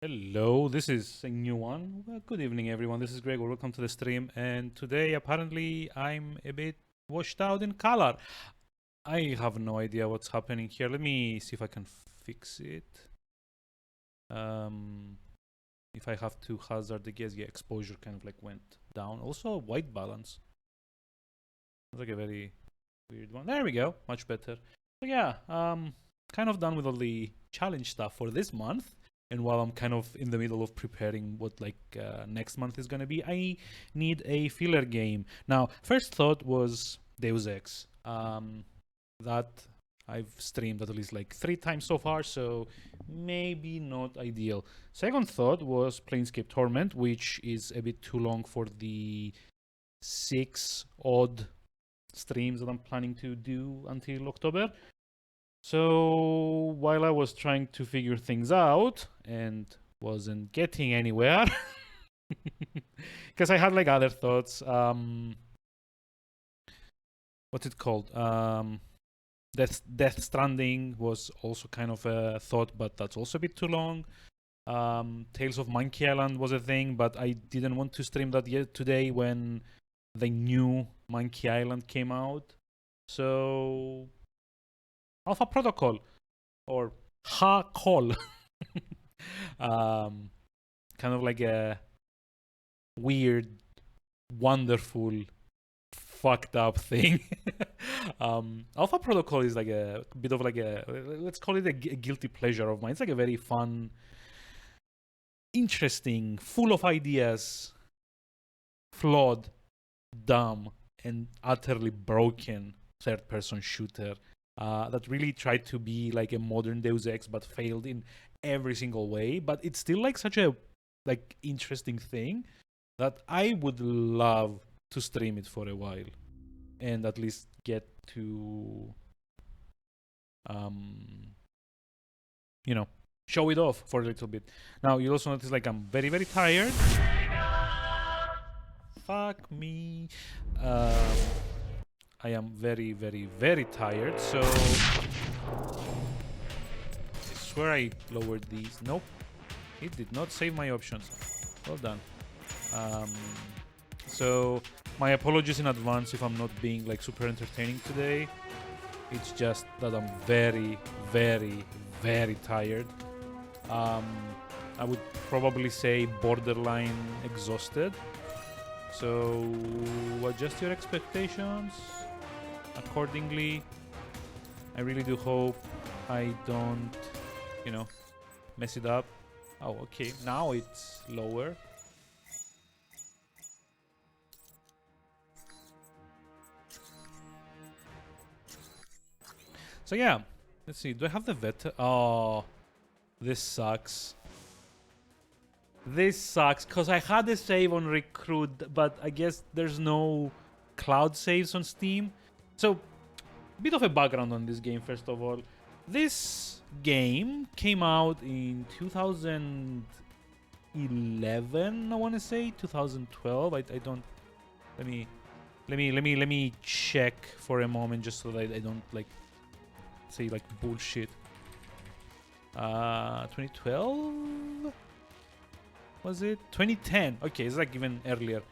Hello, this is a new one. Well, good evening, everyone. This is Gregor. Welcome to the stream. And today, apparently, I'm a bit washed out in color. I have no idea what's happening here. Let me see if I can fix it. If I have to hazard the guess, yeah, exposure kind of like went down. Also, white balance. It's like a very weird one. There we go. Much better. So yeah, kind of done with all the challenge stuff for this month. And while I'm kind of in the middle of preparing what next month is gonna be, I need a filler game. Now, first thought was Deus Ex. That I've streamed at least like 3 times so far, so maybe not ideal. Second thought was Planescape Torment, which is a bit too long for the 6 odd streams that I'm planning to do until October. So while I was trying to figure things out and wasn't getting anywhere, because I had like other thoughts. What's it called? Death Stranding was also kind of a thought, but that's also a bit too long. Tales of Monkey Island was a thing, but I didn't want to stream that yet today when the new Monkey Island came out. So Alpha Protocol or Ha-Call. Kind of like a weird, wonderful, fucked up thing. Alpha Protocol is like a bit of like let's call it a guilty pleasure of mine. It's like a very fun, interesting, full of ideas, flawed, dumb, and utterly broken third-person shooter. That really tried to be like a modern Deus Ex, but failed in every single way. But it's still like such a like interesting thing that I would love to stream it for a while and at least get to, show it off for a little bit. Now you also notice like I'm very very tired. Fuck me. I am very, very, very tired, so I swear I lowered these. Nope, it did not save my options. Well done. So my apologies in advance if I'm not being like super entertaining today. It's just that I'm very, very, very tired. I would probably say borderline exhausted. So adjust your expectations accordingly. I really do hope I don't, mess it up. Oh, okay. Now it's lower. So yeah, let's see. Do I have the vet? Oh, this sucks. This sucks because I had a save on Recruit, but I guess there's no cloud saves on Steam. So, a bit of a background on this game, first of all. This game came out in 2011, I want to say 2012. I don't. Let me check for a moment just so that I don't like say like bullshit. 2012 was it? 2010. Okay, it's like even earlier.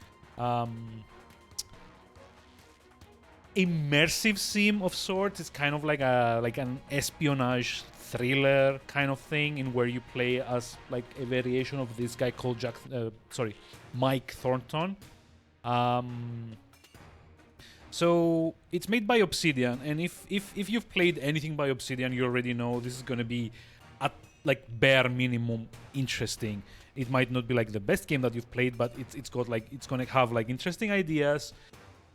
Immersive sim of sorts. It's kind of like an espionage thriller kind of thing, in where you play as like a variation of this guy called Mike Thornton. So it's made by Obsidian, and if you've played anything by Obsidian, you already know this is gonna be at like bare minimum interesting. It might not be like the best game that you've played, but it's gonna have like interesting ideas.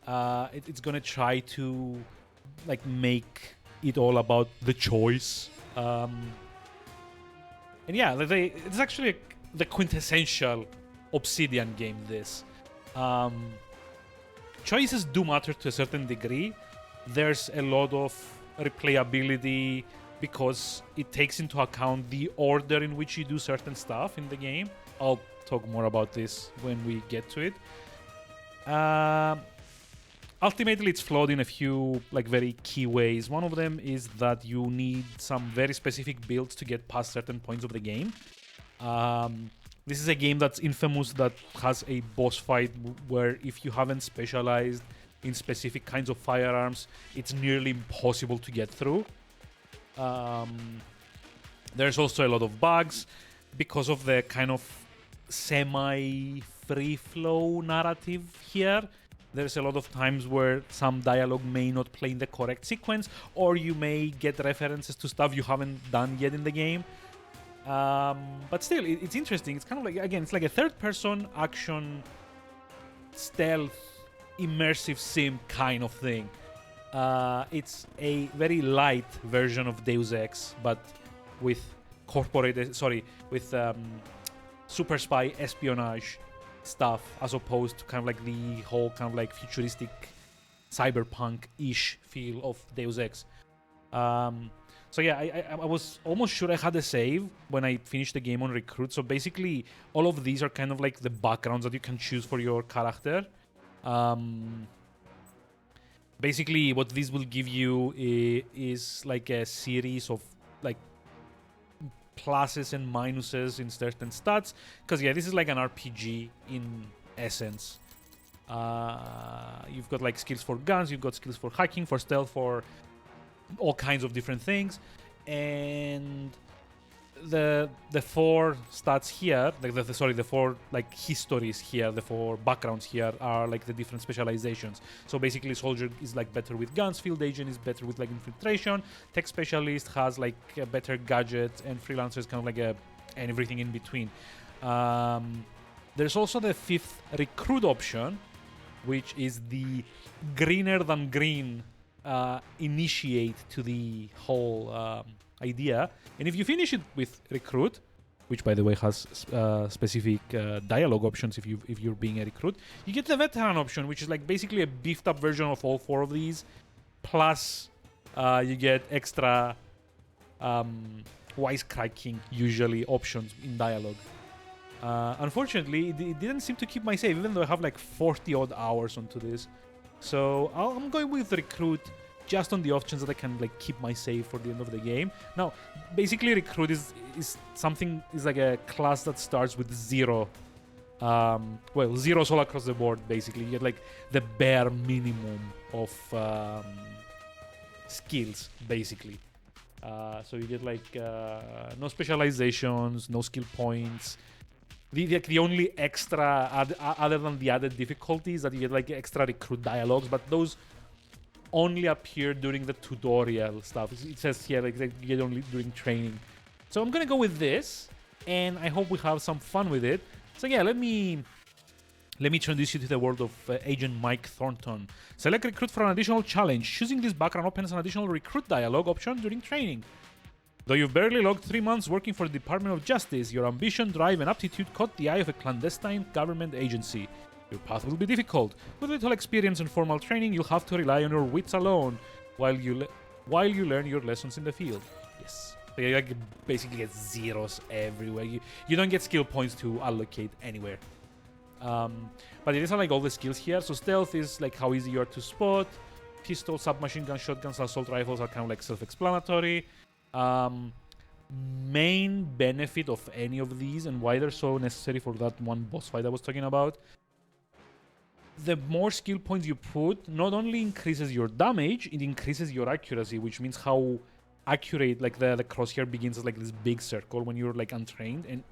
It's gonna try to like make it all about the choice, and yeah, it's actually the quintessential Obsidian game. This choices do matter to a certain degree. There's a lot of replayability because it takes into account the order in which you do certain stuff in the game. I'll talk more about this when we get to it. Ultimately, it's flawed in a few like very key ways. One of them is that you need some very specific builds to get past certain points of the game. This is a game that's infamous that has a boss fight where if you haven't specialized in specific kinds of firearms, it's nearly impossible to get through. There's also a lot of bugs because of the kind of semi-free flow narrative here. There's a lot of times where some dialogue may not play in the correct sequence, or you may get references to stuff you haven't done yet in the game. But still, it's interesting. It's kind of like, again, it's like a third-person action stealth immersive sim kind of thing. It's a very light version of Deus Ex, but with super spy espionage stuff, as opposed to kind of like the whole kind of like futuristic cyberpunk-ish feel of Deus Ex. So yeah, I was almost sure I had a save when I finished the game on Recruit. So basically, all of these are kind of like the backgrounds that you can choose for your character. Basically, what this will give you is like a series of like pluses and minuses in certain stats. Because yeah, this is like an RPG in essence. You've got like skills for guns, you've got skills for hacking, for stealth, for all kinds of different things, and the four stats here, like the four like histories here, the four backgrounds here are like the different specializations. So basically, soldier is like better with guns, field agent is better with like infiltration, tech specialist has like a better gadget, and freelancer is kind of like and everything in between. There's also the fifth recruit option, which is the greener than green initiate to the whole idea. And if you finish it with recruit, which by the way has specific dialogue options if you're being a recruit, you get the veteran option, which is like basically a beefed up version of all four of these, plus you get extra wisecracking usually options in dialogue. Unfortunately, it didn't seem to keep my save, even though I have like 40 odd hours onto this. So I'm going with recruit just on the off chance that I can like keep my save for the end of the game. Now, basically, recruit is like a class that starts with zero. Zeros all across the board. Basically, you get like the bare minimum of skills, basically. So you get like no specializations, no skill points. The only extra other than the added difficulties that you get like extra recruit dialogues, but those only appear during the tutorial stuff. It says here like you get only during training. So I'm gonna go with this, and I hope we have some fun with it. So yeah, let me introduce you to the world of Agent Mike Thornton. Select recruit for an additional challenge. Choosing this background opens an additional recruit dialogue option during training. Though you've barely logged 3 months working for the Department of Justice, your ambition, drive, and aptitude caught the eye of a clandestine government agency. Your path will be difficult. With little experience and formal training, you'll have to rely on your wits alone while you learn your lessons in the field. Yes. So you like basically get zeros everywhere. You don't get skill points to allocate anywhere. But it is like all the skills here. So stealth is like how easy you are to spot. Pistol, submachine gun, shotguns, assault rifles are kind of like self-explanatory. Main benefit of any of these and why they're so necessary for that one boss fight I was talking about, the more skill points you put not only increases your damage, it increases your accuracy, which means how accurate like the crosshair begins as like this big circle when you're like untrained, and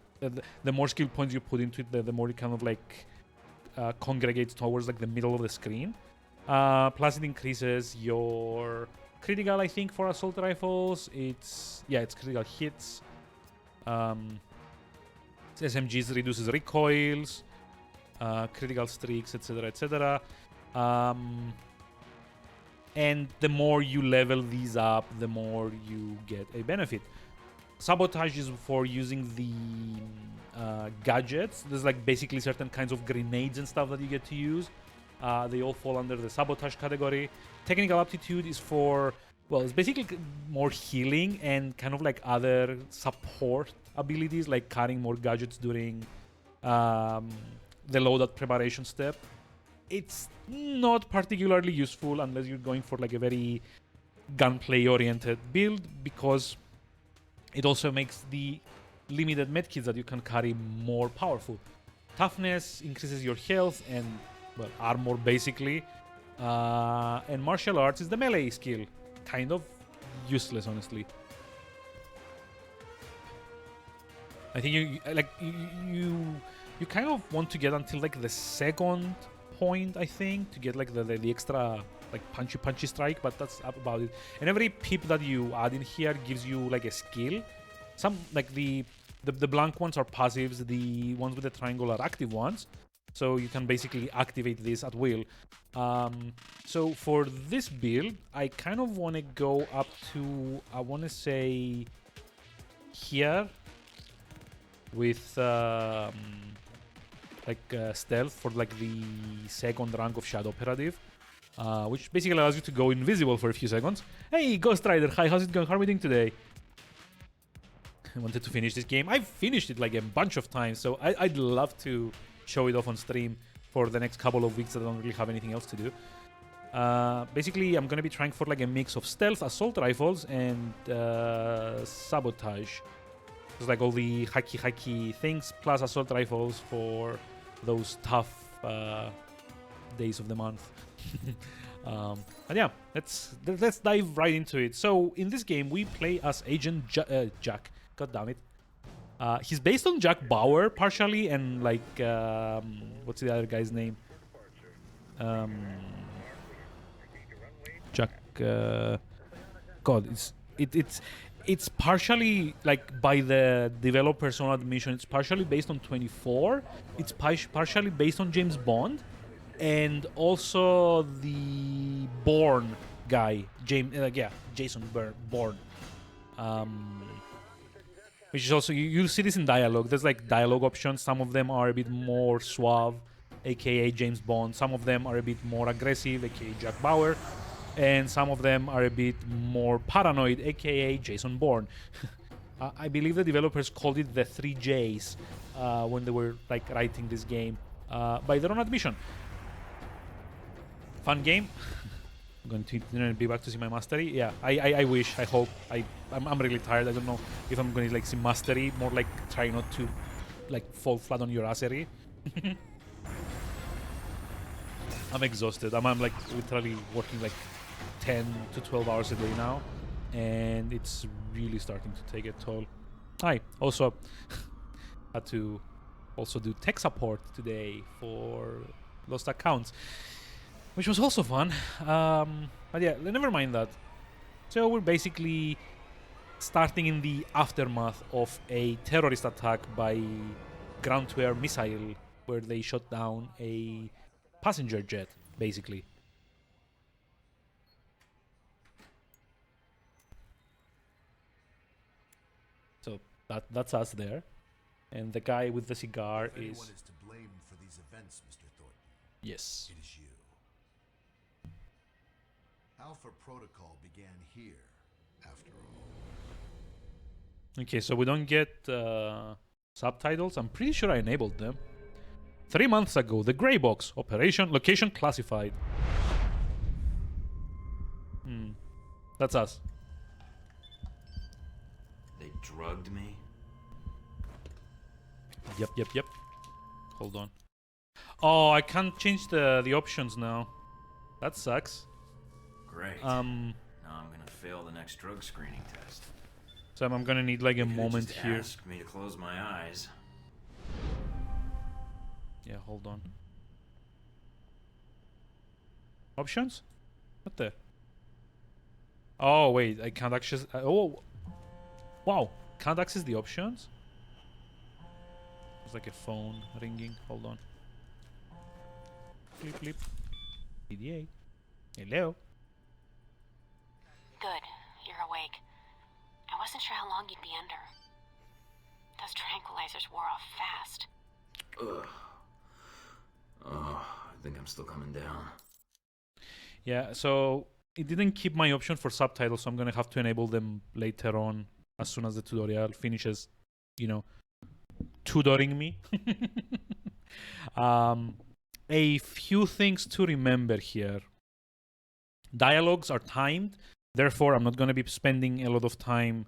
the more skill points you put into it, the more it kind of like congregates towards like the middle of the screen. Plus it increases your critical, I think, for assault rifles. It's critical hits. SMGs reduces recoils, critical streaks, etc., etc. And the more you level these up, the more you get a benefit. Sabotage is for using the gadgets. There's like basically certain kinds of grenades and stuff that you get to use. They all fall under the sabotage category. Technical aptitude is for, well, it's basically more healing and kind of like other support abilities, like carrying more gadgets during the loadout preparation step. It's not particularly useful unless you're going for like a very gunplay oriented build, because it also makes the limited medkits that you can carry more powerful. Toughness increases your health and, well, armor basically. And martial arts is the melee skill. Kind of useless, honestly. I think you kind of want to get until like the second point, I think, to get like the extra like punchy strike, but that's about it. And every pip that you add in here gives you like a skill. Some like the blank ones are passives, the ones with the triangle are active ones. So you can basically activate this at will. So for this build, I kind of want to go up to, I want to say here with stealth for like the second rank of Shadow Operative, which basically allows you to go invisible for a few seconds. Hey, Ghost Rider, hi, how's it going? How are we doing today? I wanted to finish this game. I've finished it like a bunch of times, so I'd love to show it off on stream for the next couple of weeks that I don't really have anything else to do. Basically, I'm going to be trying for like a mix of stealth, assault rifles, and sabotage. It's like all the hacky things, plus assault rifles for those tough days of the month. And yeah, let's dive right into it. So in this game, we play as Agent Jack. God damn it. He's based on Jack Bauer partially, and like what's the other guy's name? Jack. God, it's partially like by the developer's own admission. It's partially based on 24. It's partially based on James Bond, and also the Bourne guy, Jason Bourne. Which is also, you'll see this in dialogue. There's like dialogue options. Some of them are a bit more suave, aka James Bond. Some of them are a bit more aggressive, aka Jack Bauer. And some of them are a bit more paranoid, aka Jason Bourne. I believe the developers called it the 3 Js when they were like writing this game, by their own admission. Fun game. I'm going to be back to see my mastery. Yeah, I wish, I hope. I'm really tired. I don't know if I'm going to like see mastery. More like try not to like fall flat on your assery. I'm exhausted. I'm like literally working like 10 to 12 hours a day now, and it's really starting to take a toll. Hi. Also, had to also do tech support today for lost accounts, which was also fun. But yeah, never mind that. So we're basically starting in the aftermath of a terrorist attack by ground-to-air missile, where they shot down a passenger jet, basically. So that's us there, and the guy with the cigar is. Anyone is to blame for these events, Mr. Thornton. Yes. It is you. Alpha Protocol began here, after all. Okay, so we don't get subtitles. I'm pretty sure I enabled them. 3 months ago, the Grey Box. Operation location classified. That's us. They drugged me? Yep. Hold on. Oh, I can't change the options now. That sucks. Great. Now I'm gonna fail the next drug screening test. So I'm gonna need like a You could've moment just here. asked me to close my eyes. Yeah, hold on. Options? What the? Oh, wait, I can't access... oh! Wow, can't access the options? It's like a phone ringing. Hold on. Flip. PDA. Hello? Good, you're awake. I wasn't sure how long you'd be under. Those tranquilizers wore off fast. Ugh. Oh, I think I'm still coming down. Yeah, so it didn't keep my option for subtitles, so I'm gonna have to enable them later on as soon as the tutorial finishes, you know, tutoring me. A few things to remember here. Dialogues are timed, therefore I'm not gonna be spending a lot of time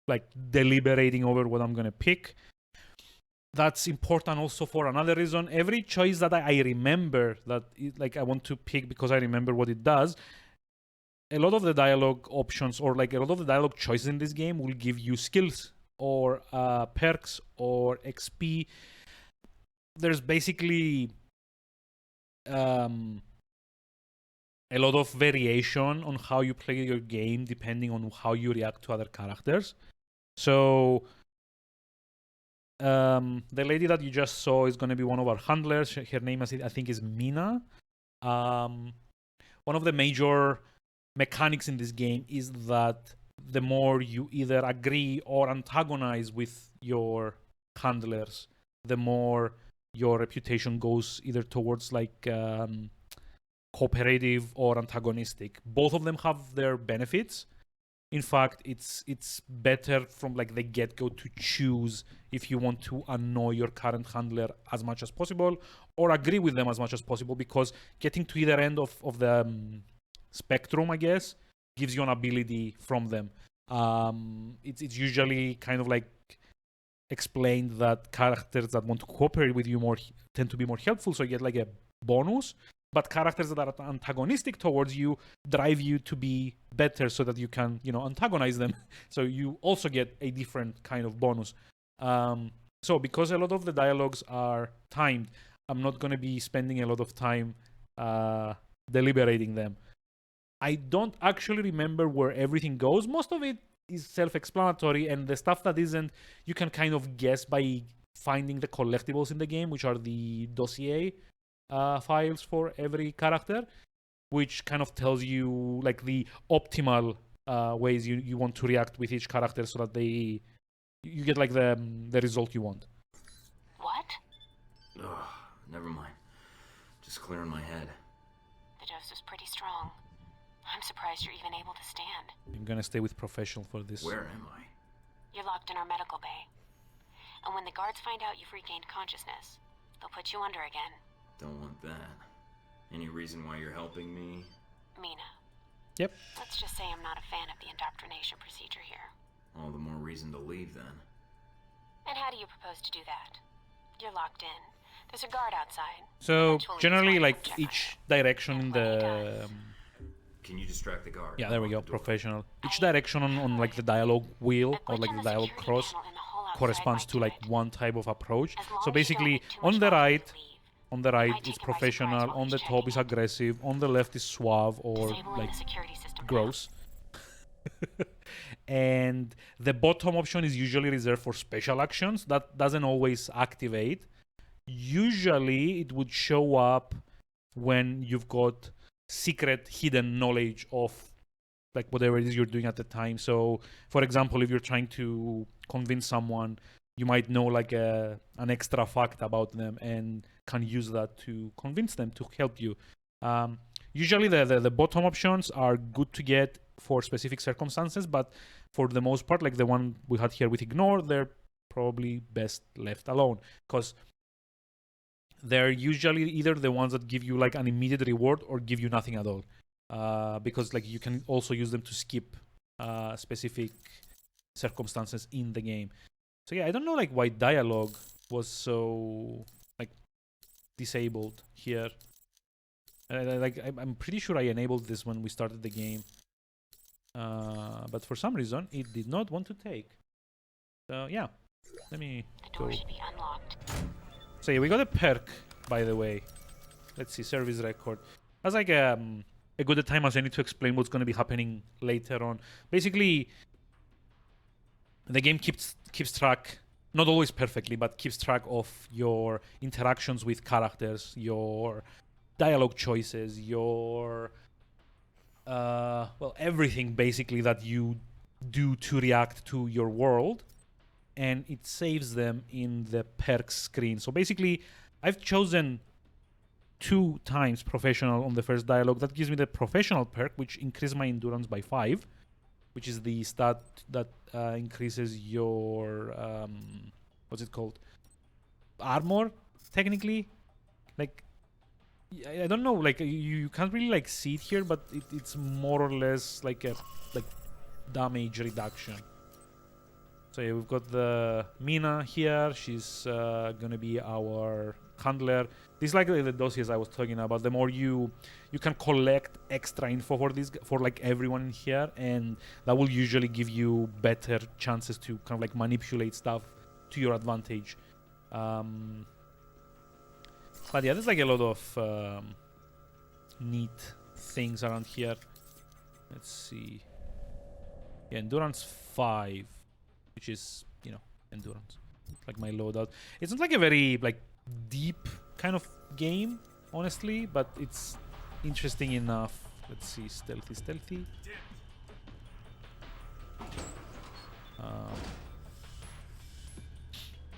like deliberating over what I'm gonna pick. That's important also for another reason. Every choice that I remember that like I want to pick because I remember what it does, a lot of the dialogue options or like a lot of the dialogue choices in this game will give you skills or perks or XP. There's basically a lot of variation on how you play your game depending on how you react to other characters. So the lady that you just saw is going to be one of our handlers. Her name, I think, is Mina. One of the major mechanics in this game is that the more you either agree or antagonize with your handlers, the more your reputation goes either towards like cooperative or antagonistic. Both of them have their benefits. In fact, it's better from like the get-go to choose if you want to annoy your current handler as much as possible or agree with them as much as possible, because getting to either end of the spectrum, I guess, gives you an ability from them. It's usually kind of like explained that characters that want to cooperate with you more tend to be more helpful, so you get like a bonus. But characters that are antagonistic towards you drive you to be better so that you can, antagonize them. So you also get a different kind of bonus. So because a lot of the dialogues are timed, I'm not going to be spending a lot of time deliberating them. I don't actually remember where everything goes. Most of it is self-explanatory, and the stuff that isn't, you can kind of guess by finding the collectibles in the game, which are the dossier files for every character, which kind of tells you like the optimal ways you want to react with each character so that you get like the result you want. What? Ugh, never mind. Just clearing my head. The dose was pretty strong. I'm surprised you're even able to stand. I'm gonna stay with professional for this. Where am I? You're locked in our medical bay. And when the guards find out you've regained consciousness, they'll put you under again. Don't want that. Any reason why you're helping me? Mina. Yep. Let's just say I'm not a fan of the indoctrination procedure here. All the more reason to leave then. And how do you propose to do that? You're locked in. There's a guard outside. So Eventually generally, this one like will check each on you. direction in And when he the does, Can you distract the guard? yeah, there we go, Unlock the door. professional. Each direction on like the dialogue wheel a or glitch like on the the dialogue security cross panel in the hull outside corresponds might to do like it. one type of approach. As long So as you don't basically, make too on much the noise right, to leave. on the right Might is take them by surprise professional, while on the he's top is checking in. aggressive, on the left is suave or Disabling like the security system. gross. And the bottom option is usually reserved for special actions that doesn't always activate. Usually it would show up when you've got secret hidden knowledge of like whatever it is you're doing at the time. So for example, if you're trying to convince someone, you might know like an extra fact about them and can use that to convince them to help you. Usually the bottom options are good to get for specific circumstances, but for the most part, like the one we had here with ignore, they're probably best left alone, because they're usually either the ones that give you like an immediate reward or give you nothing at all, because like you can also use them to skip specific circumstances in the game. So yeah, I don't know like why dialogue was so like disabled here. I'm pretty sure I enabled this when we started the game, but for some reason it did not want to take. So yeah, let me The go. door should be unlocked. So yeah, we got a perk, by the way. Let's see, service record. That's like a good time as any to explain what's going to be happening later on. Basically, the game keeps track, not always perfectly, but keeps track of your interactions with characters, your dialogue choices, your everything basically that you do to react to your world, and it saves them in the perks screen. So basically, I've chosen 2 times professional on the first dialogue. That gives me the professional perk, which increases my endurance by 5, which is the stat that increases your what's it called, armor, technically. Like I don't know, like you can't really like see it here, but it's more or less like a damage reduction. So yeah, we've got the Mina here. She's gonna be our handler. This is like the dossiers I was talking about. The more you can collect extra info for like everyone in here, and that will usually give you better chances to kind of like manipulate stuff to your advantage. But yeah, there's like a lot of neat things around here. Let's see. Yeah, endurance 5, which is, you know, endurance. Like my loadout. It's not like a very like deep kind of game, honestly, but it's interesting enough. Let's see, stealthy.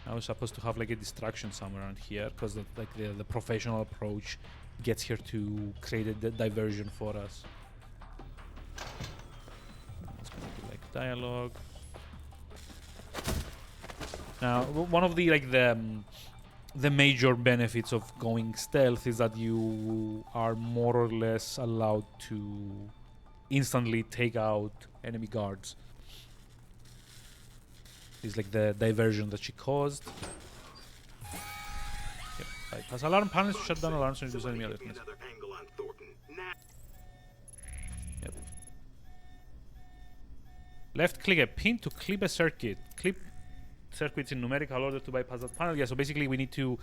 I was supposed to have like a distraction somewhere around here because like the professional approach gets here to create a diversion for us. It's gonna be like dialogue. Now, one of the like the major benefits of going stealth is that you are more or less allowed to instantly take out enemy guards. It's like the diversion that she caused. Yep. Bypass alarm panels to shut down alarms and reduce enemy alertness. Yep. Left click a pin to clip a circuit. Clip circuits in numerical order to bypass that panel. Yeah, so basically we need to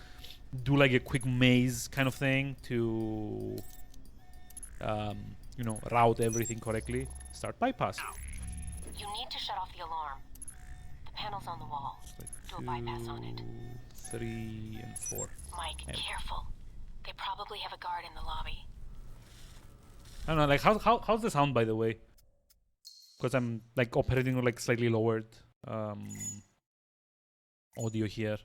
do like a quick maze kind of thing to you know, route everything correctly. Start bypass. You need to shut off the alarm. The panel's on the wall. Like Do a bypass on it. 3 and 4. Mike, Yeah. careful. They probably have a guard in the lobby. I don't know, like how's the sound, by the way? Because I'm like operating on like slightly lowered audio here.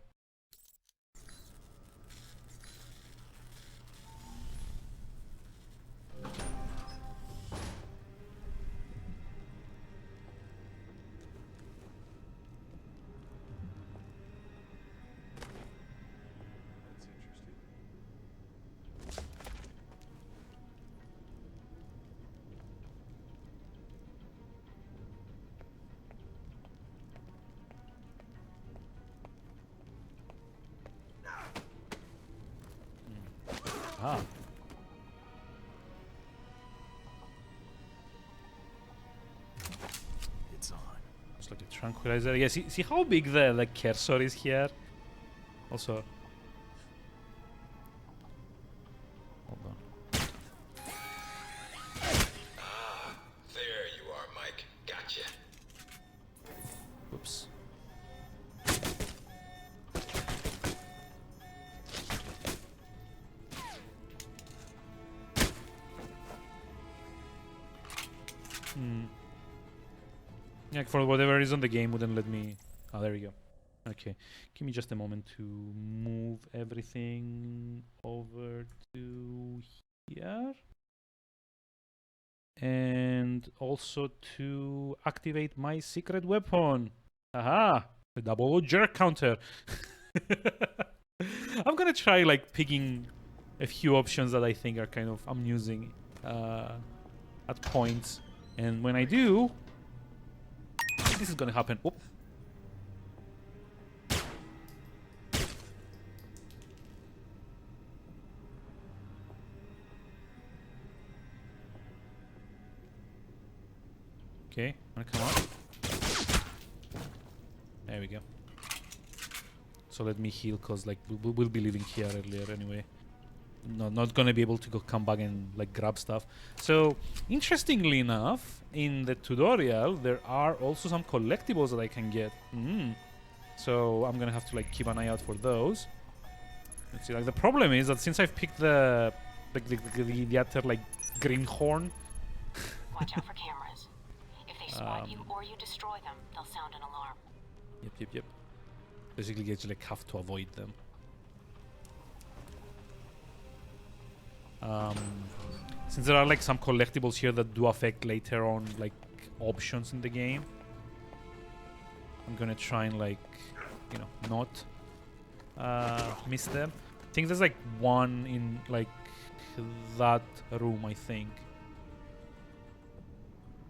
Ah. It's on. It's like a tranquilizer. Yeah, see how big the cursor is here? Also. Hold on. There you are, Mike. Gotcha. Oops. Yeah, for whatever reason the game wouldn't let me. Oh, there we go. Okay, give me just a moment to move everything over to here. And also to activate my secret weapon. Aha! The double jerk counter. I'm gonna try like picking a few options that I think are kind of amusing at points. And when I do, this is gonna happen. Whoop. Okay, wanna come on? There we go. So let me heal, cause like we'll be leaving here earlier anyway. Not gonna be able to come back and like grab stuff. So interestingly enough, in the tutorial there are also some collectibles that I can get. So I'm gonna have to like keep an eye out for those. Let's see. Like the problem is that since I've picked the other like greenhorn. Watch out for cameras. If they spot you or you destroy them, they'll sound an alarm. Yep. Basically, you just like have to avoid them. Since there are like some collectibles here that do affect later on like options in the game, I'm gonna try and like, you know, not miss them. I think there's like one in like that room, I think.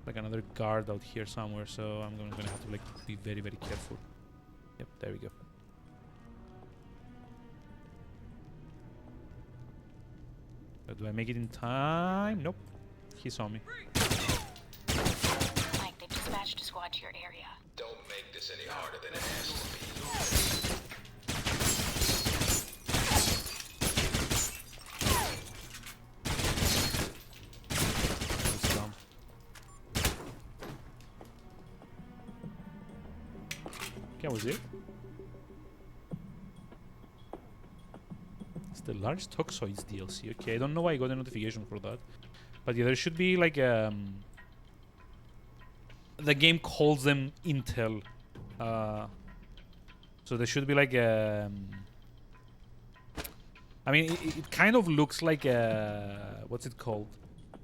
like another guard out here somewhere, so I'm gonna have to like be very, very careful. Yep, there we go. But do I make it in time? Nope. He saw me. Mike, they've dispatched a squad to your area. Don't make this any harder than it has to be. That's dumb. Okay, was it? It's the large Toxoids DLC. Okay, I don't know why I got a notification for that. But yeah, there should be like the game calls them Intel. So there should be like I mean, it kind of looks like a, what's it called?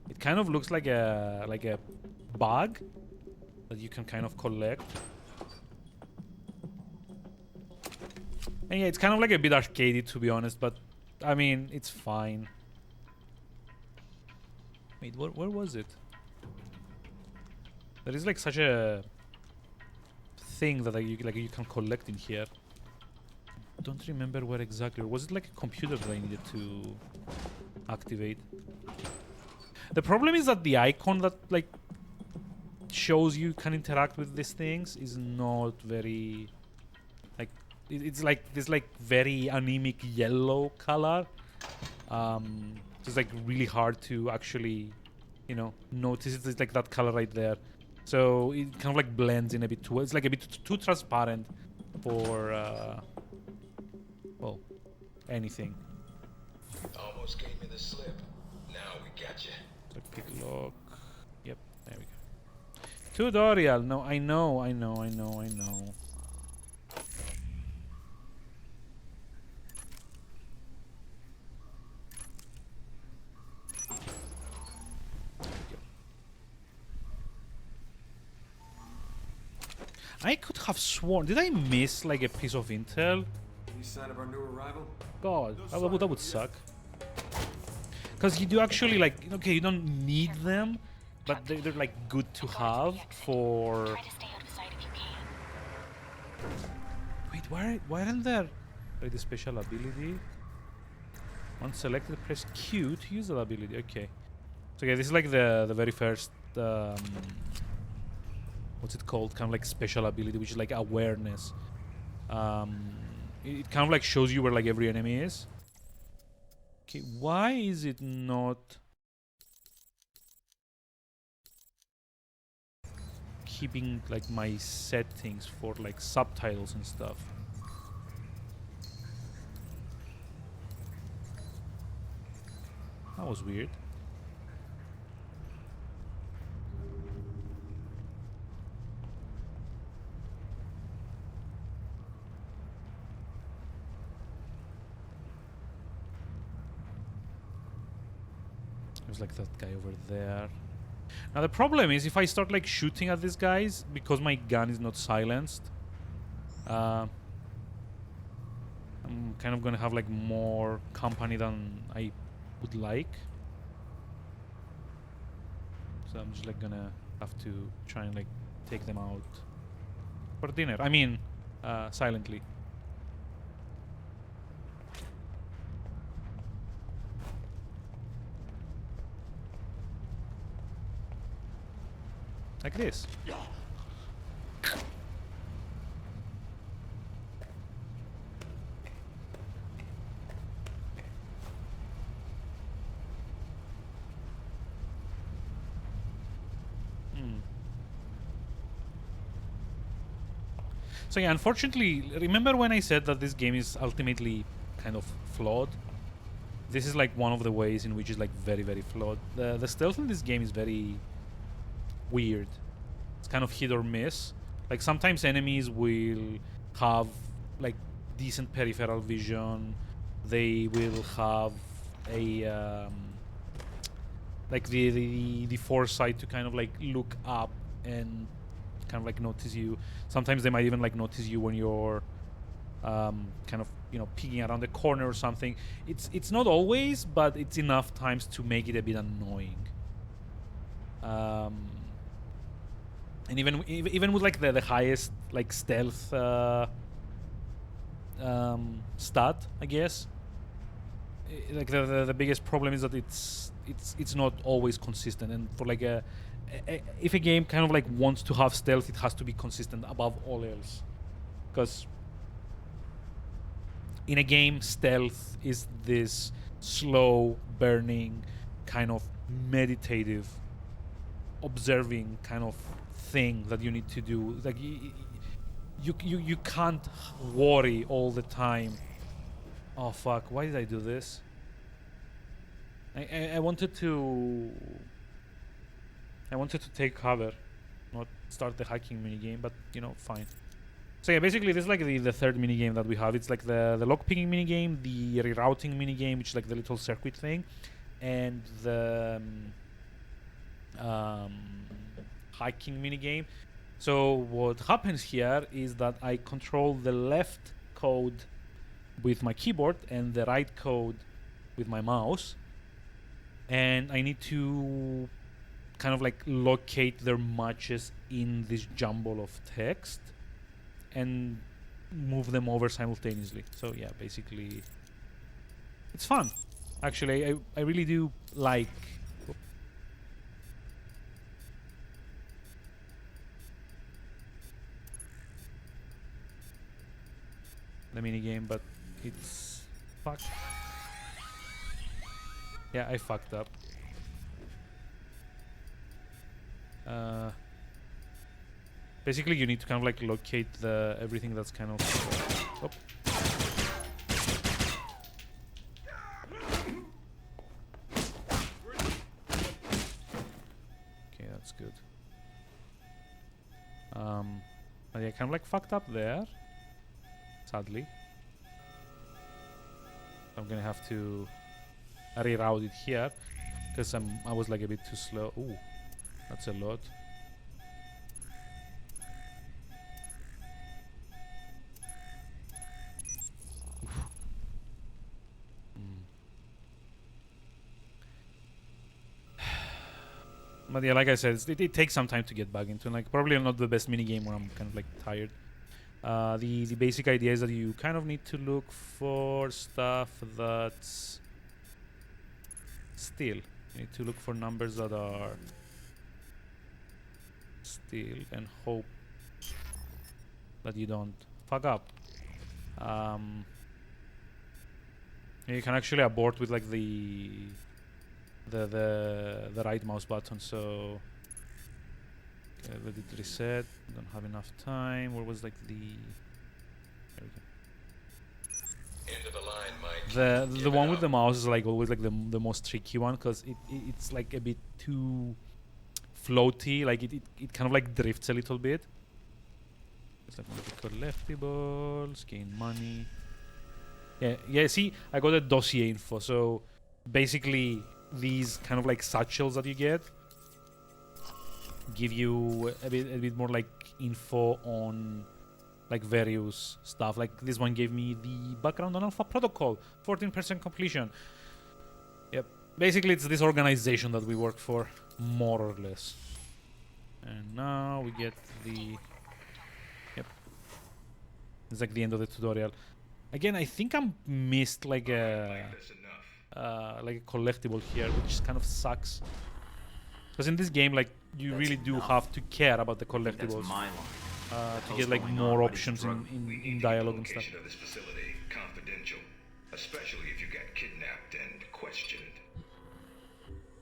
It kind of looks like a bug that you can kind of collect. And yeah, it's kind of like a bit arcadey, to be honest, but I mean, it's fine. Wait, where was it? There is like such a thing that you can collect in here. Don't remember where exactly. Or was it like a computer that I needed to activate? The problem is that the icon that like shows you can interact with these things is not very like it's like this like very anemic yellow color. It's like really hard to actually, you know, notice. It's like that color right there. So it kind of like blends in a bit too. It's like a bit too transparent for well, anything. Almost gave me the slip. Now we got you. Like pick lock. Yep, there we go. Tutorial. No, I know. I could have sworn. Did I miss like a piece of intel? Any sign of our new arrival? God, that would suck. Because you do actually like, okay, you don't need them, but they're like good to have for. Try to stay out of sight if you can. Wait, why aren't there like the special ability? Once selected, press Q to use that ability. Okay. So yeah, this is like the very first what's it called? Kind of like special ability, which is like awareness. It kind of like shows you where like every enemy is. Okay, why is it not keeping like my settings for like subtitles and stuff? That was weird. There's like that guy over there. Now the problem is if I start like shooting at these guys, because my gun is not silenced, I'm kind of gonna have like more company than I would like. So I'm just like gonna have to try and like take them out for dinner. I mean, silently. Like this. So yeah, unfortunately, remember when I said that this game is ultimately kind of flawed? This is like one of the ways in which it's like very, very flawed. The stealth in this game is very weird. It's kind of hit or miss. Like sometimes enemies will have like decent peripheral vision. They will have a like the foresight to kind of like look up and kind of like notice you. Sometimes they might even like notice you when you're kind of, you know, peeking around the corner or something. It's not always, but it's enough times to make it a bit annoying. And even with like the highest like stealth stat, I guess, like the biggest problem is that it's not always consistent. And for like if a game kind of like wants to have stealth, it has to be consistent above all else, because in a game, stealth is this slow burning, kind of meditative, observing kind of thing that you need to do. Like you can't worry all the time. Oh fuck, why did I do this? I wanted to take cover, not start the hacking minigame, but you know, fine. So yeah, basically this is like the third minigame that we have. It's like the lockpicking minigame, the rerouting minigame, which is like the little circuit thing, and the hacking minigame. So what happens here is that I control the left code with my keyboard and the right code with my mouse, and I need to kind of like locate their matches in this jumble of text and move them over simultaneously. So yeah, basically it's fun. Actually, I really do like the minigame, but it's fuck. Yeah, I fucked up. Basically, you need to kind of like locate the everything that's kind of. Oh. Okay, that's good. But yeah, kind of like fucked up there. Sadly, I'm gonna have to reroute it here because I was like a bit too slow. Ooh, that's a lot. But yeah, like I said, it takes some time to get back into. Like probably not the best mini game when I'm kind of like tired. The basic idea is that you kind of need to look for stuff that's still. You need to look for numbers that are still and hope that you don't fuck up. You can actually abort with like the right mouse button. So okay, let it reset. Don't have enough time. Where was like the? There we go. End of the line, Mike. The one with the mouse is like always like the most tricky one because it's like a bit too floaty. Like it kind of like drifts a little bit. It's like collectibles, gain money. Yeah. See, I got a dossier info. So basically, these kind of like satchels that you get give you a bit more like info on like various stuff. Like this one gave me the background on Alpha Protocol, 14% completion. Yep. Basically, it's this organization that we work for, more or less. And now we get the. Yep. It's like the end of the tutorial. Again, I think I missed like a collectible here, which kind of sucks. Because in this game, like you really do have to care about the collectibles to get like more options in dialogue and stuff. Of this facility confidential, especially if you get kidnapped and questioned.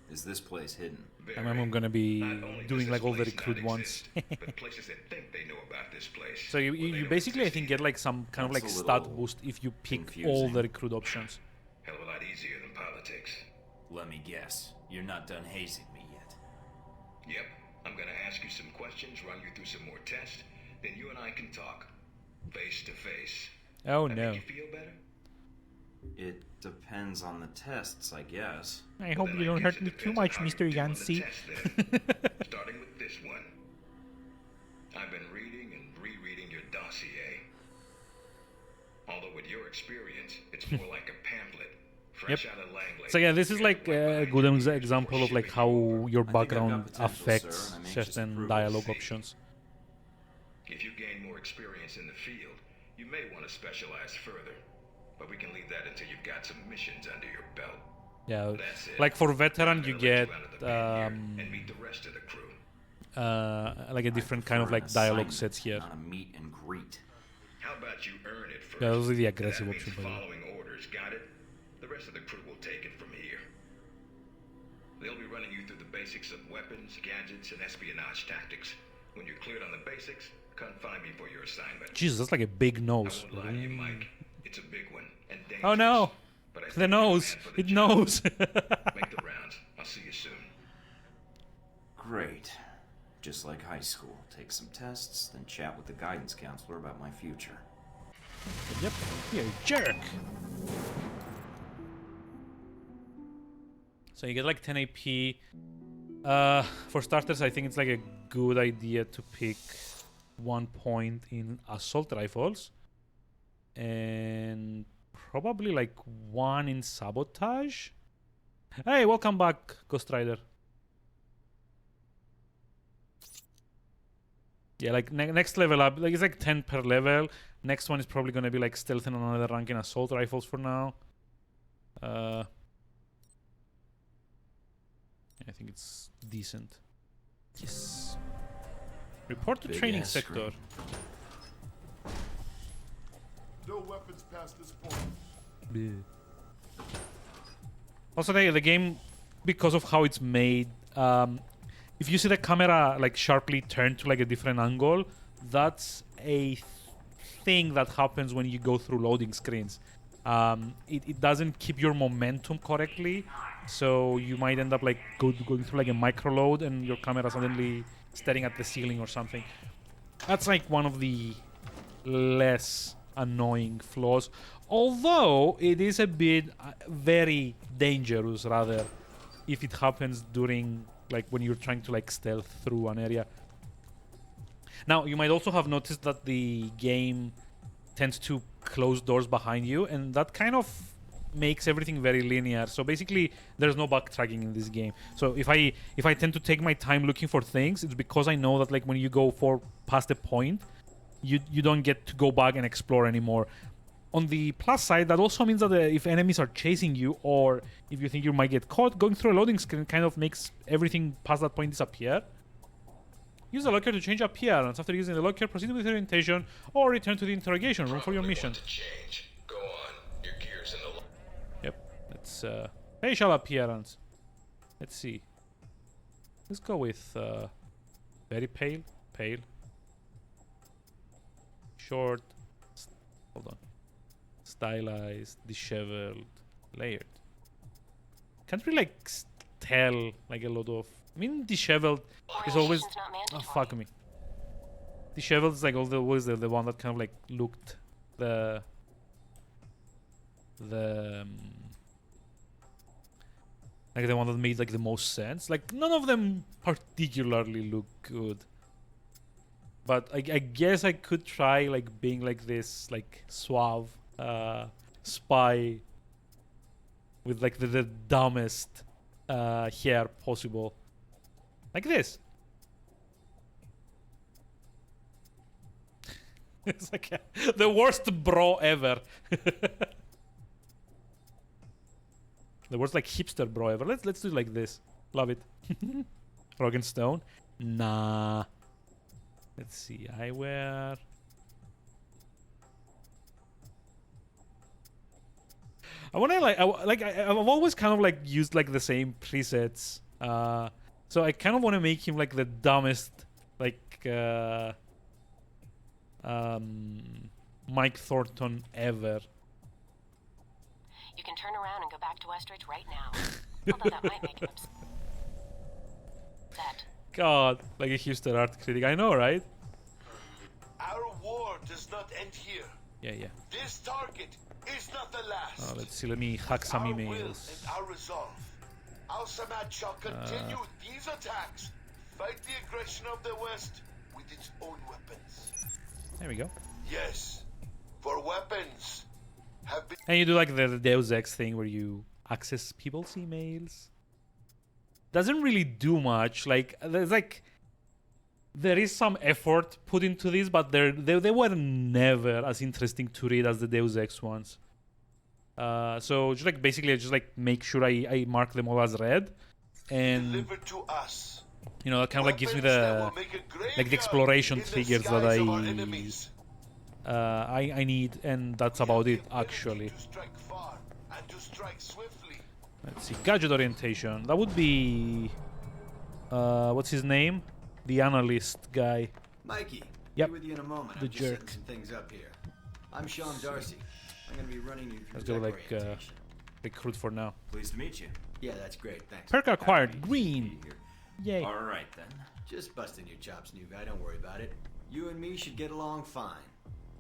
Is this place hidden? I remember I'm gonna be doing like all the recruit ones. But places that think they know about this place. So you basically I think get like some kind of like stat boost if you pick all the recruit options. Hell of a lot easier than politics. Let me guess. You're not done hazing me yet. Yep. I'm gonna ask you some questions, run you through some more tests, then you and I can talk. Face to face. Oh That no. make you feel better? It depends on the tests, I guess. I hope Then you I don't guess hurt it me too depends much, on how Mr. you do on the Yancey. test, then. Starting with this one. I've been reading and rereading your dossier. Although with your experience, it's more like a pamphlet Fresh out of Langley. So yeah, this is like a good example of like how your I think I've got background potential, affects sir, and I'm anxious to certain prove it. dialogue options. If you gain more experience in the field, you may want to specialize further. But we can leave that until you've got some missions under your belt. Yeah, That's it. like for I'm veteran gonna you let get you out of the pit here and meet the rest of the crew. like a different kind of like dialogue sets here. Not a meet and greet. How about you earn it first? Yeah, those are the That aggressive means options, by the way. following orders, got it? The rest of the crew will take it from here. They'll be running you through the basics of weapons, gadgets, and espionage tactics. When you're cleared on the basics, come find me for your assignment. Jesus, that's like a big I nose. won't lie to you, Mike. It's a big one and dangerous. Oh no! But I think The you're nose! man for the It job. knows! Make the rounds. I'll see you soon. Great. Just like high school. Take some tests, then chat with the guidance counselor about my future. Yep, you jerk! So you get like 10 AP. For starters, I think it's like a good idea to pick 1 point in assault rifles. And probably like 1 in sabotage. Hey, welcome back, Ghost Rider. Yeah, like next level up, like it's like 10 per level. Next one is probably gonna be like stealth and another rank in assault rifles for now. I think it's decent. Yes. Report to Big training ass sector. screen. No weapons past this point. Also, the game, because of how it's made, if you see the camera like sharply turned to like a different angle, that's a thing that happens when you go through loading screens. It doesn't keep your momentum correctly, so you might end up like going through like a micro load and your camera suddenly staring at the ceiling or something. That's like one of the less annoying flaws, although it is a bit very dangerous rather if it happens during like when you're trying to like stealth through an area. Now you might also have noticed that the game tends to close doors behind you, and that kind of makes everything very linear. So basically there's no backtracking in this game. So if I tend to take my time looking for things, it's because I know that like when you go for past a point, you don't get to go back and explore anymore. On the plus side, that also means that if enemies are chasing you, or if you think you might get caught, going through a loading screen kind of makes everything past that point disappear. Use the locker to change appearance. After using the locker, proceed with orientation, or return to the interrogation room for your Probably mission. want to change. Go on. Your gear's in the Yep, that's facial appearance. Let's see. Let's go with very pale, short, hold on, stylized, disheveled, layered. Can't really like tell like a lot of. I mean, disheveled is always. Orientation's not Oh mandatory. fuck me. Disheveled is like always the one that kind of like looked the like the one that made like the most sense. Like none of them particularly look good. But I guess I could try like being like this like suave spy with like the dumbest hair possible. Like this. It's like the worst bro ever. The worst like hipster bro ever. Let's do it like this. Love it. Rogan Stone. Nah. Let's see. Eyewear. I've always kind of like used like the same presets. So I kind of want to make him like the dumbest like Mike Thornton ever. You can turn around and go back to Westridge right now. Although that might make him upset. God, like a hipster art critic. I know, right? Our war does not end here. Yeah. This target is not the last. Let's see. Let me hack some Our will emails. and our resolve. Al Samad shall continue these attacks. Fight the aggression of the West with its own weapons. There we go. Yes, for weapons have been. And you do like the Deus Ex thing where you access people's emails. Doesn't really do much. Like there is some effort put into this, but they were never as interesting to read as the Deus Ex ones. So just like basically, I just like make sure I mark them all as read, and Delivered to us. you know, that kind of like gives me Weapons that the will make a like the graveyard exploration in the triggers that skies of our enemies. I need, and that's about it actually. To strike far and to strike swiftly. Let's see, gadget orientation. That would be what's his name? The analyst guy. Mikey, Yep. be with you in a moment. The I'm just setting jerk. some things up here. I'm Sean Darcy. I'm gonna be running you through Let's go tech like orientation. recruit for now. Pleased to meet you. Yeah, that's great. Thanks. Perk acquired, Happy to green. be here. Yay. All right then. Just busting your chops, new guy. Don't worry about it. You and me should get along fine,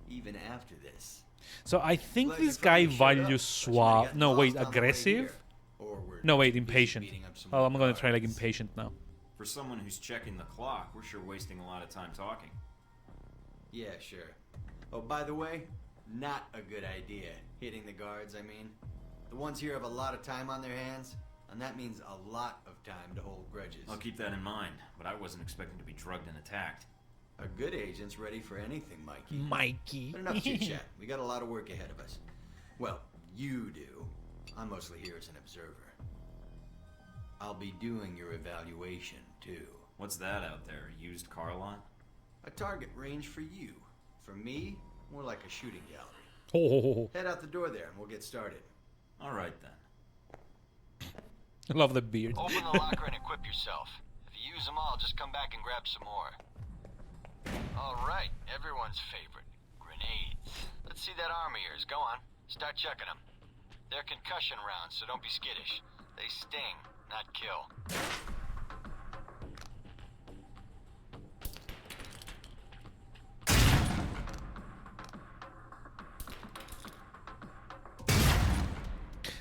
even after this. So I think Glad you this guy finally showed up, values but you might have suave. gotten No, lost wait, on the way aggressive. here. Or we're No, wait, busy impatient. beating up some Oh, more I'm gonna try like guards. impatient now. For someone who's checking the clock, we're sure wasting a lot of time talking. Yeah, sure. Oh, by the way, not a good idea. Hitting the guards, I mean. The ones here have a lot of time on their hands, and that means a lot of time to hold grudges. I'll keep that in mind, but I wasn't expecting to be drugged and attacked. A good agent's ready for anything, Mikey. Mikey. But enough chit-chat. We got a lot of work ahead of us. Well, you do. I'm mostly here as an observer. I'll be doing your evaluation, too. What's that out there? A used car lot? A target range for you. For me, more like a shooting gallery. Oh, Head out the door there and we'll get started. All right then. I love the beard. Open the locker and equip yourself. If you use them all, just come back and grab some more. Alright, everyone's favorite. Grenades. Let's see that arm of yours. Go on. Start checking them. They're concussion rounds, so don't be skittish. They sting, not kill.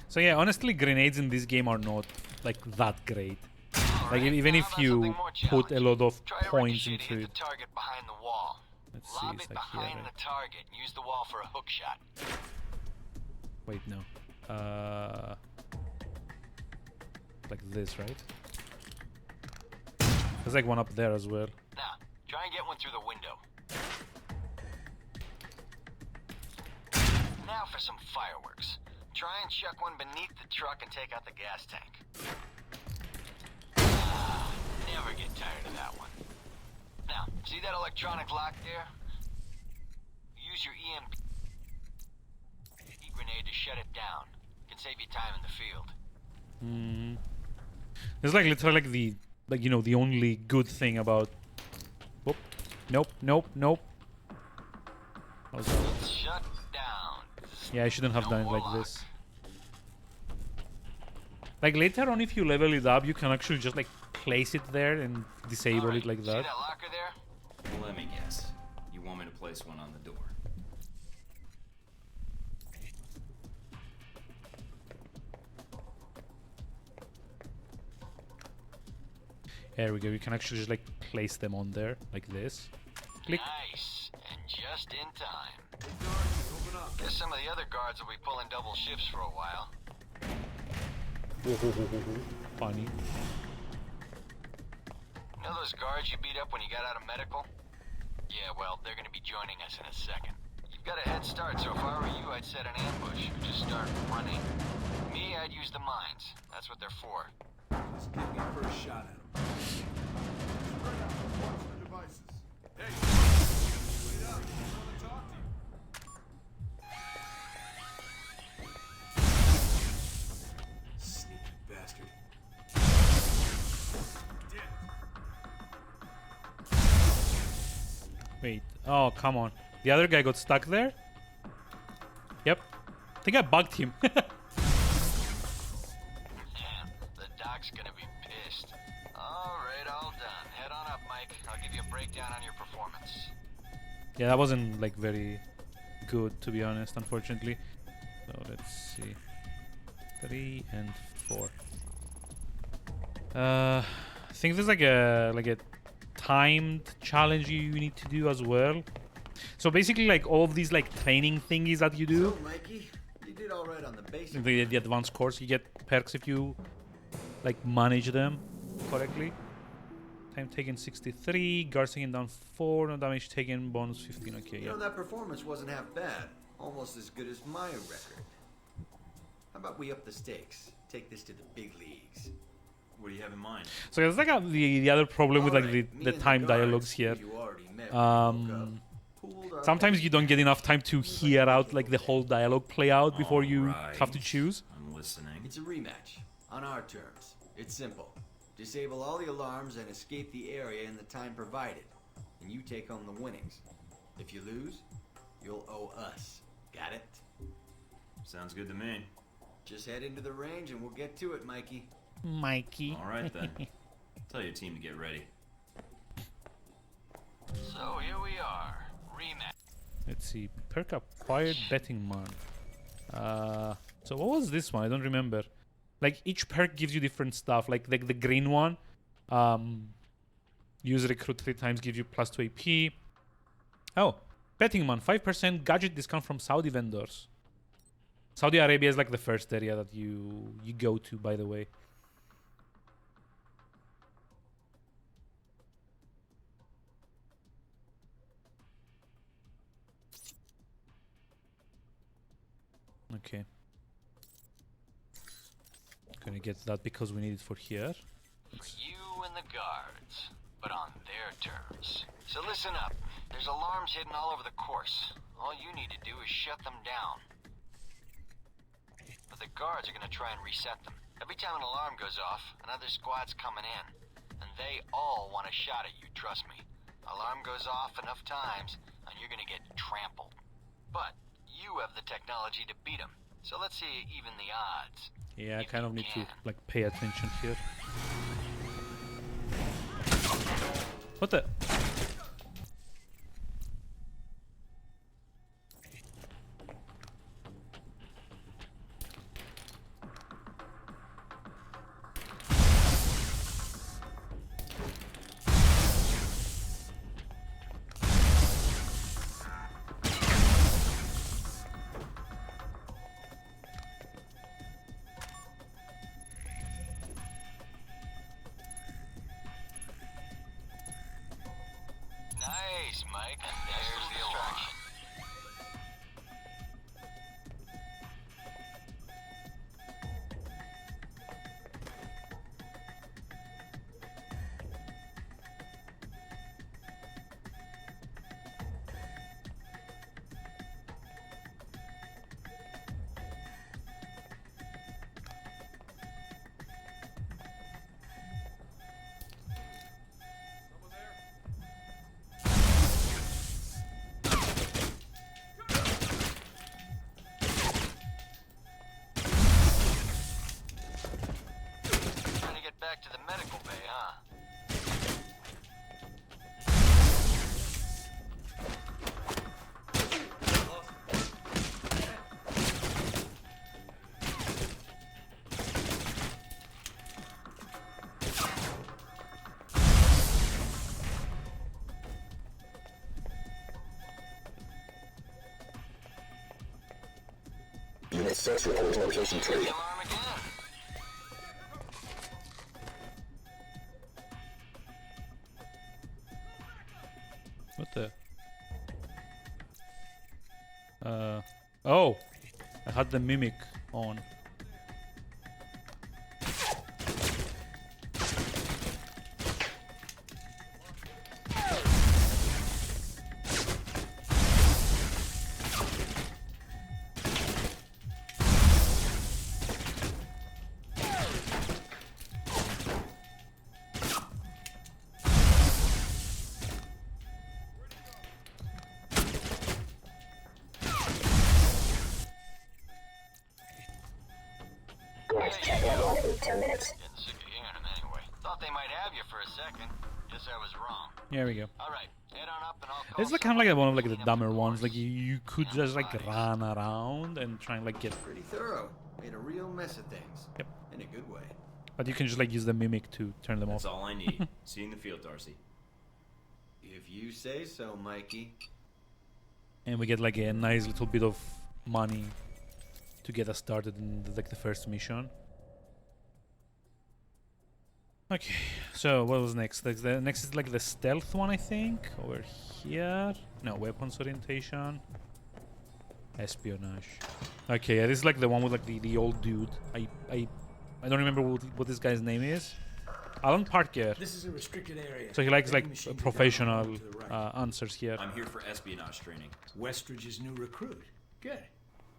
So yeah, honestly, grenades in this game are not like that great. Like Alright, even now if about you something more put a challenging. lot of Try a points ricochet to into hit it. the target behind the wall. Let's see, Lob it's it like here, behind right? the target and use the wall for a hook shot. Wait, no. Like this, right? There's like one up there as well. Now, try and get one through the window. Now for some fireworks. Try and chuck one beneath the truck and take out the gas tank. Never get tired of that one. Now, see that electronic lock there? Use your EMP grenade to shut it down. Can save you time in the field. It's like literally like the you know the only good thing about. Whoop. Nope. Nope. Nope. How's that? It's shut down. Yeah, I shouldn't have No done it more like lock. this. Like later on, if you level it up, you can actually just like place it there and disable Alright, it like see that. that locker there? Let me guess. You want me to place one on the door? There we go. You can actually just like place them on there like this. Click. Nice, and just in time. Guess some of the other guards will be pulling double shifts for a while. Funny. You know those guards you beat up when you got out of medical? Yeah, well, they're gonna be joining us in a second. You've got a head start, so if I were you, I'd set an ambush or just start running. Me, I'd use the mines. That's what they're for. Just give me a first shot at him. Spread out. Watch the devices. Hey, wait up. I want to talk to you. Sneaky bastard. Wait. Oh, come on. The other guy got stuck there? Yep. I think I bugged him. Damn, the doc's gonna be pissed. Alright, all done. Head on up, Mike. I'll give you a breakdown on your performance. Yeah, that wasn't like very good to be honest, unfortunately. So let's see. 3 and 4. I think there's like a timed challenge you need to do as well. So basically like all of these like training thingies that you do, So, Mikey, you did all right on the basics. the advanced course, you get perks if you like manage them correctly. Time taken 63, guards taken down 4, no damage taken, bonus 15. Okay, You yeah. know, that performance wasn't half bad. Almost as good as my record. How about we up the stakes? Take this to the big leagues. What do you have in mind? So it's like the other problem with like Alright, me the and time guards, dialogues who here. you already met when you woke up, pooled our Sometimes heads you don't get together. enough time to hear out like the whole dialogue play out before you Alright, have to choose. I'm listening. It's a rematch, on our terms. It's simple. Disable all the alarms and escape the area in the time provided. And you take home the winnings. If you lose, you'll owe us. Got it? Sounds good to me. Just head into the range and we'll get to it, Mikey. Mikey. All right then. Tell your team to get ready. So here we are. Rematch. Let's see. Perk acquired betting man. So what was this one? I don't remember. Like each perk gives you different stuff. Like the green one, use recruit 3 times, gives you plus 2 AP. Oh, betting man, 5% gadget discount from Saudi vendors. Saudi Arabia is like the first area that you go to, by the way. Okay. Gonna get that because we need it for here. For you and the guards, but on their terms. So listen up. There's alarms hidden all over the course. All you need to do is shut them down. But the guards are gonna try and reset them. Every time an alarm goes off, another squad's coming in. And they all want a shot at you, trust me. Alarm goes off enough times, and you're gonna get trampled. But you have the technology to beat them. So let's see you even the odds. Yeah, I If kind of you need to can. like pay attention here. What the? Nice, Mike. And there's the alarm. Someone there? Trying to get back to the medical bay, huh? Unit 6 reports location Here's tree. the alarm again. What the? Oh, I had the mimic on. Check out in 10 minutes. Getting sick of hearing them anyway. Thought they might have you for a second. Guess I was wrong. Here we go. All right, head on up and I'll call It's like kind of like someone one of to like the clean up dumber ones. Like course. you could And just the like bodies. run around and try and like get, Pretty thorough. Made a real mess of things. Yep. In a good way. but you can just like use the mimic to turn them That's off. all I need. See you in the field, Darcy. If you say so, Mikey. And we get like a nice little bit of money to get us started in like the first mission. Okay, so what was next? Like the next is like the stealth one, I think. Over here. No, weapons orientation. Espionage. Okay, yeah, this is like the one with like the old dude. I don't remember what this guy's name is. Alan Parker. This is a restricted area. So he likes like Vending machines are down professional the to the right. answers here. I'm here for espionage training. Westridge's new recruit. Good.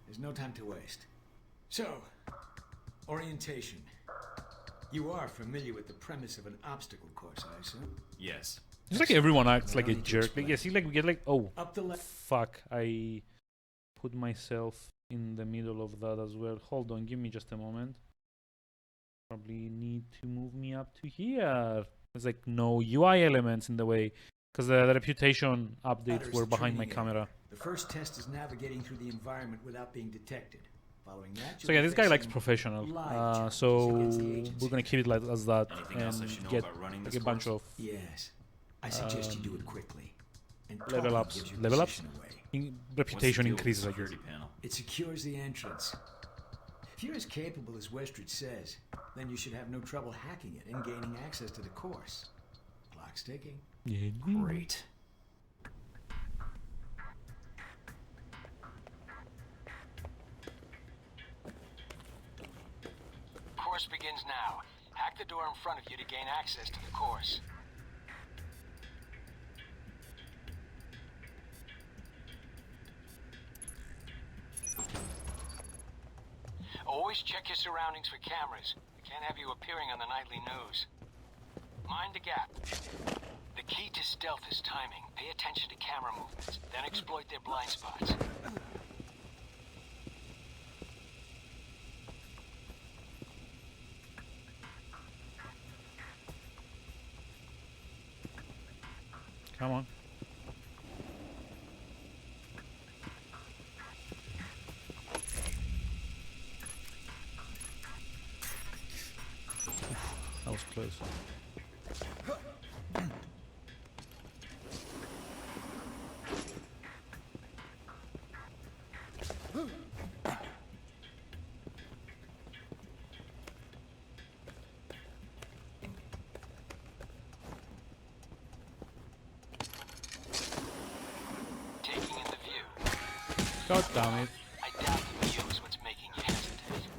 There's no time to waste. So, orientation. You are familiar with the premise of an obstacle course, I assume? Yes. It's like everyone acts like a need to jerk. Like, explain. yeah, see, like we get like, oh, Up the left. fuck, I put myself in the middle of that as well. Hold on, give me just a moment. Probably need to move me up to here. There's like no UI elements in the way because the reputation updates Matters were the behind my training area. camera. The first test is navigating through the environment without being detected. Following that, So yeah, this guy likes facing professional. live challenges So against the agency. we're gonna keep it like as that Anything else I and should know get about running like this a bunch course? of Yes. I suggest you do it quickly. And level probably ups. gives your Level ups. position away. Reputation What's the deal with increases, the I guess. security panel? It secures the entrance. If you're as capable as Westridge says, then you should have no trouble hacking it and gaining access to the course. Clock's ticking. Yeah. Great. Course begins now. Hack the door in front of you to gain access to the course. Always check your surroundings for cameras. We can't have you appearing on the nightly news. Mind the gap. The key to stealth is timing. Pay attention to camera movements, then exploit their blind spots. Come on. That was close. Taking in the view. God damn it. I doubt the view is what's making you hesitate.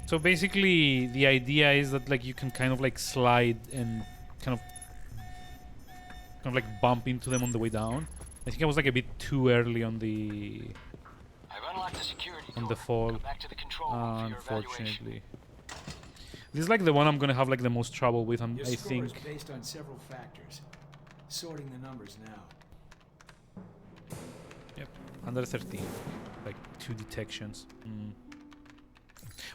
So basically, the idea is that like you can kind of like slide and kind of like bump into them on the way down. I think I was like a bit too early on the I've unlocked the security door. the fall, Go back to the control room for your evaluation. unfortunately. This is like the one I'm gonna have like the most trouble with. Your I score think. is based on several factors. Sorting the numbers now. Yep, under 13, like 2 detections.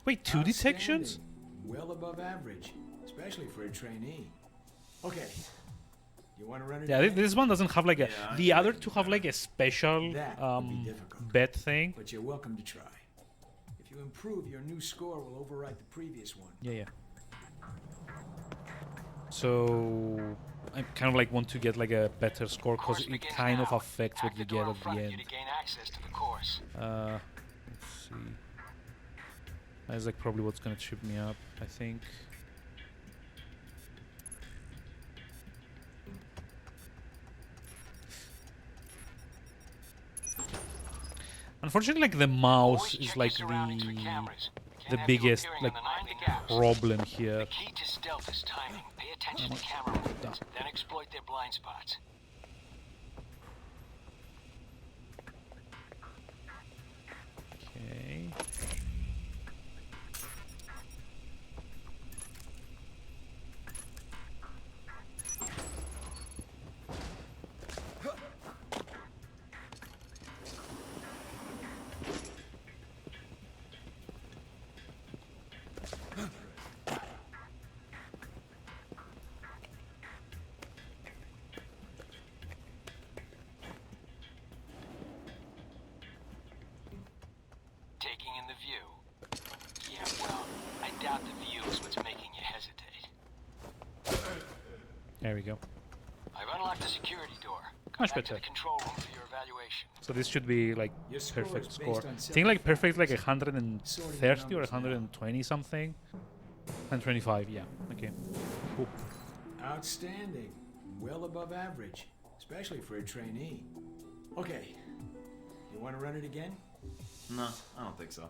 Wait, 2 detections? Outstanding. Well above average, especially for a trainee. Okay. You want to run it? Yeah, again? this one doesn't have like a. Yeah, The other two have like a special That would be difficult. bet thing. But you're welcome to try. If you improve, your new score will overwrite the previous one. Yeah. So I kind of like want to get like a better score because Course it begins kind of now. affects Hack what you the get door in at the front of you end. to gain access to the course. Let's see. That's like probably what's gonna trip me up, I think. Unfortunately, like the mouse Always is check like your surroundings for cameras. We can't the have you biggest appearing like on the nightly news. problem here. The key to stealth is timing. Pay attention to camera movements, then exploit their blind spots. Okay. Taking in the view. Yeah, well, I doubt the view is what's making you hesitate. There we go. I've unlocked the security door. Go Much back to better. the control room for your evaluation. So this should be like Your score perfect is score. based on I think like several perfect like factors. 130 or Sorting the numbers now. 120 something. 125, yeah. Okay. Cool. Outstanding. Well above average, especially for a trainee. Okay. You want to run it again? No, I don't think so.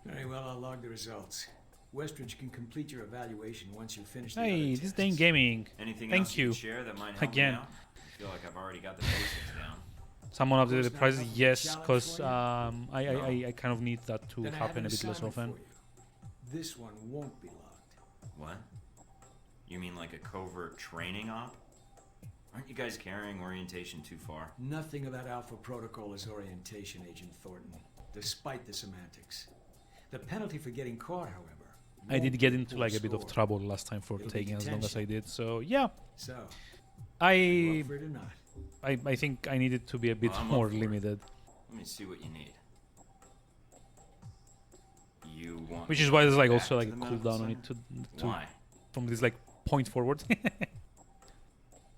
Very well, I'll log the results. Westridge can complete your evaluation once you finish the Hey, other this tests. Dane Gaming. Anything Thank else you. you can share that might help Again. me out? I feel like I've already got the basics down. Someone updated the Course not prices, enough of a yes, challenge because for you? I kind of need that to Then I have happen an a bit less assignment often. for you. This one won't be logged. What? You mean like a covert training op? Aren't you guys carrying orientation too far? Nothing about Alpha Protocol is orientation, Agent Thornton, despite the semantics. The penalty for getting caught, however, I did won't get be into poor like a bit of score. trouble last time for It'll be taking as long as I detention. did. So yeah, So, you I up for it or not? I think I needed to be a bit Well, I'm up more for it. limited, Let me see what you need. You want which me is to why there's like go also back like to a the cooldown medical on it center? to Why? from this like point forward.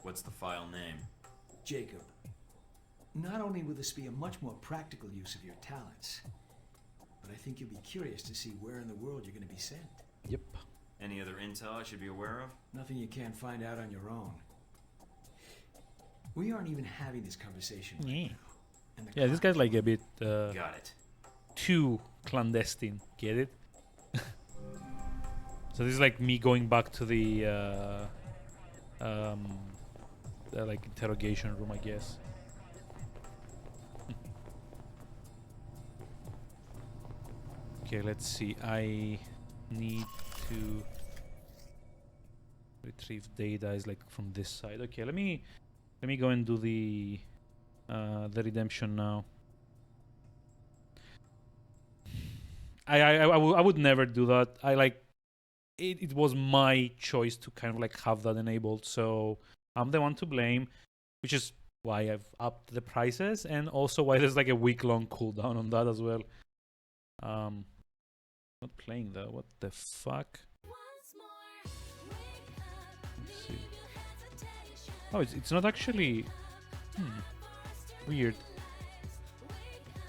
What's the file name? Jacob, not only will this be a much more practical use of your talents, but I think you'll be curious to see where in the world you're going to be sent. Yep. Any other intel I should be aware of? Nothing you can't find out on your own. We aren't even having this conversation right Yeah. now. And the Yeah, this guy's like a bit Got it. too clandestine. Get it? So this is like me going back to the like interrogation room, I guess. Okay, let's see. I need to retrieve data is like from this side. Okay, let me go and do the redemption now. I would never do that. I like it was my choice to kind of like have that enabled, so I'm the one to blame, which is why I've upped the prices and also why there's like a week-long cooldown on that as well. Not playing though. What the fuck? Let's see. Oh, it's not actually. Weird.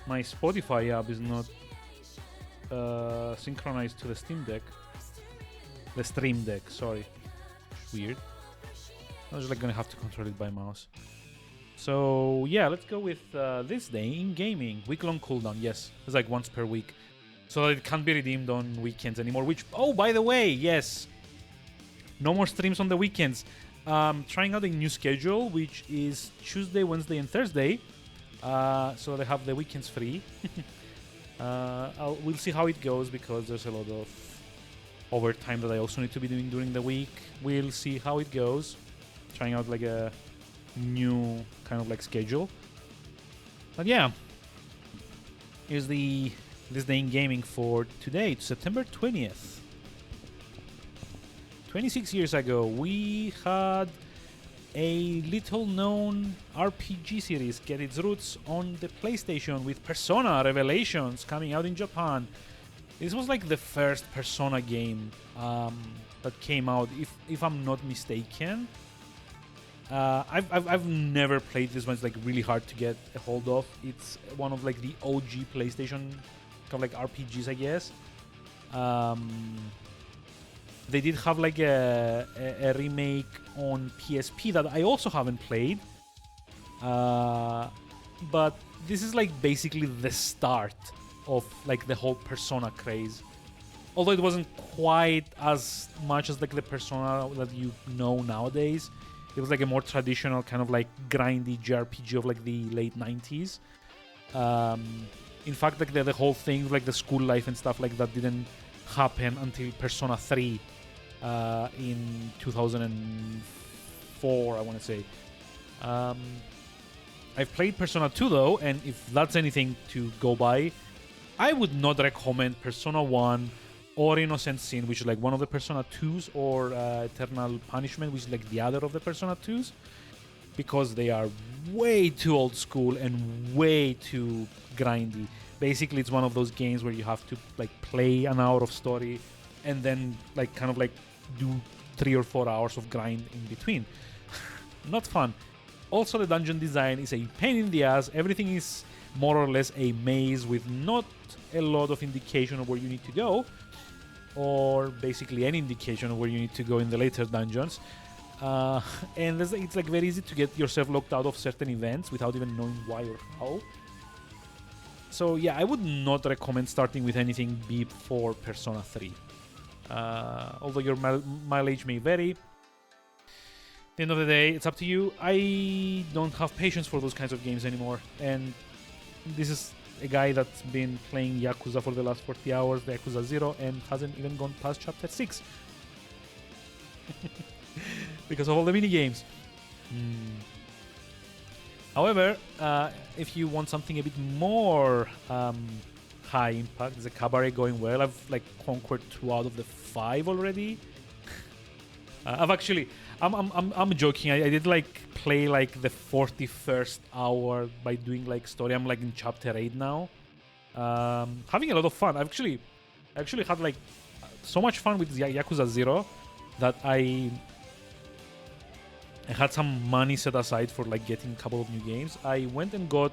My Spotify app is not synchronized to the Steam Deck. The Stream Deck, sorry. Weird. I was like gonna have to control it by mouse. So yeah, let's go with this day in gaming. Week-long cooldown, yes. It's like once per week. So that it can't be redeemed on weekends anymore, which, oh, by the way, yes. No more streams on the weekends. Trying out a new schedule, which is Tuesday, Wednesday, and Thursday. So they have the weekends free. We'll see how it goes because there's a lot of overtime that I also need to be doing during the week. We'll see how it goes. Trying out like a new kind of like schedule. But yeah, here's this day in gaming for today, September 20th. 26 years ago, we had a little-known RPG series get its roots on the PlayStation with Persona Revelations coming out in Japan. This was like the first Persona game that came out, if I'm not mistaken. I've never played this one. It's like really hard to get a hold of. It's one of like the OG PlayStation kind of like RPGs, I guess. They did have like a remake on PSP that I also haven't played. But this is like basically the start of like the whole Persona craze. Although it wasn't quite as much as like the Persona that you know nowadays. It was like a more traditional kind of like grindy JRPG of like the late 90s. In fact, like the whole thing, like the school life and stuff like that didn't happen until Persona 3 in 2004, I want to say. I've played Persona 2 though, and if that's anything to go by, I would not recommend Persona 1 or Innocent Sin, which is like one of the Persona 2s, or Eternal Punishment, which is like the other of the Persona 2s, because they are way too old school and way too grindy. Basically, it's one of those games where you have to like play an hour of story and then like kind of like do 3 or 4 hours of grind in between. Not fun. Also, the dungeon design is a pain in the ass. Everything is more or less a maze with not a lot of indication of where you need to go. or basically any indication of where you need to go in the later dungeons. And it's like very easy to get yourself locked out of certain events without even knowing why or how. So yeah, I would not recommend starting with anything before Persona 3. Although your mileage may vary. At the end of the day, it's up to you. I don't have patience for those kinds of games anymore. And this is a guy that's been playing Yakuza for the last 40 hours, the Yakuza 0, and hasn't even gone past chapter 6. Because of all the mini-games. However, if you want something a bit more high impact, there's a Cabaret going well. I've like conquered 2 out of the 5 already. I'm joking. I did like play like the 41st hour by doing like story. I'm like in chapter 8 now. Having a lot of fun. I actually had like so much fun with Yakuza 0 that I had some money set aside for like getting a couple of new games. I went and got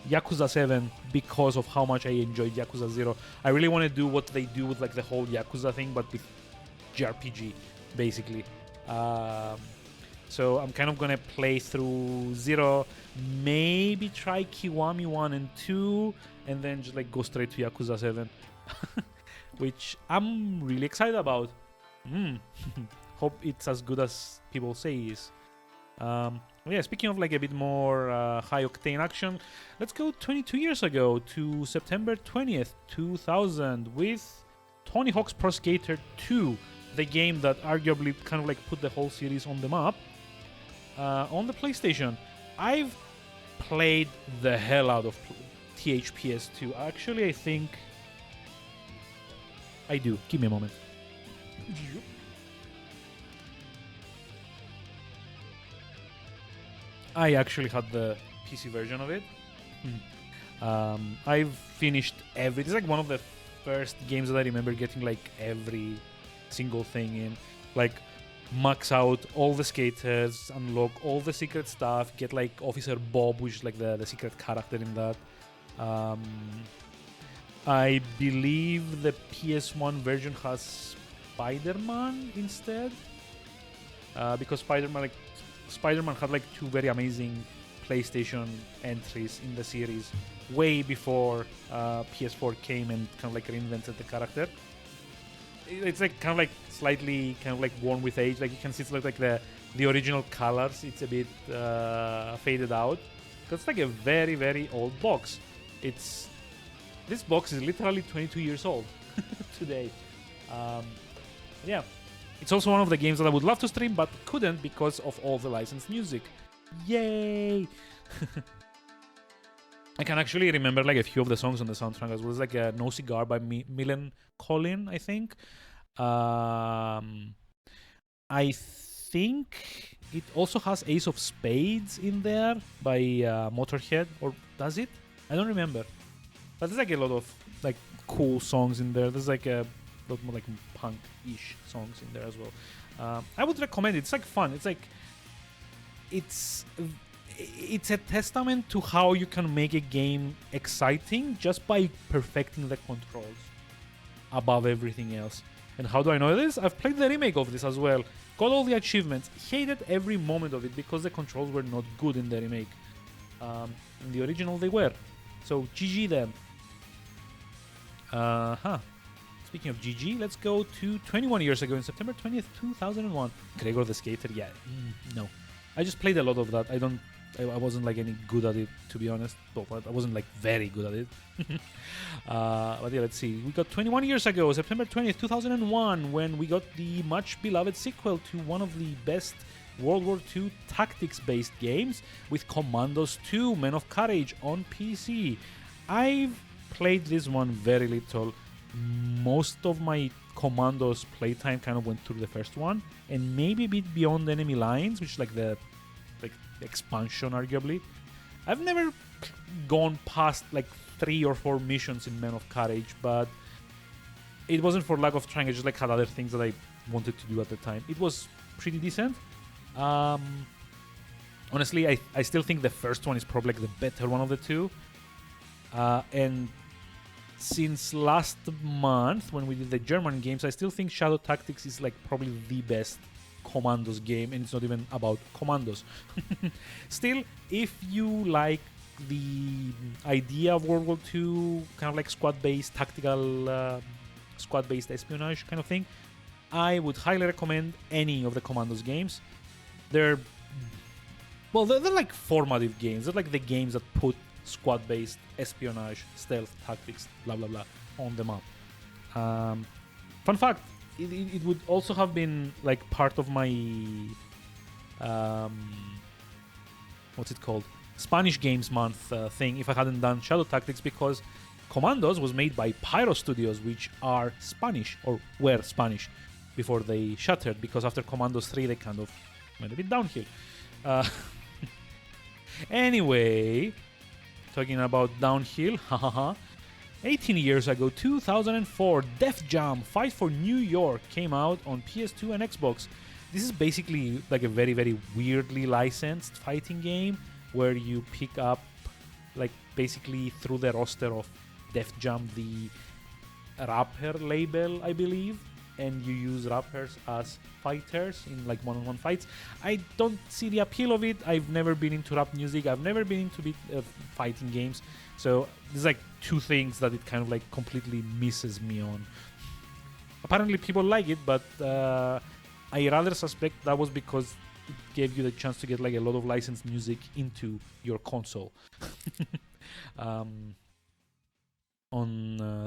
Yakuza 7 because of how much I enjoyed Yakuza 0. I really want to do what they do with like the whole Yakuza thing, but with JRPG, basically. So I'm kind of gonna play through 0, maybe try Kiwami 1 and 2, and then just like go straight to Yakuza 7. Which I'm really excited about. Hope it's as good as people say it is. Yeah, speaking of like a bit more high-octane action, let's go 22 years ago to September 20th, 2000 with Tony Hawk's Pro Skater 2, the game that arguably kind of like put the whole series on the map. On the PlayStation, I've played the hell out of THPS 2. Actually, I think I do. Give me a moment. I actually had the PC version of it. I've finished it's like one of the first games that I remember getting like every single thing in. Like max out all the skaters, unlock all the secret stuff, get like Officer Bob, which is like the secret character in that. I believe the PS1 version has Spider-Man instead. Because Spider-Man had like 2 very amazing PlayStation entries in the series way before PS4 came and kind of like reinvented the character. It's like kind of like slightly kind of like worn with age. Like you can see it's like the original colors. It's a bit faded out because it's like a very, very old box. This box is literally 22 years old today. Yeah. It's also one of the games that I would love to stream, but couldn't because of all the licensed music. Yay! I can actually remember like a few of the songs on the soundtrack as well. It's like No Cigar by Millen Collin, I think. I think it also has Ace of Spades in there by Motorhead, or does it? I don't remember. But there's like a lot of like cool songs in there. There's like a lot more like punk-ish songs in there as well. I would recommend it. It's like fun. It's like it's a testament to how you can make a game exciting just by perfecting the controls above everything else. And how do I know this? I've played the remake of this as well. Got all the achievements. Hated every moment of it because the controls were not good in the remake. In the original they were. So GG them. Speaking of GG, let's go to 21 years ago in September 20th, 2001. Gregor the Skater, yeah, no. I just played a lot of that. I wasn't like any good at it, to be honest. But I wasn't like very good at it. But yeah, let's see. We got 21 years ago, September 20th, 2001, when we got the much beloved sequel to one of the best World War II tactics-based games with Commandos 2, Men of Courage on PC. I've played this one very little. Most of my Commandos playtime kind of went through the first one, and maybe a bit Beyond Enemy Lines, which is like the expansion, arguably. I've never gone past like 3 or 4 missions in Men of Courage, but it wasn't for lack of trying. I just like had other things that I wanted to do at the time. It was pretty decent. Honestly, I still think the first one is probably like the better one of the two. And since last month when we did the German games, I still think Shadow Tactics is like probably the best Commandos game, and it's not even about Commandos. Still, if you like the idea of World War II, kind of like squad-based tactical, squad-based espionage kind of thing, I would highly recommend any of the Commandos games. They're like formative games. They're like the games that put squad-based espionage, stealth, tactics, blah blah blah on the map. Fun fact: it would also have been like part of my what's it called? Spanish Games Month thing if I hadn't done Shadow Tactics, because Commandos was made by Pyro Studios, which are Spanish, or were Spanish before they shuttered, because after Commandos 3 they kind of went a bit downhill. Anyway, talking about downhill, 18 years ago, 2004, Def Jam Fight for New York came out on PS2 and Xbox. This is basically like a very, very weirdly licensed fighting game where you pick up, like, basically through the roster of Def Jam, the rapper label, I believe, and you use rappers as fighters in like one-on-one fights. I don't see the appeal of it. I've never been into rap music. I've never been into fighting games. So there's like two things that it kind of like completely misses me on. Apparently people like it, but I rather suspect that was because it gave you the chance to get like a lot of licensed music into your console. On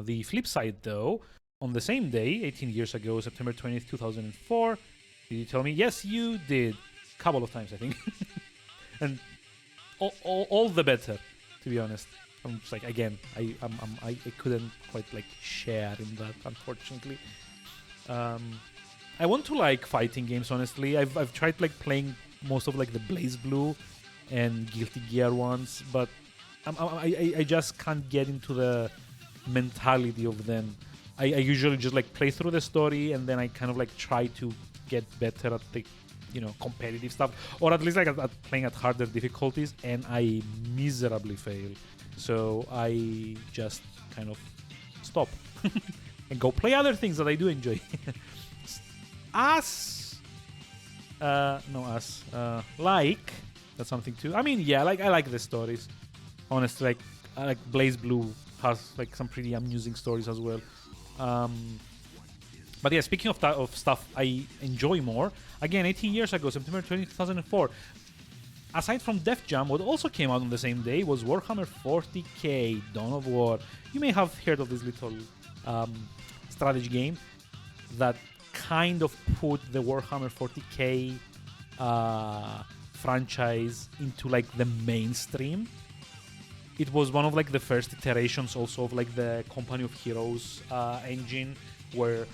the flip side though, on the same day, 18 years ago, September 20th, 2004, did you tell me? Yes, you did. A couple of times, I think. And all the better, to be honest. I'm just like, again, I couldn't quite like share in that, unfortunately. I want to like fighting games, honestly. I've tried like playing most of like the Blaze Blue and Guilty Gear ones, but I just can't get into the mentality of them. I usually just like play through the story, and then I kind of like try to get better at the, competitive stuff, or at least like at playing at harder difficulties, and I miserably fail. So I just kind of stop and go play other things that I do enjoy. Like, that's something too. I mean, yeah, like I like the stories. Honestly, like I like Blaze Blue has like some pretty amusing stories as well. But yeah, speaking of stuff I enjoy more, again, 18 years ago, September 20, 2004, aside from Def Jam, what also came out on the same day was Warhammer 40k Dawn of War. You may have heard of this little strategy game that kind of put the Warhammer 40k franchise into like the mainstream. It was one of like the first iterations also of like the Company of Heroes engine, where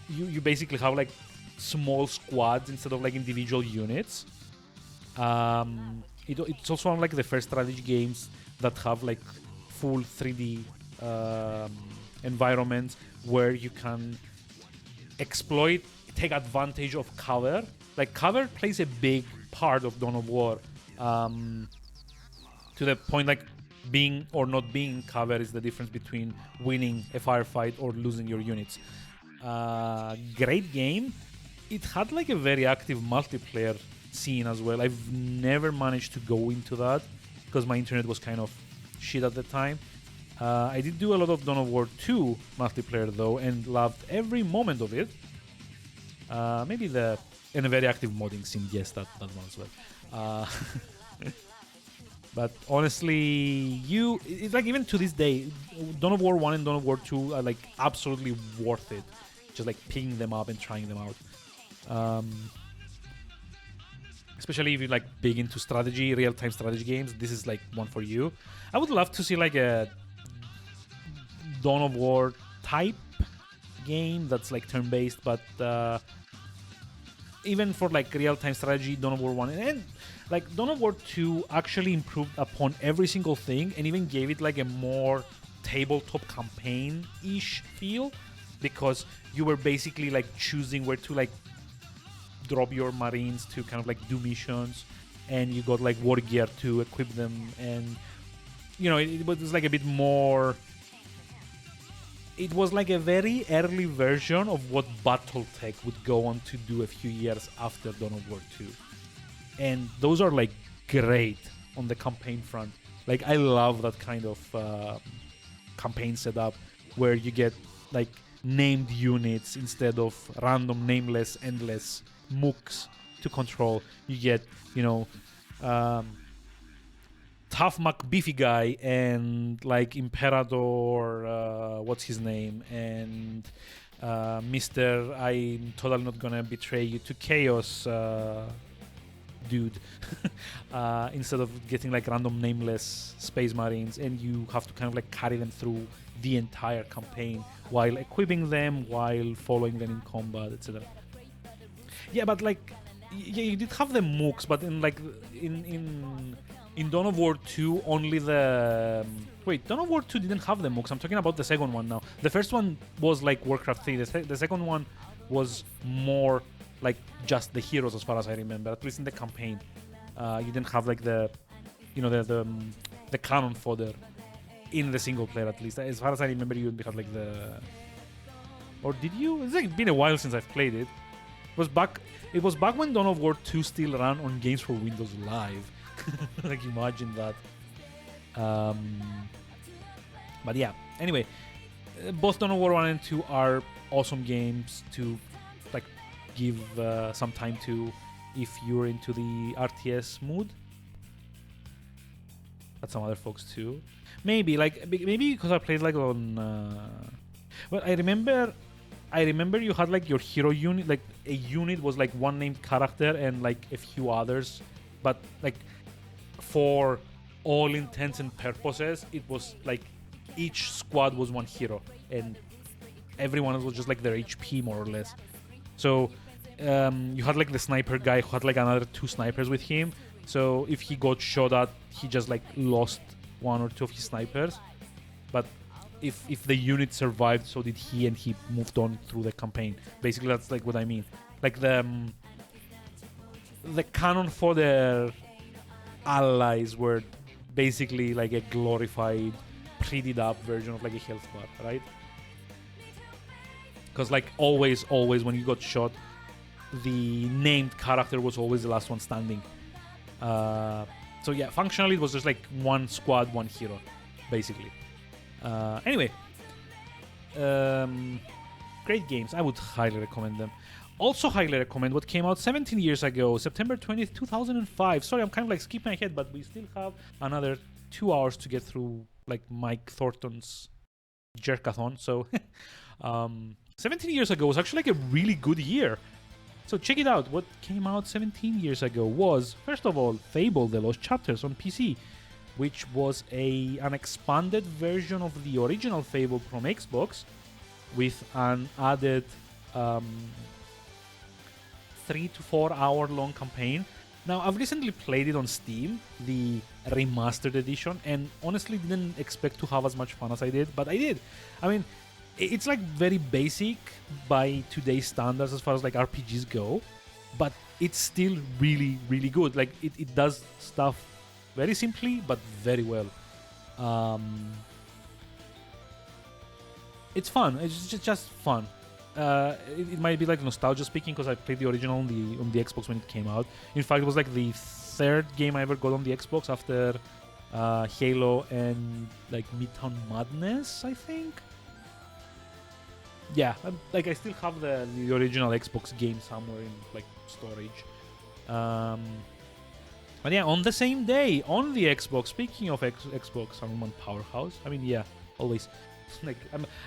you basically have like small squads instead of like individual units. It's also one of like the first strategy games that have like full 3D environments where you can take advantage of cover. Like cover plays a big part of Dawn of War, to the point like being or not being cover is the difference between winning a firefight or losing your units. Great game. It had like a very active multiplayer scene as well. I've never managed to go into that because my internet was kind of shit at the time. I did do a lot of Dawn of War 2 multiplayer though, and loved every moment of it. And a very active modding scene, yes, that one as well. But honestly, it's like even to this day, Dawn of War 1 and Dawn of War 2 are like absolutely worth it. Just like picking them up and trying them out. Especially if you're like big into strategy, real-time strategy games, this is like one for you. I would love to see like a Dawn of War type game that's like turn-based, but even for like real-time strategy, Dawn of War 1 and like Dawn of War 2 actually improved upon every single thing and even gave it like a more tabletop campaign-ish feel, because you were basically like choosing where to like drop your marines to kind of like do missions, and you got like war gear to equip them, and it was like a bit more it was like a very early version of what BattleTech would go on to do a few years after Dawn of War 2. And those are like great on the campaign front. Like I love that kind of campaign setup where you get like named units instead of random, nameless, endless mooks to control. You get, you know, Tough Mac Beefy guy and like Imperator, what's his name, and Mr. I'm totally not gonna betray you to chaos dude instead of getting like random nameless space marines, and you have to kind of like carry them through the entire campaign while equipping them, while following them in combat, etc. Yeah, but like you did have the mooks, but in like in Dawn of War 2 only the wait, Dawn of War 2 didn't have the mooks. I'm talking about the second one now. The first one was like Warcraft 3. The second one was more like just the heroes, as far as I remember, at least in the campaign. You didn't have like the, you know, the cannon fodder in the single player, at least. As far as I remember, you had like the, or did you? It's like been a while since I've played it. It was back when Dawn of War 2 still ran on Games for Windows Live. Like imagine that. But yeah. Anyway, both Dawn of War 1 and 2 are awesome games to like give some time to if you're into the RTS mood. But some other folks too. Maybe because I played like on. Well, I remember you had like your hero unit, like a unit was like one named character and like a few others, but like for all intents and purposes, it was like each squad was one hero and everyone was just like their HP more or less. So you had like the sniper guy who had like another 2 snipers with him. So if he got shot at, he just like lost 1 or 2 of his snipers. But if the unit survived, so did he, and he moved on through the campaign. Basically, that's like what I mean. Like the cannon for the allies were basically like a glorified, prettied up version of like a health bar, right? Because like always when you got shot, the named character was always the last one standing. So yeah, functionally it was just like one squad, one hero, basically. Anyway, great games. I would highly recommend them. Also highly recommend what came out 17 years ago, September 20th, 2005. Sorry, I'm kind of like skipping ahead, but we still have another 2 hours to get through like Mike Thornton's jerkathon. So 17 years ago was actually like a really good year. So check it out. What came out 17 years ago was, first of all, Fable: The Lost Chapters on PC, which was an expanded version of the original Fable from Xbox with an added 3 to 4 hour long campaign. Now, I've recently played it on Steam, the remastered edition, and honestly didn't expect to have as much fun as I did, but I did. I mean, it's like very basic by today's standards as far as like RPGs go, but it's still really, really good. Like it does stuff very simply, but very well. It's fun. It's just fun. It might be like nostalgia speaking because I played the original on the Xbox when it came out. In fact, it was like the 3rd game I ever got on the Xbox after Halo and like Midtown Madness, I think. Yeah, like I still have the original Xbox game somewhere in like storage. But yeah, on the same day on the Xbox. Speaking of Xbox, I'm on Powerhouse. I mean, yeah, always. Like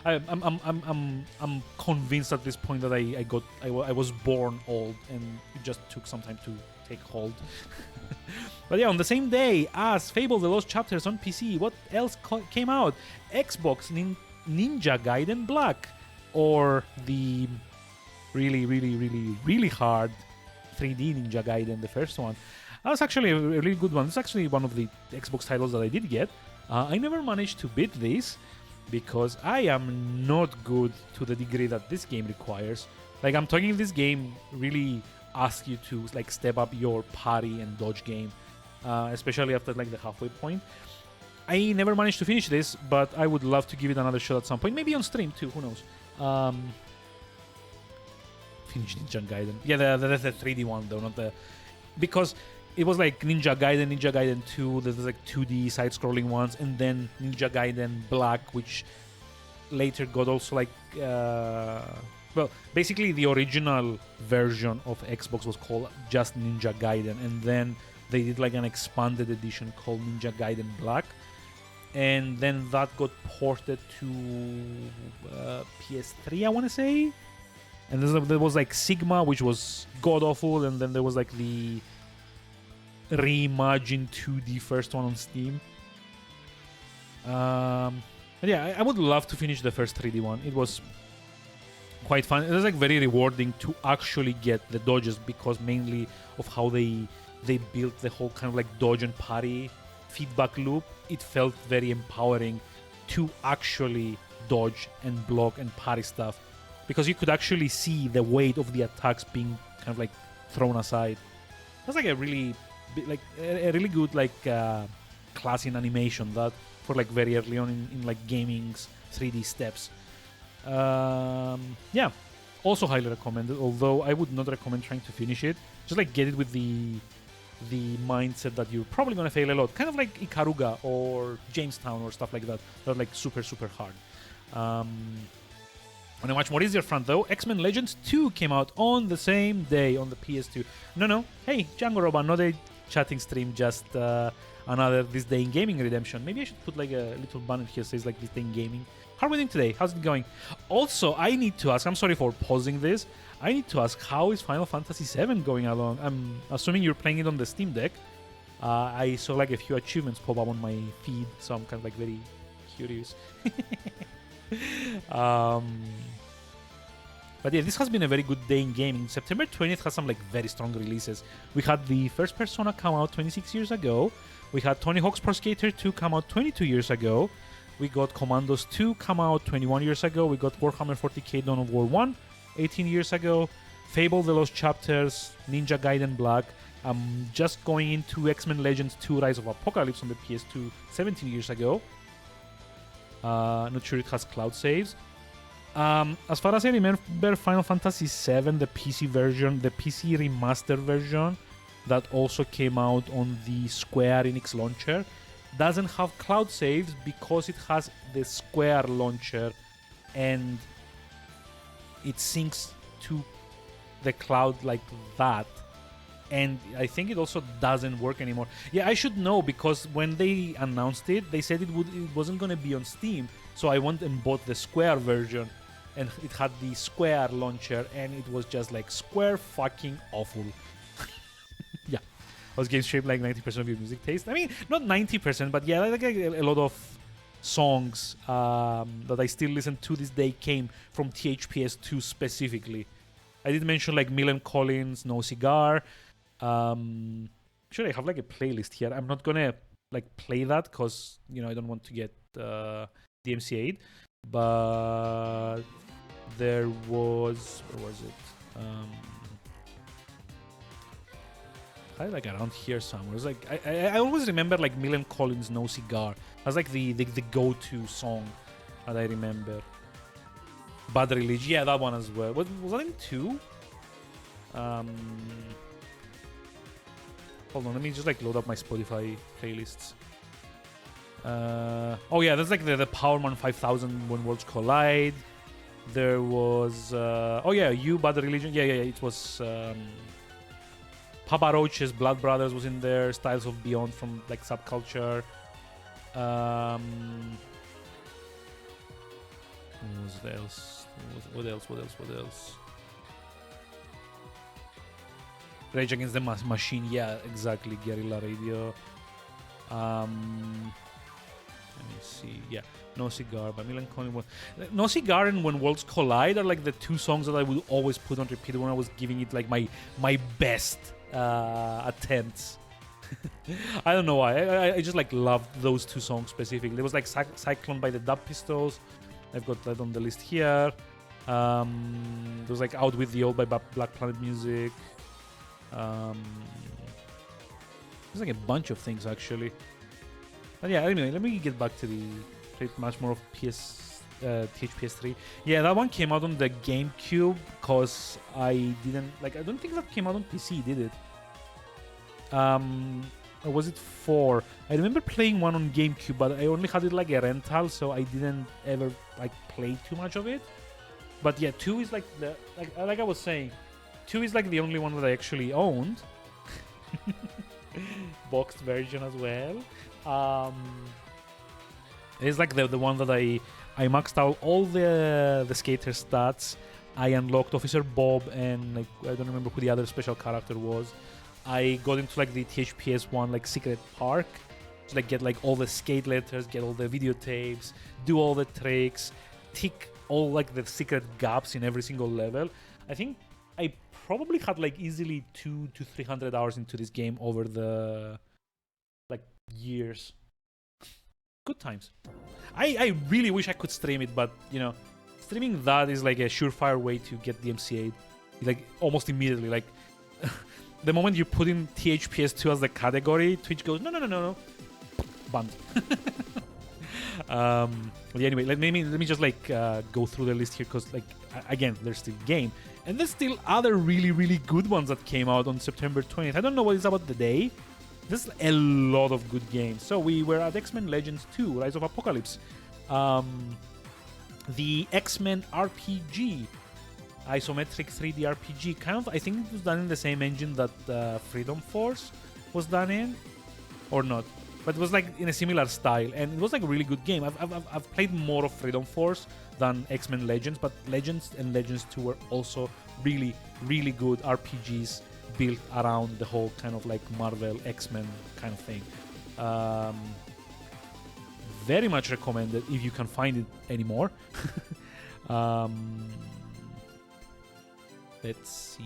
I'm convinced at this point that I was born old and it just took some time to take hold. But yeah, on the same day as Fable: The Lost Chapters on PC, what else came out? Xbox Ninja Gaiden Black, or the really hard 3D Ninja Gaiden, the first one. That was actually a really good one. It's actually one of the Xbox titles that I did get. I never managed to beat this because I am not good to the degree that this game requires. Like, I'm talking, this game really asks you to like step up your parry and dodge game, especially after like the halfway point. I never managed to finish this, but I would love to give it another shot at some point. Maybe on stream too. Who knows? Finish Ninja Gaiden. Yeah, the 3D one though, not the because it was like Ninja Gaiden 2. There's like 2D side-scrolling ones, and then Ninja Gaiden Black, which later got also like well, basically the original version of Xbox was called just Ninja Gaiden, and then they did like an expanded edition called Ninja Gaiden Black, and then that got ported to PS3, I want to say. And there was like Sigma, which was god awful, and then there was like the reimagined 2D first one on Steam. But yeah, I would love to finish the first 3D one. It was quite fun. It was like very rewarding to actually get the dodges because mainly of how they built the whole kind of like dodge and parry feedback loop. It felt very empowering to actually dodge and block and parry stuff because you could actually see the weight of the attacks being kind of like thrown aside. That's like a really good like class in animation that for like very early on in like gaming's 3D steps. Yeah, also highly recommended, although I would not recommend trying to finish it. Just like get it with the mindset that you're probably going to fail a lot, kind of like Ikaruga or Jamestown or stuff like that. They're like super hard. On a much more easier front though, X-Men Legends 2 came out on the same day on the PS2. No, hey, Django Roba, not a chatting stream, just another This Day in Gaming redemption. Maybe I should put like a little banner here that says like This Day in Gaming. How are we doing today? How's it going? Also, I need to ask, I'm sorry for pausing this, I need to ask, how is Final Fantasy VII going along? I'm assuming you're playing it on the Steam Deck. I saw like a few achievements pop up on my feed, so I'm kind of like very curious. But yeah, this has been a very good day in gaming. September 20th has some like very strong releases. We had the first Persona come out 26 years ago. We had Tony Hawk's Pro Skater 2 come out 22 years ago. We got Commandos 2 come out 21 years ago. We got Warhammer 40k Dawn of War 1 18 years ago. Fable The Lost Chapters, Ninja Gaiden Black. I'm just going into X-Men Legends 2 Rise of Apocalypse on the PS2 17 years ago. Not sure it has cloud saves. As far as I remember, Final Fantasy VII, the PC version, the PC remastered version that also came out on the Square Enix launcher, doesn't have cloud saves because it has the Square launcher and it syncs to the cloud like that. And I think it also doesn't work anymore. Yeah, I should know because when they announced it, they said it wasn't going to be on Steam. So I went and bought the Square version. And it had the Square launcher, and it was just like Square fucking awful. Yeah, I was getting straight like 90% of your music taste. I mean, not 90%, but yeah, like a lot of songs that I still listen to this day came from THPS2 specifically. I did mention like Millen Collins, No Cigar. Actually, I have like a playlist here. I'm not gonna like play that because I don't want to get DMCA'd. But there was, where was it? Like around here somewhere. It was like I always remember like Millen Collins' No Cigar. That's like the go-to song that I remember. Bad Religion, yeah, that one as well. Was that in 2? Hold on, let me just like load up my Spotify playlists. Oh yeah, that's like the Powerman 5000 When Worlds Collide. There was oh yeah, Bad Religion. Yeah, it was Papa Roach's Blood Brothers was in there. Styles of Beyond from like Subculture. What else? What else? Rage Against the Machine. Yeah, exactly. Guerrilla Radio. Let me see. Yeah, No Cigar by Millen Collins. No Cigar and When Worlds Collide are like the two songs that I would always put on repeat when I was giving it like my best attempts. I don't know why. I just like loved those two songs specifically. There was like Cyclone by the Dub Pistols. I've got that on the list here. There was like Out With the Old by Black Planet Music. There's like a bunch of things actually. But yeah, anyway, let me get back to the pretty much more of THPS3. Yeah, that one came out on the GameCube because I don't think that came out on PC, did it? Or was it 4? I remember playing one on GameCube, but I only had it like a rental, so I didn't ever like play too much of it. But yeah, 2 is like like I was saying, 2 is like the only one that I actually owned. Boxed version as well. It's like the one that I maxed out all the skater stats. I unlocked Officer Bob and like I don't remember who the other special character was. I got into like the THPS one like secret park to like get like all the skate letters, get all the videotapes, do all the tricks, tick all like the secret gaps in every single level. I think I probably had like easily 200 to 300 hours into this game over the like years. Good times. I really wish I could stream it, but you know, streaming that is like a surefire way to get the MCA like almost immediately. Like the moment you put in THPS2 as the category, Twitch goes no, banned. Yeah, anyway, let me just like go through the list here because like again, there's still game and there's still other really good ones that came out on September 20th. I don't know what it's about the day. There's a lot of good games. So we were at X-Men Legends 2, Rise of Apocalypse. The X-Men RPG, isometric 3D RPG. Kind of, I think it was done in the same engine that Freedom Force was done in, or not. But it was like in a similar style, and it was like a really good game. I've played more of Freedom Force than X-Men Legends, but Legends and Legends 2 were also really good RPGs built around the whole kind of like Marvel X-Men kind of thing. Very much recommended if you can find it anymore. Let's see.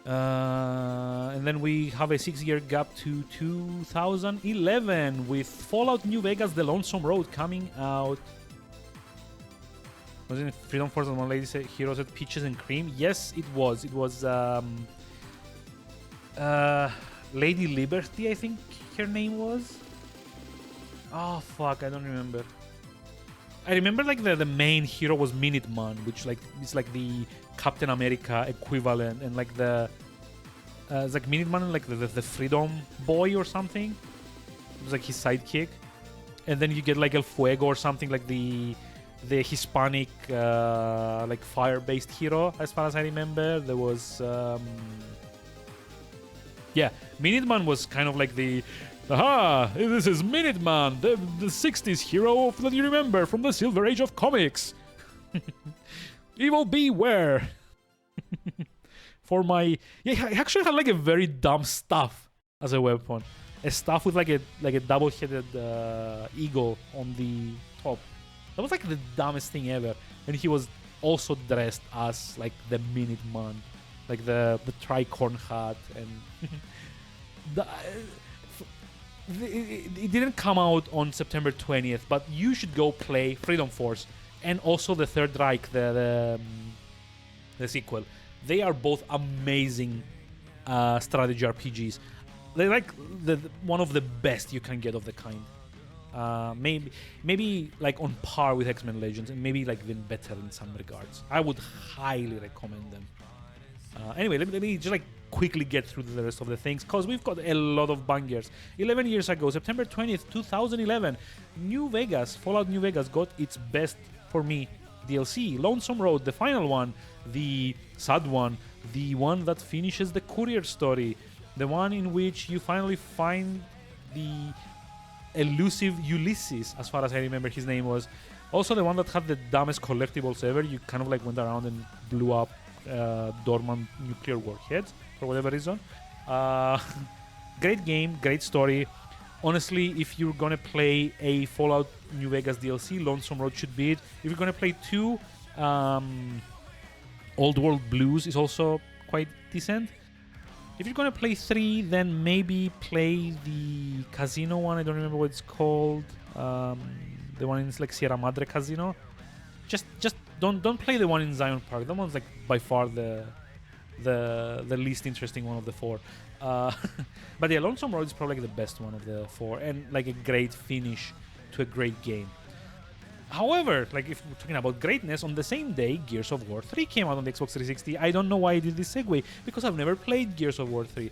And then we have a 6-year gap to 2011 with Fallout New Vegas: The Lonesome Road coming out. Wasn't it Freedom Force and one lady said hero said peaches and cream? Yes, it was. It was Lady Liberty, I think her name was. Oh fuck, I don't remember. I remember like the main hero was Minuteman, which like is like the Captain America equivalent, and like the it's like Minuteman and like the Freedom Boy or something. It was like his sidekick, and then you get like El Fuego or something like the Hispanic like fire-based hero, as far as I remember. There was yeah, Minuteman was kind of like the aha, this is Minuteman, the 60s hero that you remember from the Silver Age of comics. Evil beware. For my yeah, he actually had like a very dumb staff as a weapon, a staff with like a double-headed eagle on the top. That was like the dumbest thing ever. And he was also dressed as like the Minuteman, like the tricorn hat, and it didn't come out on September 20th, but you should go play Freedom Force and also the Third Reich, the sequel. They are both amazing strategy RPGs. They're like one of the best you can get of the kind. Maybe like on par with X-Men Legends, and maybe like even better in some regards. I would highly recommend them. Anyway, let me just like quickly get through the rest of the things, because we've got a lot of bangers. 11 years ago, September 20th, 2011, New Vegas, Fallout New Vegas got its best, for me, DLC. Lonesome Road, the final one, the sad one, the one that finishes the courier story, the one in which you finally find the elusive Ulysses, as far as I remember his name was. Also the one that had the dumbest collectibles ever. You kind of like went around and blew up dormant nuclear warheads for whatever reason. Great game, great story. Honestly, if you're gonna play a Fallout New Vegas DLC, Lonesome Road should be it. If you're gonna play 2, Old World Blues is also quite decent. If you're gonna play 3, then maybe play the casino one. I don't remember what it's called. The one in like Sierra Madre Casino. Just don't play the one in Zion Park. That one's like by far the the least interesting one of the four. But yeah, Lonesome Road is probably like the best one of the four, and like a great finish to a great game. However, like if we're talking about greatness, on the same day, Gears of War 3 came out on the Xbox 360. I don't know why I did this segue, because I've never played Gears of War 3.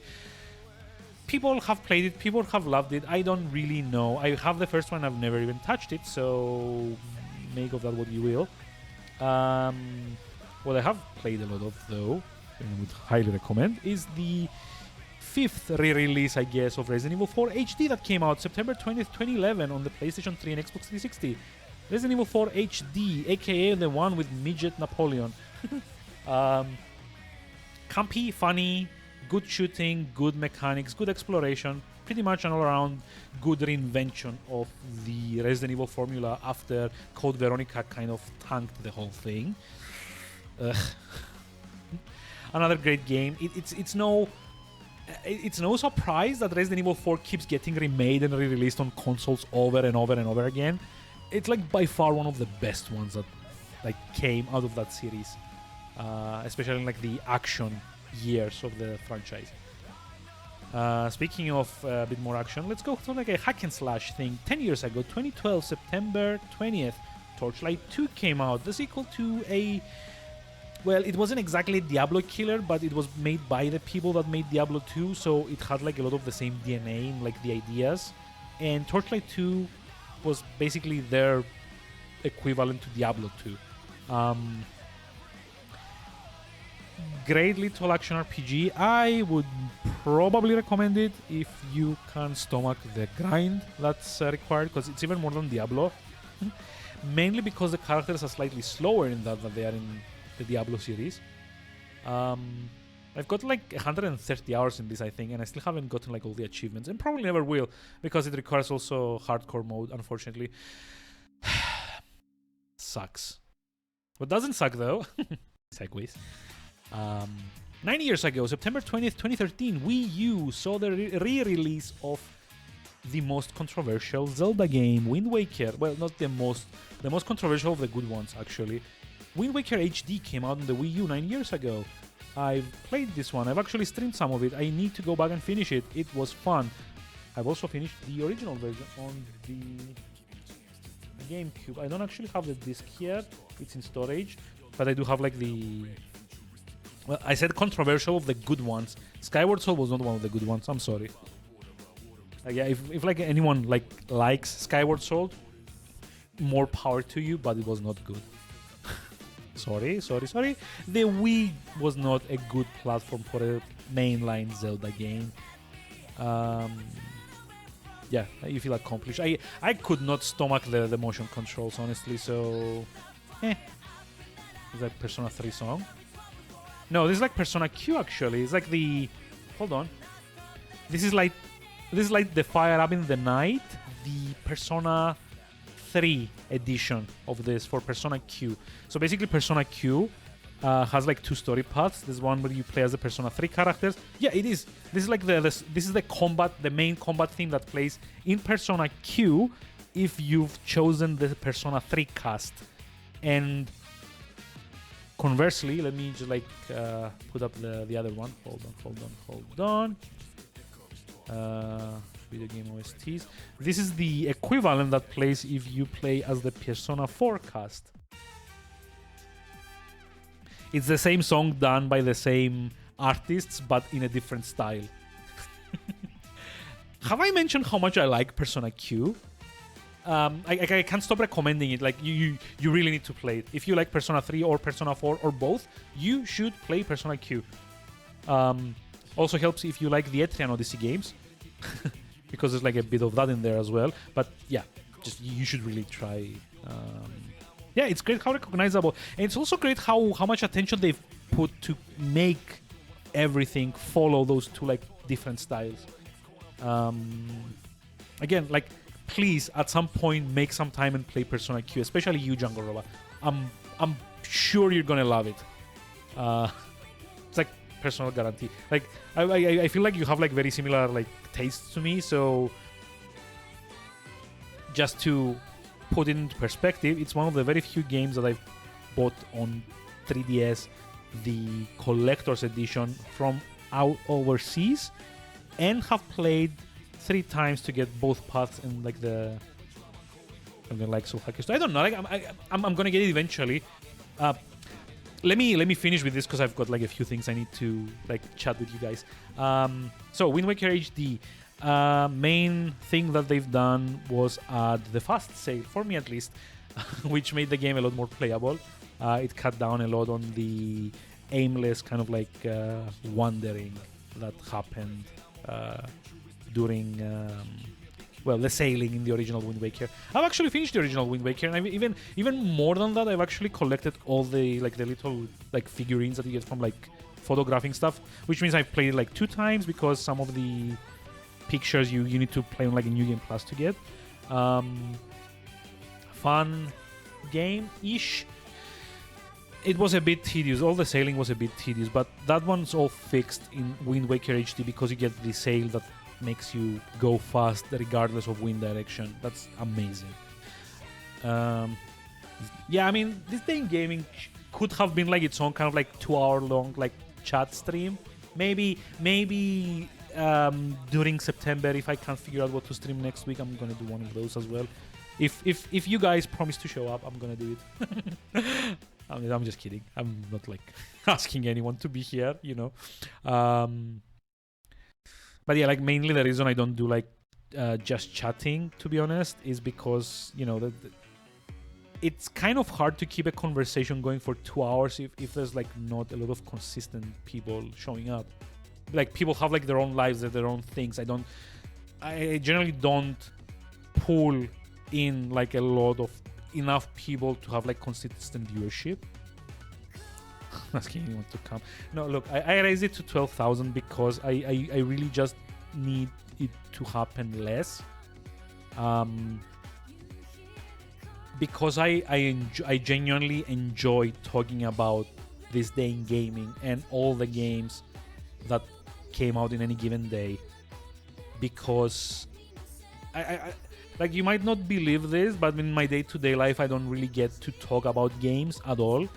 People have played it, people have loved it. I don't really know. I have the first one, I've never even touched it, so make of that what you will. What I have played a lot of, though, and would highly recommend, is the 5th re-release, I guess, of Resident Evil 4 HD that came out September 20th, 2011 on the PlayStation 3 and Xbox 360. Resident Evil 4 HD, aka the one with Midget Napoleon. Campy, funny, good shooting, good mechanics, good exploration, pretty much an all-around good reinvention of the Resident Evil formula after Code Veronica kind of tanked the whole thing. Another great game. It's no surprise that Resident Evil 4 keeps getting remade and re-released on consoles over and over and over again. It's like by far one of the best ones that like came out of that series, especially in like the action years of the franchise. Speaking of a bit more action, let's go to like a hack and slash thing. 10 years ago, 2012, September 20th, Torchlight 2 came out. The sequel to a... Well, it wasn't exactly Diablo killer, but it was made by the people that made Diablo 2, so it had like a lot of the same DNA and like the ideas. And Torchlight 2 was basically their equivalent to Diablo 2. Great little action RPG. I would probably recommend it if you can stomach the grind that's required, because it's even more than Diablo. Mainly because the characters are slightly slower in that than they are in the Diablo series. I've got like 130 hours in this, I think, and I still haven't gotten like all the achievements, and probably never will, because it requires also hardcore mode, unfortunately. Sucks. What doesn't suck, though, segues. 9 years ago, September 20th, 2013, Wii U saw the re-release of the most controversial Zelda game, Wind Waker. Well, not the most controversial of the good ones, actually. Wind Waker HD came out on the Wii U 9 years ago. I've played this one. I've actually streamed some of it. I need to go back and finish it. It was fun. I've also finished the original version on the GameCube. I don't actually have the disc here. It's in storage. But I do have like the... Well, I said controversial of the good ones. Skyward Sword was not one of the good ones. I'm sorry. Yeah, if like anyone like likes Skyward Sword, more power to you, but it was not good. Sorry. The Wii was not a good platform for a mainline Zelda game. Yeah, you feel accomplished. I could not stomach the motion controls, honestly, so... Is that Persona 3 song? No, this is like Persona Q, actually. It's like the... Hold on. This is like the Fire Up in the Night, the Persona 3 edition of this for Persona Q. So basically Persona Q has like two story paths. There's one where you play as the Persona 3 characters. Yeah, it is. This is like this is the main combat theme that plays in Persona Q if you've chosen the Persona 3 cast. And conversely, let me just like put up the other one. Hold on. Video game OSTs. This is the equivalent that plays if you play as the Persona 4 cast. It's the same song done by the same artists, but in a different style. Have I mentioned how much I like Persona Q? I can't stop recommending it. Like you really need to play it. If you like Persona 3 or Persona 4 or both, you should play Persona Q. Also helps if you like the Etrian Odyssey games, because there's like a bit of that in there as well. But yeah, just you should really try. Yeah, it's great how recognizable, and it's also great how much attention they've put to make everything follow those two like different styles. Again, like please at some point make some time and play Persona Q, especially you, Django Roba. I'm sure you're gonna love it. It's like personal guarantee. Like I feel like you have like very similar like tastes to me, so just to put it into perspective, it's one of the very few games that I've bought on 3DS the collector's edition from out overseas, and have played 3 times to get both paths and like the something like Soul Hackers. I don't know. Like I'm gonna get it eventually. Let me finish with this because I've got like a few things I need to like chat with you guys. So Wind Waker HD. Main thing that they've done was add the fast save, for me at least, which made the game a lot more playable. It cut down a lot on the aimless kind of like wandering that happened during the sailing in the original Wind Waker. I've actually finished the original Wind Waker, and I've even more than that, I've actually collected all the little like figurines that you get from like photographing stuff, which means I've played it like 2 times because some of the pictures you need to play on like a New Game Plus to get. Fun game-ish. It was a bit tedious. All the sailing was a bit tedious, but that one's all fixed in Wind Waker HD because you get the sail that makes you go fast regardless of wind direction. That's amazing. Yeah, I mean, this day in gaming could have been like its own kind of like 2-hour long like chat stream. Maybe during September, if I can't figure out what to stream next week, I'm gonna do one of those as well. If you guys promise to show up, I'm gonna do it. I mean, I'm just kidding. I'm not like asking anyone to be here, you know. But yeah, like mainly the reason I don't do like just chatting, to be honest, is because, you know, it's kind of hard to keep a conversation going for 2 hours if there's like not a lot of consistent people showing up. Like people have like their own lives, their own things. I generally don't pull in like a lot of enough people to have like consistent viewership. Asking anyone to come. No, look, I raised it to 12,000 because I really just need it to happen less. Because I genuinely enjoy talking about this day in gaming and all the games that came out in any given day, because I like, you might not believe this, but in my day-to-day life I don't really get to talk about games at all.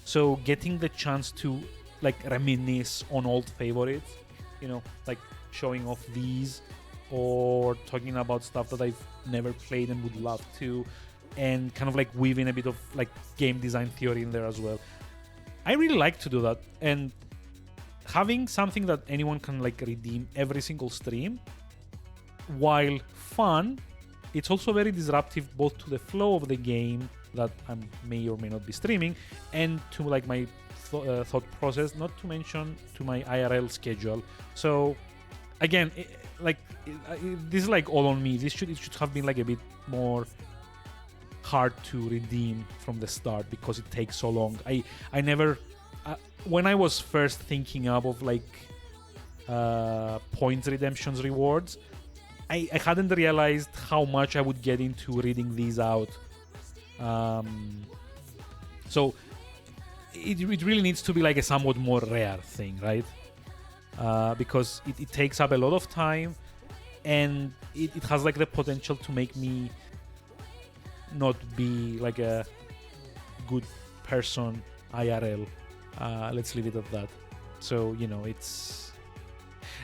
So getting the chance to like reminisce on old favorites, you know, like showing off these or talking about stuff that I've never played and would love to, and kind of like weaving a bit of like game design theory in there as well. I really like to do that, and having something that anyone can like redeem every single stream, while fun, it's also very disruptive both to the flow of the game that I may or may not be streaming, and to like my thought process, not to mention to my IRL schedule. So again, this is like all on me. It should have been like a bit more hard to redeem from the start because it takes so long. I never when I was first thinking of like points redemptions rewards, I hadn't realized how much I would get into reading these out. So it really needs to be like a somewhat more rare thing, right? Because it takes up a lot of time, and it has like the potential to make me not be like a good person IRL. Let's leave it at that. So, you know,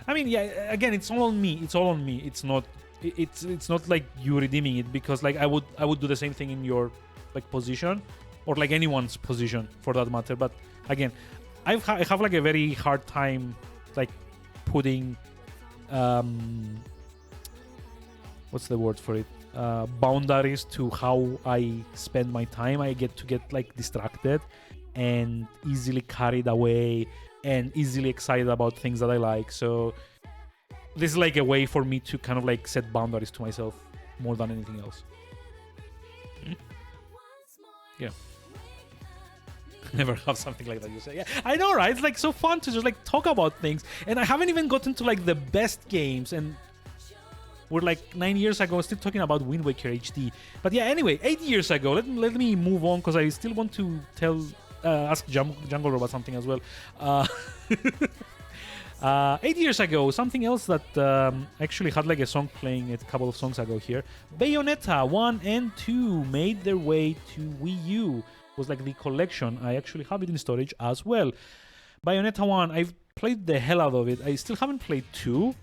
I mean, yeah, again, it's all on me. It's not like you redeeming it, because like I would do the same thing in your like position, or like anyone's position for that matter. But again, I have like a very hard time like putting what's the word for it, boundaries to how I spend my time. I get like distracted and easily carried away and easily excited about things that I like. So this is like a way for me to kind of like set boundaries to myself more than anything else. Yeah. Never have something like that, you say. Yeah, I know, right? It's like so fun to just like talk about things, and I haven't even gotten to like the best games, and we're like 9 years ago still talking about Wind Waker HD. But yeah, anyway, 8 years ago, let me move on, because I still want to ask Jungle about something as well. 8 years ago, something else that actually had like a song playing a couple of songs ago here. Bayonetta 1 and 2 made their way to Wii U was like the collection. I actually have it in storage as well. Bayonetta 1, I've played the hell out of it. I still haven't played 2.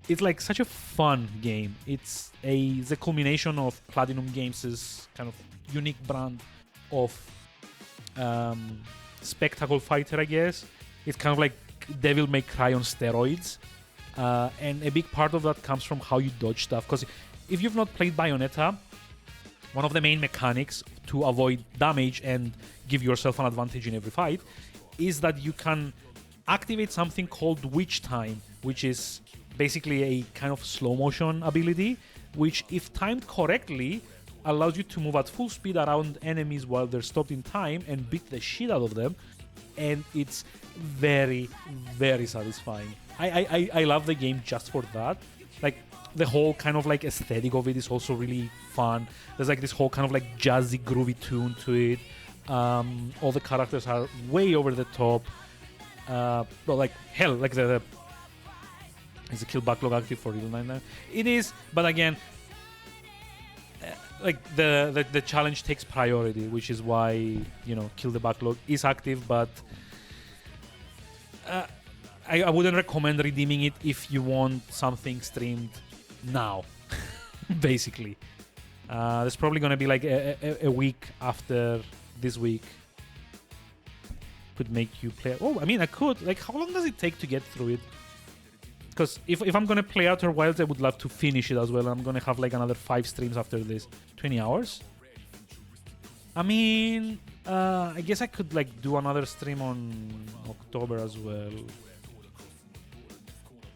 It's like such a fun game. It's the culmination of Platinum Games' kind of unique brand of spectacle fighter, I guess. It's kind of like Devil May Cry on steroids. And a big part of that comes from how you dodge stuff. Because if you've not played Bayonetta, one of the main mechanics to avoid damage and give yourself an advantage in every fight is that you can activate something called Witch Time, which is basically a kind of slow motion ability, which, if timed correctly, allows you to move at full speed around enemies while they're stopped in time and beat the shit out of them. And it's very, very satisfying. I love the game just for that. Like, the whole kind of like aesthetic of it is also really fun. There's like this whole kind of like jazzy, groovy tune to it. All the characters are way over the top. But like, hell, like the is the kill backlog active for real 99? It is, but again, like the challenge takes priority, which is why, you know, kill the backlog is active, but I wouldn't recommend redeeming it if you want something streamed now, basically. There's probably going to be like a week after this week. Could make you play. Oh, I mean, I could. Like, how long does it take to get through it? Because if I'm going to play Outer Wilds, I would love to finish it as well. I'm going to have like another 5 streams after this. 20 hours? I mean, I guess I could like do another stream on October as well.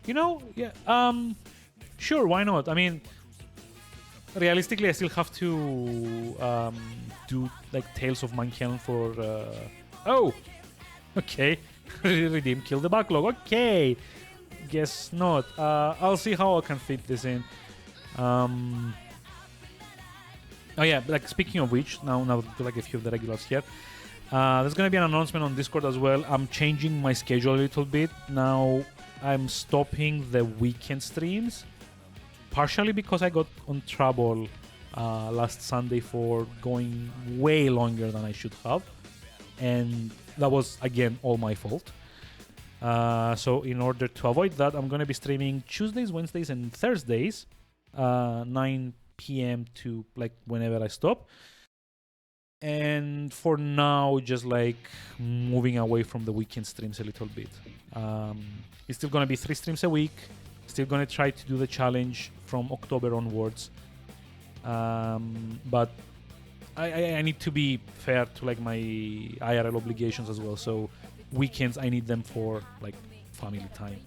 You know, yeah, sure, why not? I mean, realistically, I still have to do like Tales of Mankind for... Oh! Okay. Redeem, kill the backlog. Okay. Guess not. I'll see how I can fit this in. Oh yeah, like speaking of which, now like a few of the regulars here. There's gonna be an announcement on Discord as well. I'm changing my schedule a little bit. Now I'm stopping the weekend streams. Partially because I got on trouble last Sunday for going way longer than I should have. And that was, again, all my fault. So in order to avoid that, I'm going to be streaming Tuesdays, Wednesdays, and Thursdays, 9 p.m. to like whenever I stop. And for now, just like moving away from the weekend streams a little bit. It's still going to be 3 streams a week. Still going to try to do the challenge from October onwards. But I need to be fair to like my IRL obligations as well. So weekends, I need them for like family time.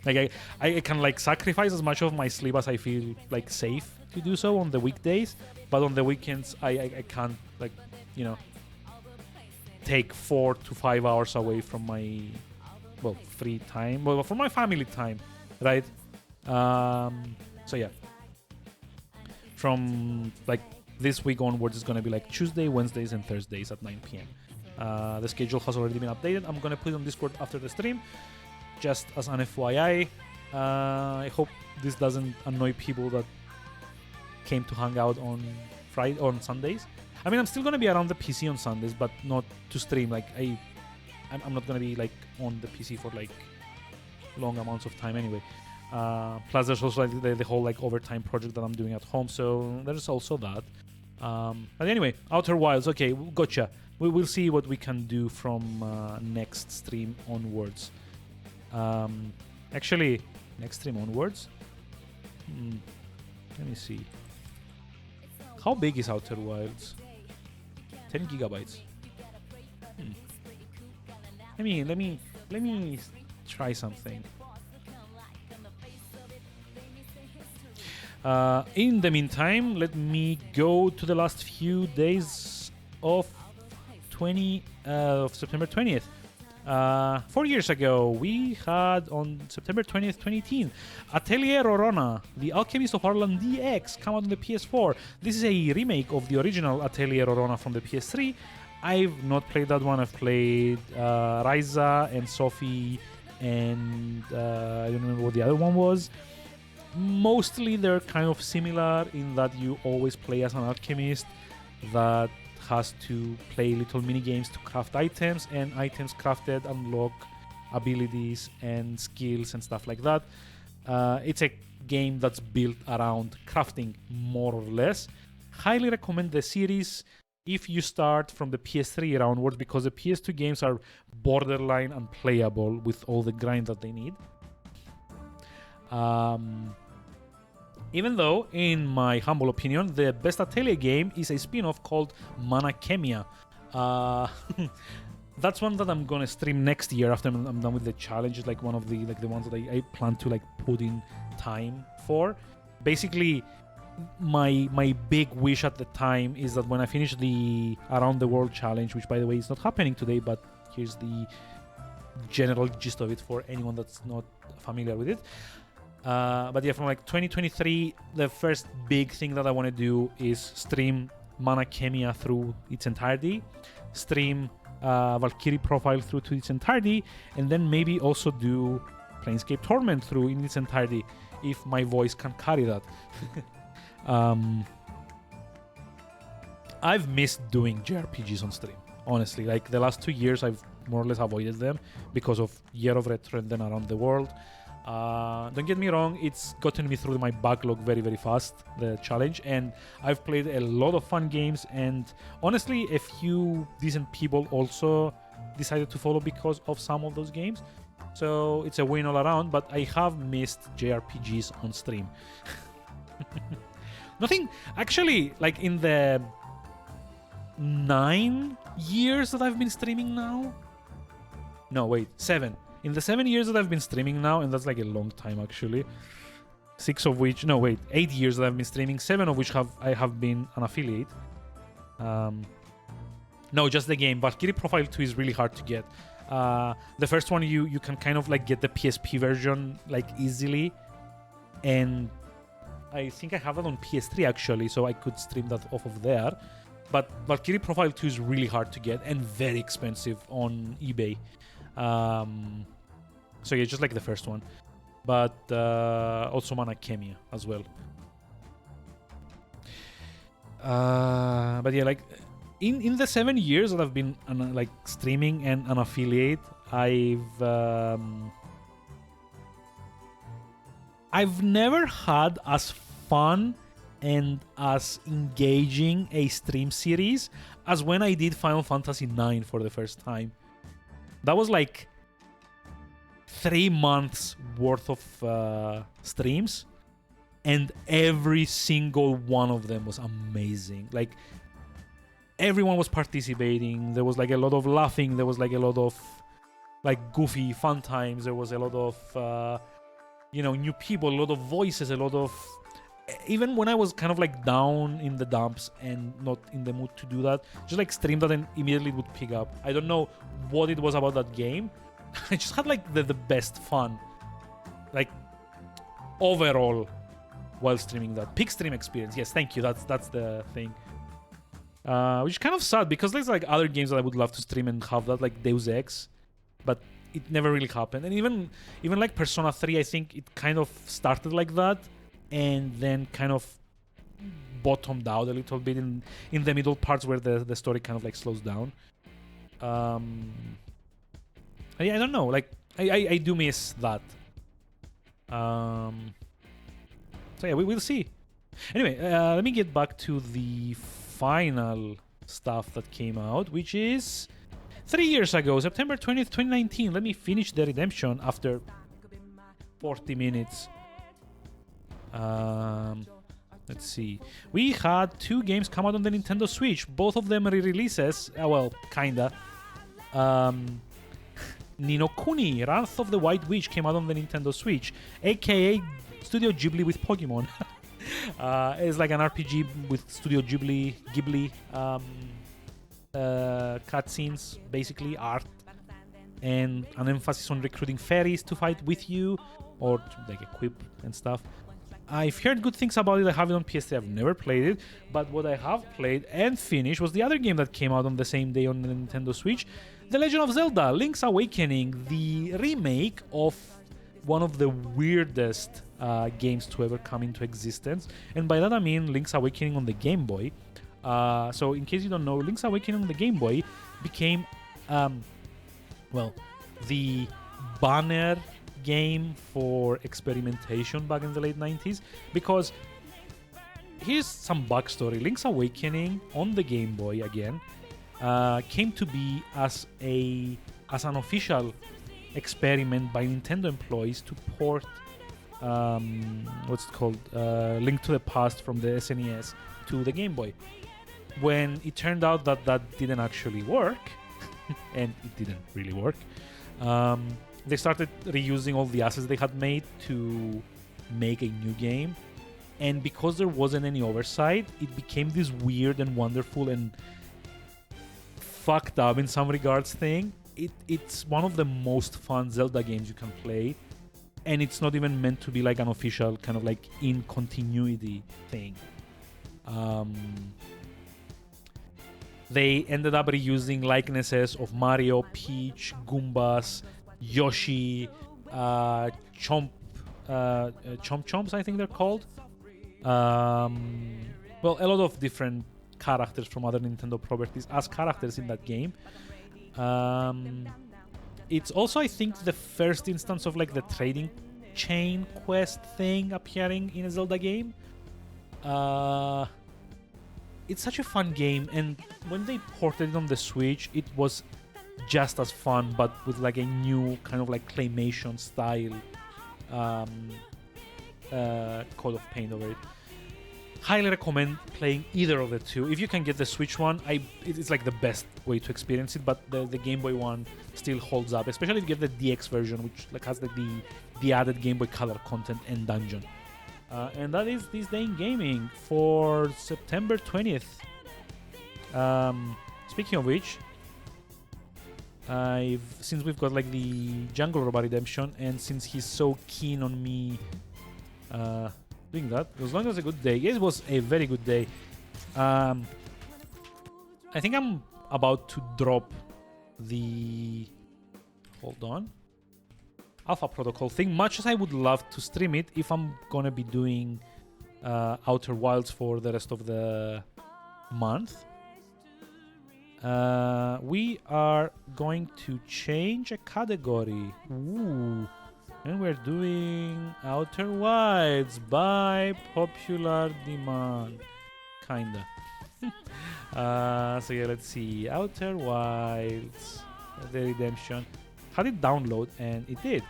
Like I can like sacrifice as much of my sleep as I feel like safe to do so on the weekdays, but on the weekends I can't, like, you know, take 4 to 5 hours away from my free time, from my family time, right? So yeah, from like this week onwards, it's gonna be like Tuesday, Wednesdays, and Thursdays at 9 p.m. The schedule has already been updated. I'm gonna put it on Discord after the stream, just as an FYI. I hope this doesn't annoy people that came to hang out on Sundays. I mean, I'm still gonna be around the PC on Sundays, but not to stream. Like I'm not gonna be like on the PC for like long amounts of time anyway. Plus, there's also like the whole like overtime project that I'm doing at home, so there's also that. But anyway, Outer Wilds. Okay, gotcha. We will see what we can do from next stream onwards. Actually, next stream onwards. Let me see. How big is Outer Wilds? 10 gigabytes. Let me try something. In the meantime, let me go to the last few days of September 20th. 4 years ago, we had on September 20th, 2018, Atelier Orona, The Alchemist of Arlan DX, come out on the PS4. This is a remake of the original Atelier Orona from the PS3. I've not played that one. I've played Ryza and Sophie, and I don't remember what the other one was. Mostly they're kind of similar in that you always play as an alchemist that has to play little mini games to craft items, and items crafted unlock abilities and skills and stuff like that. It's a game that's built around crafting, more or less. Highly recommend the series if you start from the PS3 era onwards, because the PS2 games are borderline unplayable with all the grind that they need. Even though, in my humble opinion, the best Atelier game is a spin-off called Mana Chemia. That's one that I'm gonna stream next year after I'm done with the challenge. It's like one of the ones that I plan to like put in time for. Basically, my big wish at the time is that when I finish the Around the World challenge, which by the way is not happening today, but here's the general gist of it for anyone that's not familiar with it. But yeah, from like 2023, the first big thing that I want to do is stream Mana Chemia through its entirety, stream Valkyrie Profile through to its entirety, and then maybe also do Planescape Torment through in its entirety, if my voice can carry that. I've missed doing JRPGs on stream, honestly. Like the last 2 years, I've more or less avoided them because of Year of Retro and then Around the World. Don't get me wrong, it's gotten me through my backlog very, very fast, the challenge, and I've played a lot of fun games, and honestly, a few decent people also decided to follow because of some of those games. So it's a win all around, but I have missed JRPGs on stream. Nothing, actually, like in the 9 years that I've been streaming now? No, wait, 7. In the 7 years that I've been streaming now, and that's like a long time actually, 8 years that I've been streaming, 7 of which I have been an affiliate. No, just the game. Valkyrie Profile 2 is really hard to get. The first one, you can kind of like get the PSP version like easily, and I think I have that on PS3 actually, so I could stream that off of there. But Valkyrie Profile 2 is really hard to get and very expensive on eBay. So yeah, just like the first one, but also Mana Chemia as well. But yeah, like in the 7 years that I've been like streaming and an affiliate, I've never had as fun and as engaging a stream series as when I did Final Fantasy IX for the first time. That was like 3 months worth of streams, and every single one of them was amazing. Like everyone was participating. There was like a lot of laughing. There was like a lot of like goofy fun times. There was a lot of new people, a lot of voices, a lot of, even when I was kind of like down in the dumps and not in the mood to do that, just like stream that and immediately would pick up. I don't know what it was about that game. I just had like the best fun, like overall, while streaming that. Peak stream experience. Yes, thank you. That's the thing. Which is kind of sad because there's like other games that I would love to stream and have that, like Deus Ex, but it never really happened. And even like Persona 3, I think it kind of started like that, and then kind of bottomed out a little bit in the middle parts where the story kind of like slows down. I don't know, like I do miss that. So yeah, we'll see. Anyway, let me get back to the final stuff that came out, which is 3 years ago, September 20th, 2019. Let me finish the redemption after 40 minutes. Let's see. We had 2 games come out on the Nintendo Switch. Both of them re-releases. Well, kinda. Ni no Kuni, Wrath of the White Witch came out on the Nintendo Switch, aka Studio Ghibli with Pokemon. It's like an RPG with Studio Ghibli cutscenes, basically art, and an emphasis on recruiting fairies to fight with you or to like equip and stuff. I've heard good things about it. I have it on PS3. I've never played it, but what I have played and finished was the other game that came out on the same day on the Nintendo Switch, The Legend of Zelda: Link's Awakening, the remake of one of the weirdest games to ever come into existence. And by that I mean Link's Awakening on the Game Boy. So in case you don't know, Link's Awakening on the Game Boy became, well, the banner game for experimentation back in the late 90s, because here's some backstory. Link's Awakening on the Game Boy, again, came to be as an official experiment by Nintendo employees to port what's it called, Link to the Past from the SNES to the Game Boy. When it turned out that that didn't actually work, and it didn't really work, they started reusing all the assets they had made to make a new game. And because there wasn't any oversight, it became this weird and wonderful and fucked up in some regards thing. It's one of the most fun Zelda games you can play, and it's not even meant to be like an official kind of like in continuity thing. They ended up reusing likenesses of Mario, Peach, Goombas, Yoshi, Chomps, I think they're called. Well, a lot of different characters from other Nintendo properties as characters in that game. It's also, I think, the first instance of like the trading chain quest thing appearing in a Zelda game. It's such a fun game, and when they ported it on the Switch, it was just as fun, but with like a new kind of like claymation style coat of paint over it. Highly recommend playing either of the two. If you can get the Switch one, it's like the best way to experience it, but the Game Boy one still holds up, especially if you get the DX version, which like has the added Game Boy Color content and dungeon. And that is This Day in Gaming for September 20th. Speaking of which, since we've got like the Jungle Robot Redemption, and since he's so keen on me doing that, as long as a good day. Yes, it was a very good day. I think I'm about to drop the Alpha Protocol thing, much as I would love to stream it if I'm gonna be doing Outer Wilds for the rest of the month. We are going to change a category. Ooh. And we're doing Outer Wilds by popular demand. Kinda. So yeah, let's see. Outer Wilds, the Redemption. Had it download, and it did.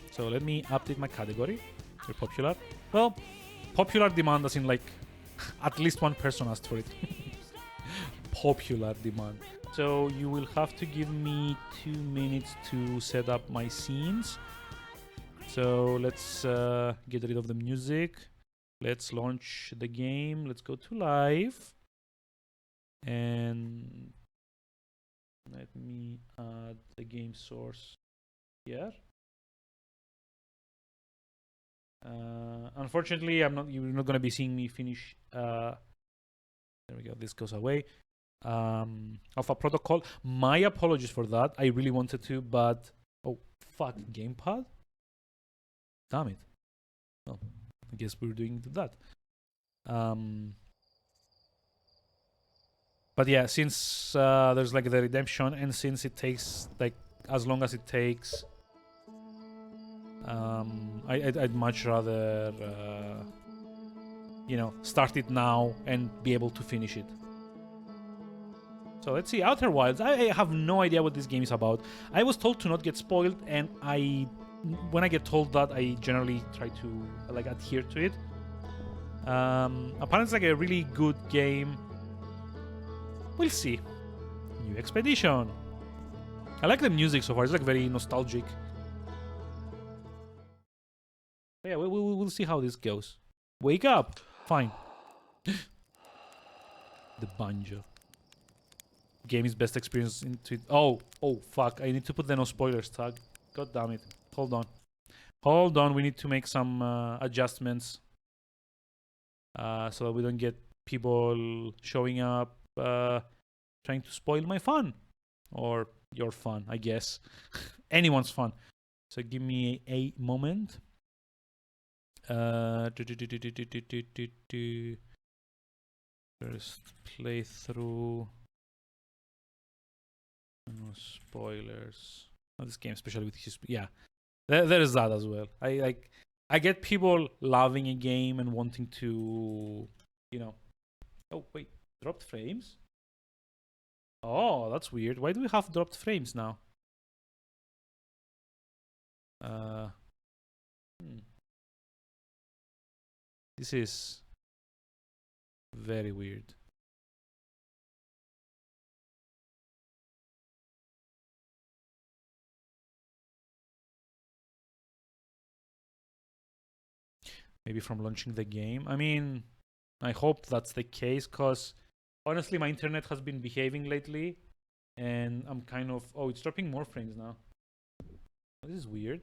So let me update my category. Very popular. Well, popular demand as in like at least one person asked for it. Popular demand. So you will have to give me 2 minutes to set up my scenes. So let's get rid of the music. Let's launch the game. Let's go to live. And let me add the game source here. Unfortunately, you're not going to be seeing me finish. There we go. This goes away. Alpha Protocol. My apologies for that. I really wanted to, but oh fuck, gamepad. Damn it. Well, I guess we're doing that. But yeah, since there's like the redemption, and since it takes like as long as it takes, I'd much rather start it now and be able to finish it. So let's see, Outer Wilds. I have no idea what this game is about. I was told to not get spoiled, and when I get told that, I generally try to like adhere to it. Apparently it's like a really good game. We'll see. New Expedition. I like the music so far. It's like very nostalgic. But yeah, we'll see how this goes. Wake up. Fine. The banjo. Game is best experience into it. Oh fuck. I need to put the no spoilers tag. God damn it. Hold on. We need to make some adjustments so that we don't get people showing up trying to spoil my fun, or your fun, I guess. Anyone's fun. So give me a moment. First playthrough. No spoilers. Oh, this game, especially with his, yeah, there is that as well. I get people loving a game and wanting to, you know. Oh wait, dropped frames. Oh, that's weird. Why do we have dropped frames now? This is very weird. Maybe from launching the game. I mean, I hope that's the case, because honestly, my internet has been behaving lately, and I'm kind of... Oh, it's dropping more frames now. This is weird.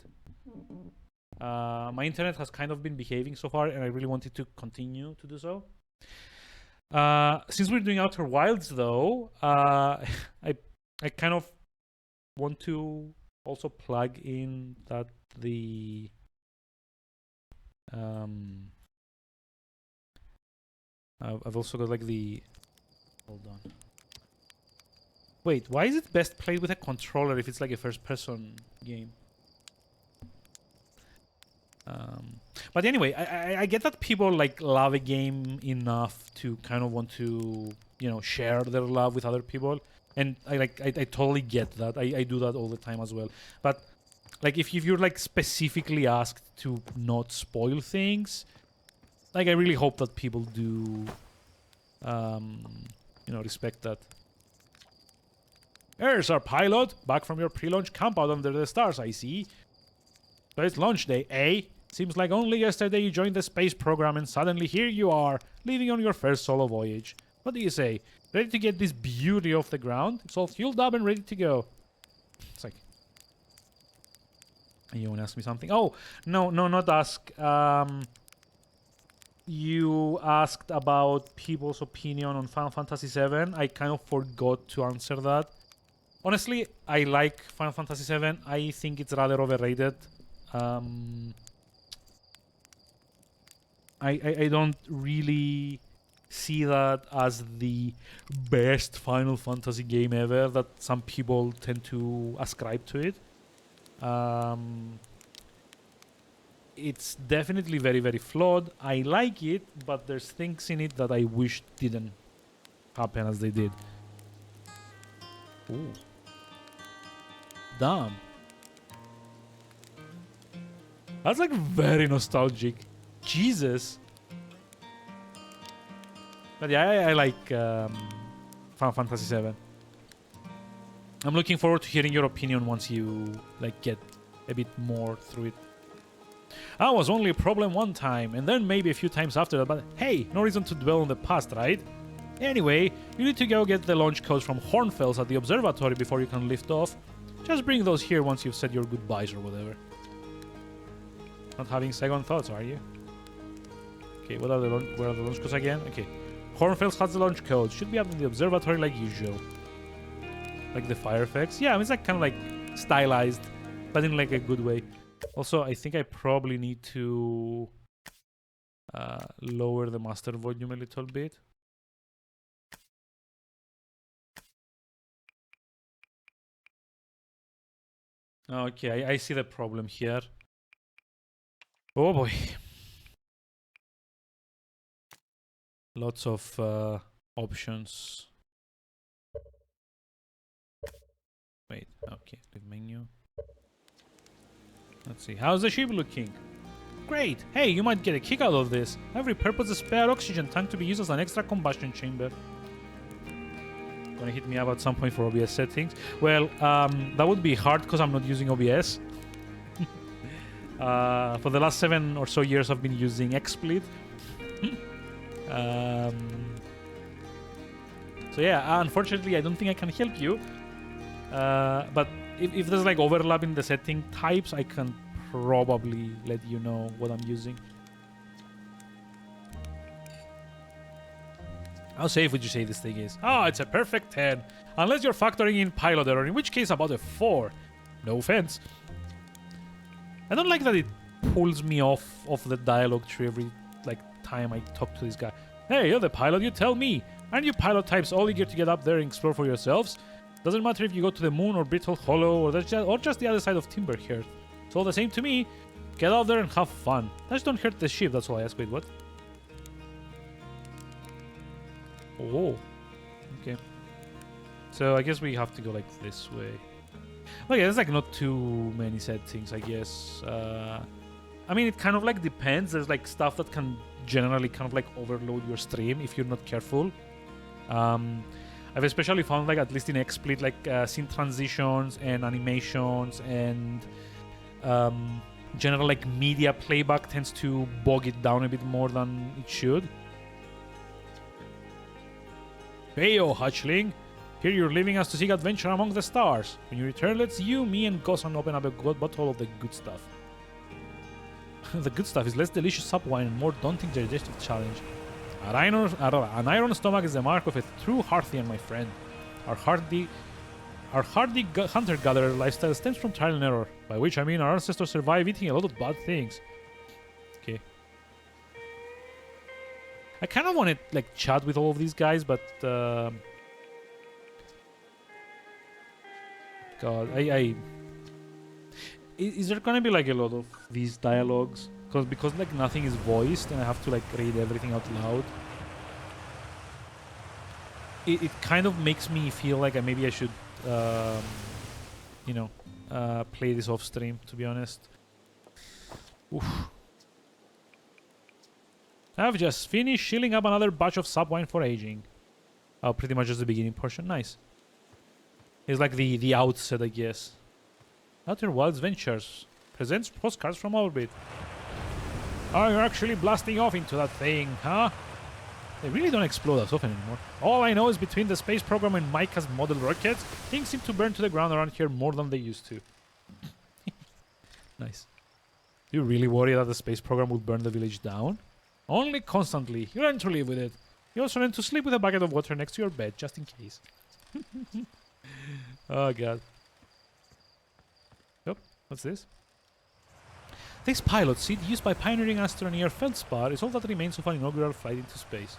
My internet has kind of been behaving so far, and I really wanted to continue to do so. Since we're doing Outer Wilds, though, I kind of want to also plug in that the I've also got like the... Hold on. Wait, why is it best played with a controller if it's like a first-person game? But anyway, I get that people like love a game enough to kind of want to, you know, share their love with other people, and I totally get that. I do that all the time as well. But like if you're like specifically asked to not spoil things, like I really hope that people do, you know, respect that. There's our pilot, back from your pre-launch camp out under the stars, I see. So it's launch day, eh? Seems like only yesterday you joined the space program and suddenly here you are, leaving on your first solo voyage. What do you say? Ready to get this beauty off the ground? It's all fueled up and ready to go. It's like... You want to ask me something? Oh, no, not ask. You asked about people's opinion on Final Fantasy VII. I kind of forgot to answer that. Honestly, I like Final Fantasy VII. I think it's rather overrated. I don't really see that as the best Final Fantasy game ever that some people tend to ascribe to it. It's definitely very, very flawed. I like it, but there's things in it that I wish didn't happen as they did. Ooh. Damn. That's like very nostalgic. Jesus. But yeah, I like Final Fantasy VII. I'm looking forward to hearing your opinion once you like get a bit more through it. That was only a problem one time, and then maybe a few times after that, but hey, no reason to dwell on the past, right? Anyway, you need to go get the launch codes from Hornfels at the observatory before you can lift off. Just bring those here once you've said your goodbyes or whatever. Not having second thoughts, are you? Okay, where are the launch codes again? Okay. Hornfels has the launch codes. Should be up in the observatory like usual. Like the fire effects. Yeah, I mean, it's like kind of like stylized, but in like a good way. Also, I think I probably need to lower the master volume a little bit. Okay, I see the problem here. Oh boy. Lots of options. Wait, okay, leave menu. Let's see, how's the ship looking? Great! Hey, you might get a kick out of this. I've repurposed a spare oxygen tank to be used as an extra combustion chamber. Gonna hit me up at some point for OBS settings. Well, that would be hard because I'm not using OBS. For the last 7 or so years, I've been using XSplit. So yeah, unfortunately, I don't think I can help you. But if there's like overlap in the setting types, I can probably let you know what I'm using. How safe would you say this thing is? Oh, it's a perfect 10. Unless you're factoring in pilot error, in which case about a 4. No offense. I don't like that it pulls me off of the dialogue tree every like time I talk to this guy. Hey, you're the pilot, you tell me. Aren't you pilot types all eager to get up there and explore for yourselves? Doesn't matter if you go to the moon or Brittle Hollow or just the other side of Timberhearth. It's all the same to me. Get out there and have fun. Just don't hurt the ship, that's all I ask. Wait, what? Oh. Okay. So I guess we have to go like this way. Okay, there's like not too many sad things, I guess. I mean, it kind of like depends. There's like stuff that can generally kind of like overload your stream if you're not careful. I've especially found like at least in XSplit like scene transitions and animations and general like media playback tends to bog it down a bit more than it should. Heyo, hatchling! Here you're leaving us to seek adventure among the stars. When you return, let's you, me, and Gosan open up a bottle of the good stuff. The good stuff is less delicious sub wine and more daunting digestive challenge. An iron stomach is the mark of a true Hearthian, my friend. Our hardy hunter-gatherer lifestyle stems from trial and error, by which I mean our ancestors survived eating a lot of bad things. Okay. I kind of want to like chat with all of these guys, but God, is there gonna be like a lot of these dialogues? Because like nothing is voiced and I have to like read everything out loud. It kind of makes me feel like maybe I should, you know, play this off stream. To be honest. Oof. I've just finished shilling up another batch of sub wine for aging. Oh, pretty much just the beginning portion. Nice. It's like the outset, I guess. Outer Wilds Ventures presents postcards from orbit. Oh, you're actually blasting off into that thing, huh? They really don't explode as often anymore. All I know is between the space program and Micah's model rockets, things seem to burn to the ground around here more than they used to. Nice. Do you really worry that the space program will burn the village down? Only constantly. You learn to live with it. You also learn to sleep with a bucket of water next to your bed, just in case. Oh, God. Yep. What's this? This pilot seat, used by pioneering astroneer Feldspar, is all that remains of an inaugural flight into space.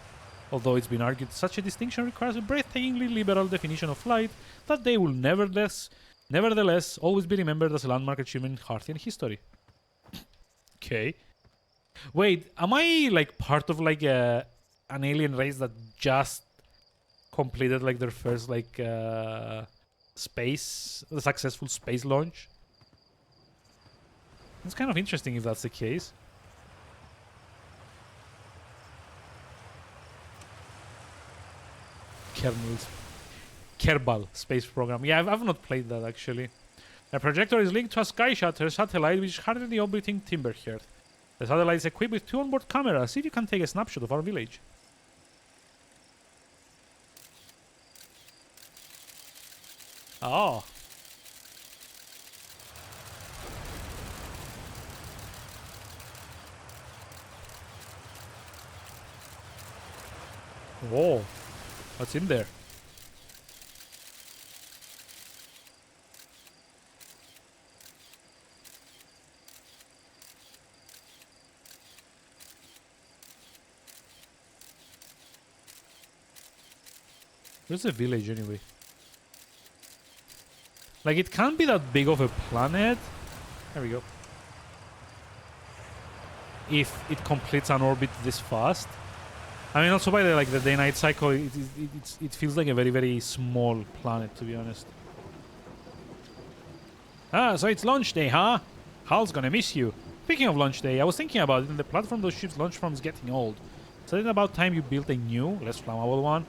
Although it's been argued such a distinction requires a breathtakingly liberal definition of flight, that day will nevertheless always be remembered as a landmark achievement in Hearthian history. Okay. Wait, am I like part of like an alien race that just completed like their first like successful space launch? It's kind of interesting if that's the case. Kerbal space program. Yeah, I've not played that actually. The projector is linked to a Sky Shatter satellite which is currently orbiting Timberhearth. The satellite is equipped with 2 onboard cameras. See if you can take a snapshot of our village. Oh. Whoa. What's in there? Where's the village anyway? Like, it can't be that big of a planet. There we go. If it completes an orbit this fast. I mean, also by the like the day-night cycle, it feels like a very, very small planet, to be honest. Ah, so it's launch day, huh? Hal's gonna miss you. Speaking of launch day, I was thinking about it, and the platform those ships launch from is getting old. So it's about time you built a new, less flammable one.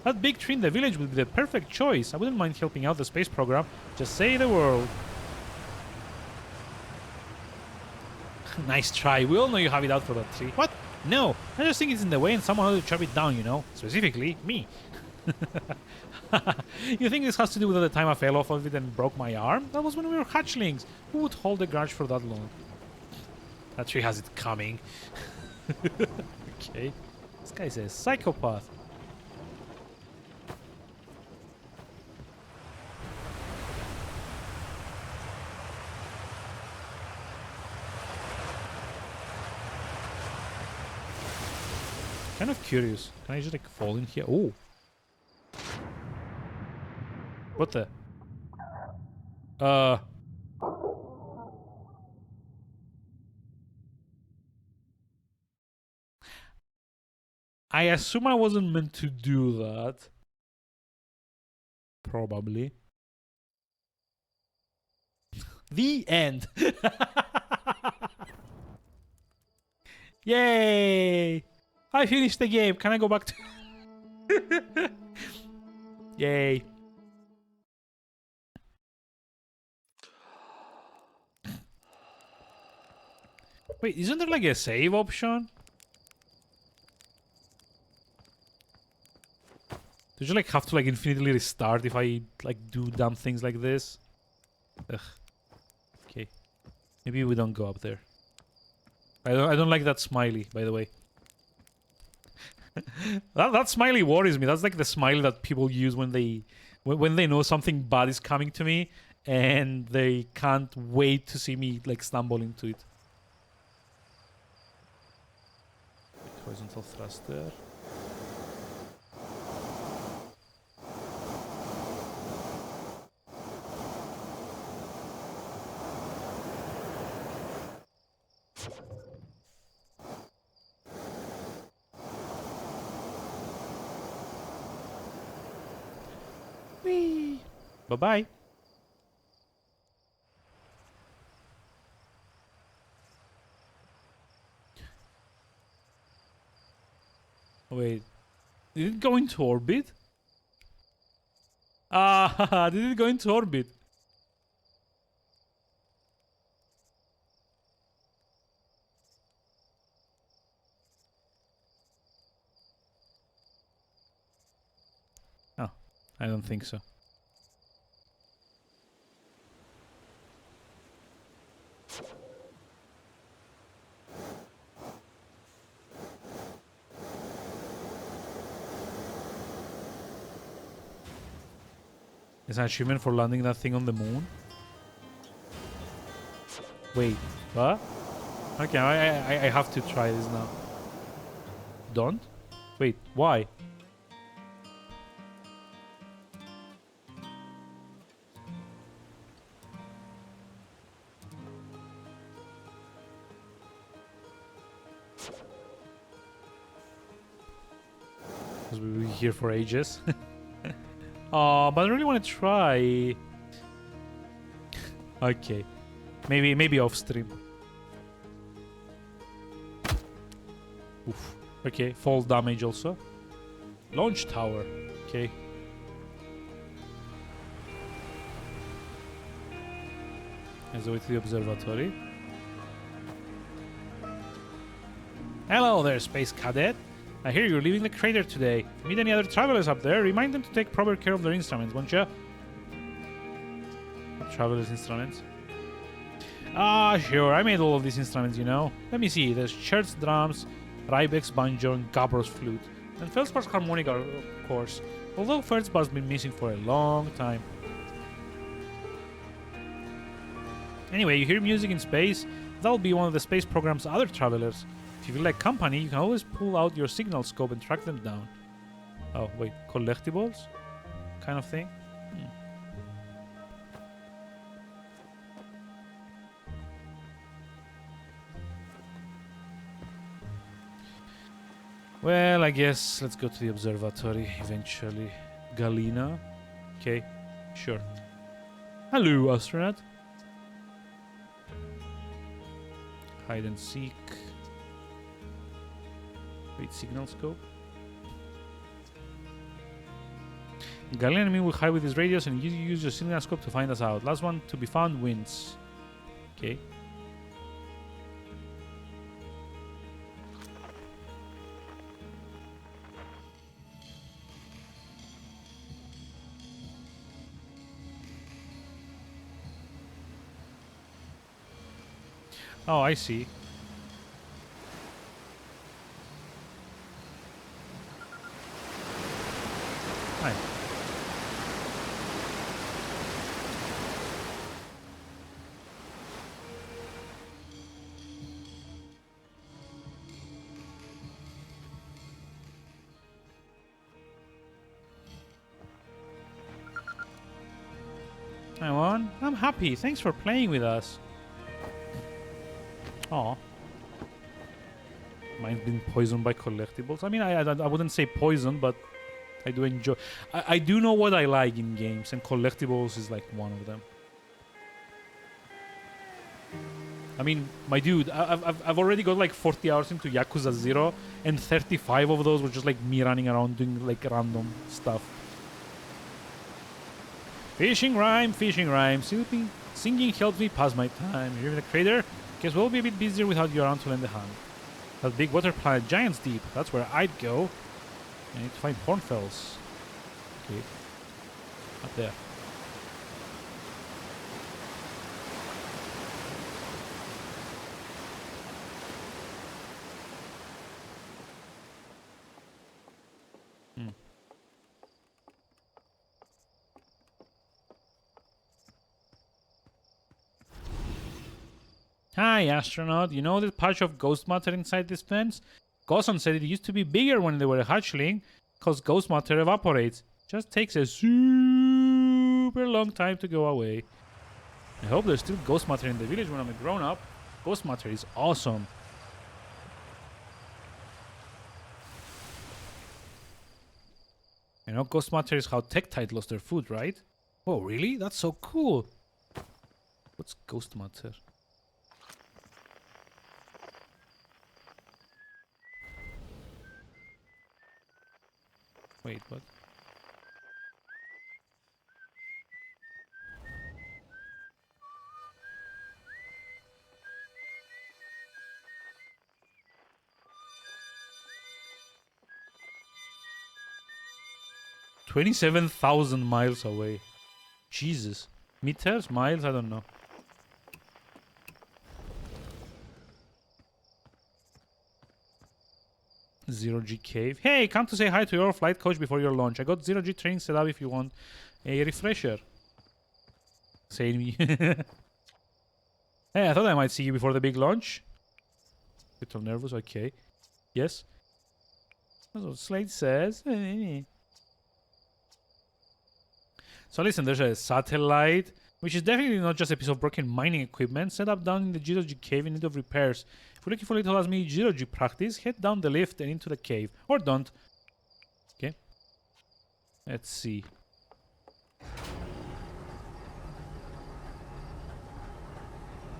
That big tree in the village would be the perfect choice. I wouldn't mind helping out the space program. Just say the word. Nice try. We all know you have it out for that tree. What? No, I just think it's in the way and someone had to chop it down, you know? Specifically, me. You think this has to do with the time I fell off of it and broke my arm? That was when we were hatchlings. Who would hold a grudge for that long? That tree has it coming. Okay. This guy's a psychopath. Kind of curious. Can I just like fall in here? Oh. What the? I assume I wasn't meant to do that. Probably. The end. Yay! I finished the game. Can I go back to... Yay. Wait, isn't there like a save option? Do you like have to like infinitely restart if I like do dumb things like this? Ugh. Okay. Maybe we don't go up there. I don't like that smiley, by the way. that smiley worries me. That's like the smile that people use when they know something bad is coming to me and they can't wait to see me like stumble into it. Horizontal thruster. Whee! Bye-bye. Wait. Did it go into orbit? Ah, did it go into orbit? Oh, I don't think so. It's an achievement for landing that thing on the moon? Wait, what? Okay, I have to try this now. Don't? Wait, why? Because we'll be here for ages. Oh, but I really want to try. Okay. Maybe off stream. Oof. Okay, fall damage also. Launch tower. Okay. Let's go to the observatory. Hello there, Space Cadet. I hear you're leaving the crater today. If you meet any other travelers up there, remind them to take proper care of their instruments, won't you? Travelers' instruments. Ah, sure, I made all of these instruments, you know. Let me see, there's Chert's drums, Rybek's banjo, and Gabro's flute. And Feldspar's harmonica, of course. Although Feldspar's been missing for a long time. Anyway, you hear music in space? That'll be one of the space program's other travelers. If you feel like company, you can always pull out your signal scope and track them down. Oh, wait, collectibles? Kind of thing? Well, I guess let's go to the observatory eventually. Galena? Okay, sure. Hello, astronaut. Hide and seek. Wait, signal scope. Galena enemy will hide with his radios and you use your signal scope to find us out. Last one to be found wins. Okay. Oh, I see. Hi. Come on. I'm happy. Thanks for playing with us. Aw. Mine's been poisoned by collectibles. I mean, I wouldn't say poisoned, but I do enjoy... I do know what I like in games, and collectibles is like one of them. I mean, my dude, I've already got like 40 hours into Yakuza 0, and 35 of those were just like me running around doing like random stuff. Fishing rhyme. Singing helps me pass my time. You're the creator? Guess we'll be a bit busier without you around to lend a hand. That big water planet, Giant's Deep. That's where I'd go. I need to find Hornfells. Okay. Up there. Hi, astronaut. You know this patch of ghost matter inside this fence? Gosan said it used to be bigger when they were a hatchling, because ghost matter evaporates. Just takes a super long time to go away. I hope there's still ghost matter in the village when I'm a grown-up. Ghost matter is awesome. You know, ghost matter is how Tektite lost their food, right? Oh, really? That's so cool. What's ghost matter? Wait, what? $27,000 miles away. Jesus. Meters? Miles? I don't know. Zero G Cave. Hey, come to say hi to your flight coach before your launch. I got Zero G training set up if you want a refresher. Say me. Hey, I thought I might see you before the big launch. Little nervous, okay. Yes. That's what Slade says. So listen, there's a satellite, which is definitely not just a piece of broken mining equipment, set up down in the Zero G cave in need of repairs. If you're looking for little as me Zero G practice, head down the lift and into the cave. Or don't. Okay. Let's see.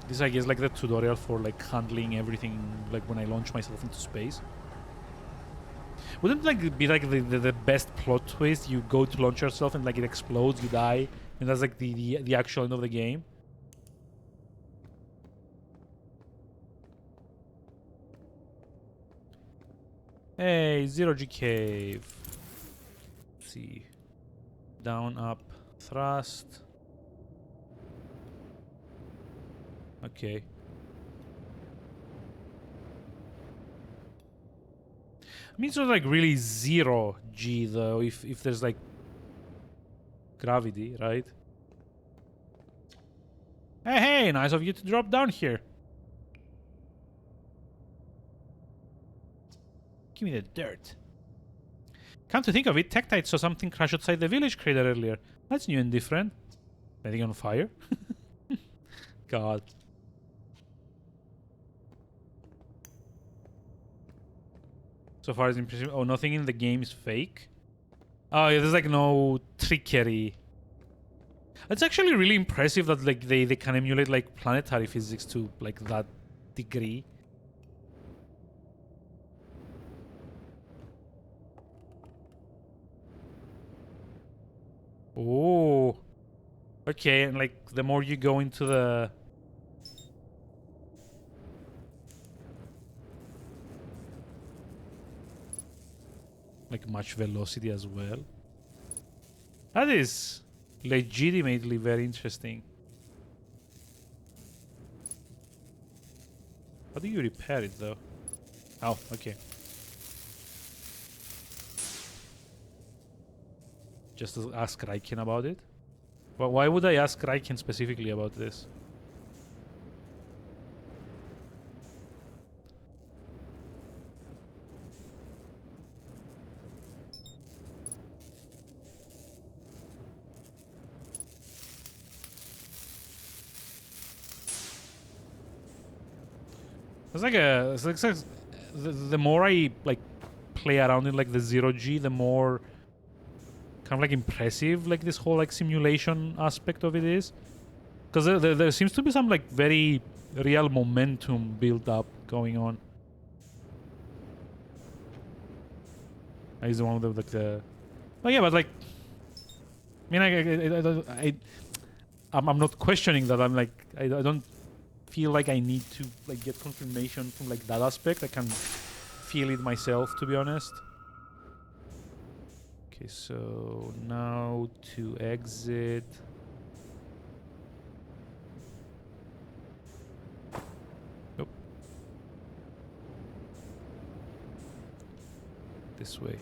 This I guess like the tutorial for like handling everything like when I launch myself into space. Wouldn't like be like the best plot twist? You go to launch yourself and like it explodes, you die, and that's like the actual end of the game. Hey, Zero G cave. Let's see. Down, up, thrust. Okay. I mean, it's not like really zero G though, if there's like gravity, right? Hey, nice of you to drop down here. Give me the dirt. Come to think of it, Tektite saw something crash outside the village crater earlier. That's new and different. Anything on fire? God. So far as impressive. Oh, nothing in the game is fake. Oh yeah, there's like no trickery. It's actually really impressive that like they can emulate like planetary physics to like that degree. Oh. Okay, and like the more you go into the like much velocity as well. That is legitimately very interesting. How do you repair it though? Oh, okay. Just to ask Raiken about it? Well, why would I ask Raiken specifically about this? It's like the more I like play around in like the 0G, the more kind of like impressive like this whole like simulation aspect of it is. Because there seems to be some like very real momentum build up going on. I use one of the like the. Oh yeah, but like, I mean, I'm not questioning that. I'm like, I don't feel like I need to like get confirmation from like that aspect. I can feel it myself, to be honest. Okay, so now to exit. Nope. This way.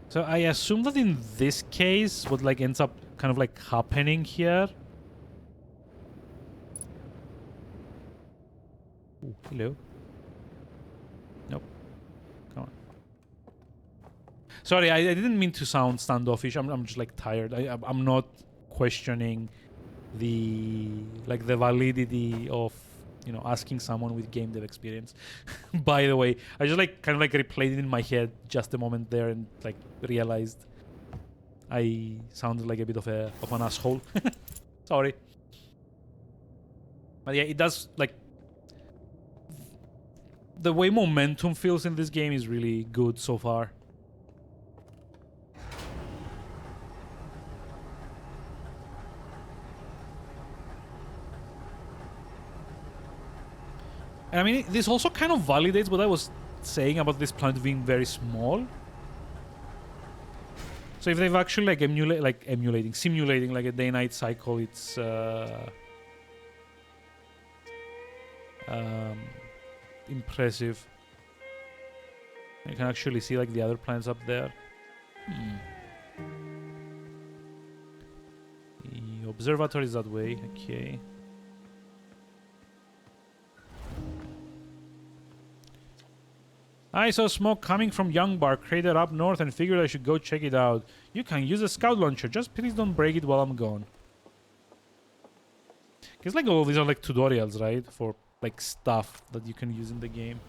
So I assume that in this case, what like ends up kind of like happening here. Ooh, hello. Nope. Come on. Sorry, I didn't mean to sound standoffish. I'm just like tired. I'm not questioning the like the validity of, you know, asking someone with game dev experience. By the way, I just like kind of like replayed it in my head just a moment there and like realized I sounded like a bit of an asshole. Sorry. But yeah, it does like the way momentum feels in this game is really good so far. And I mean, this also kind of validates what I was saying about this planet being very small. So if they've actually like simulating like a day-night cycle, it's impressive. You can actually see like the other planets up there. The observatory is that way. Okay. I saw smoke coming from Young Bar crater up north and figured I should go check it out. You can use a scout launcher, just please don't break it while I'm gone. It's like all these are like tutorials, right? For like stuff that you can use in the game.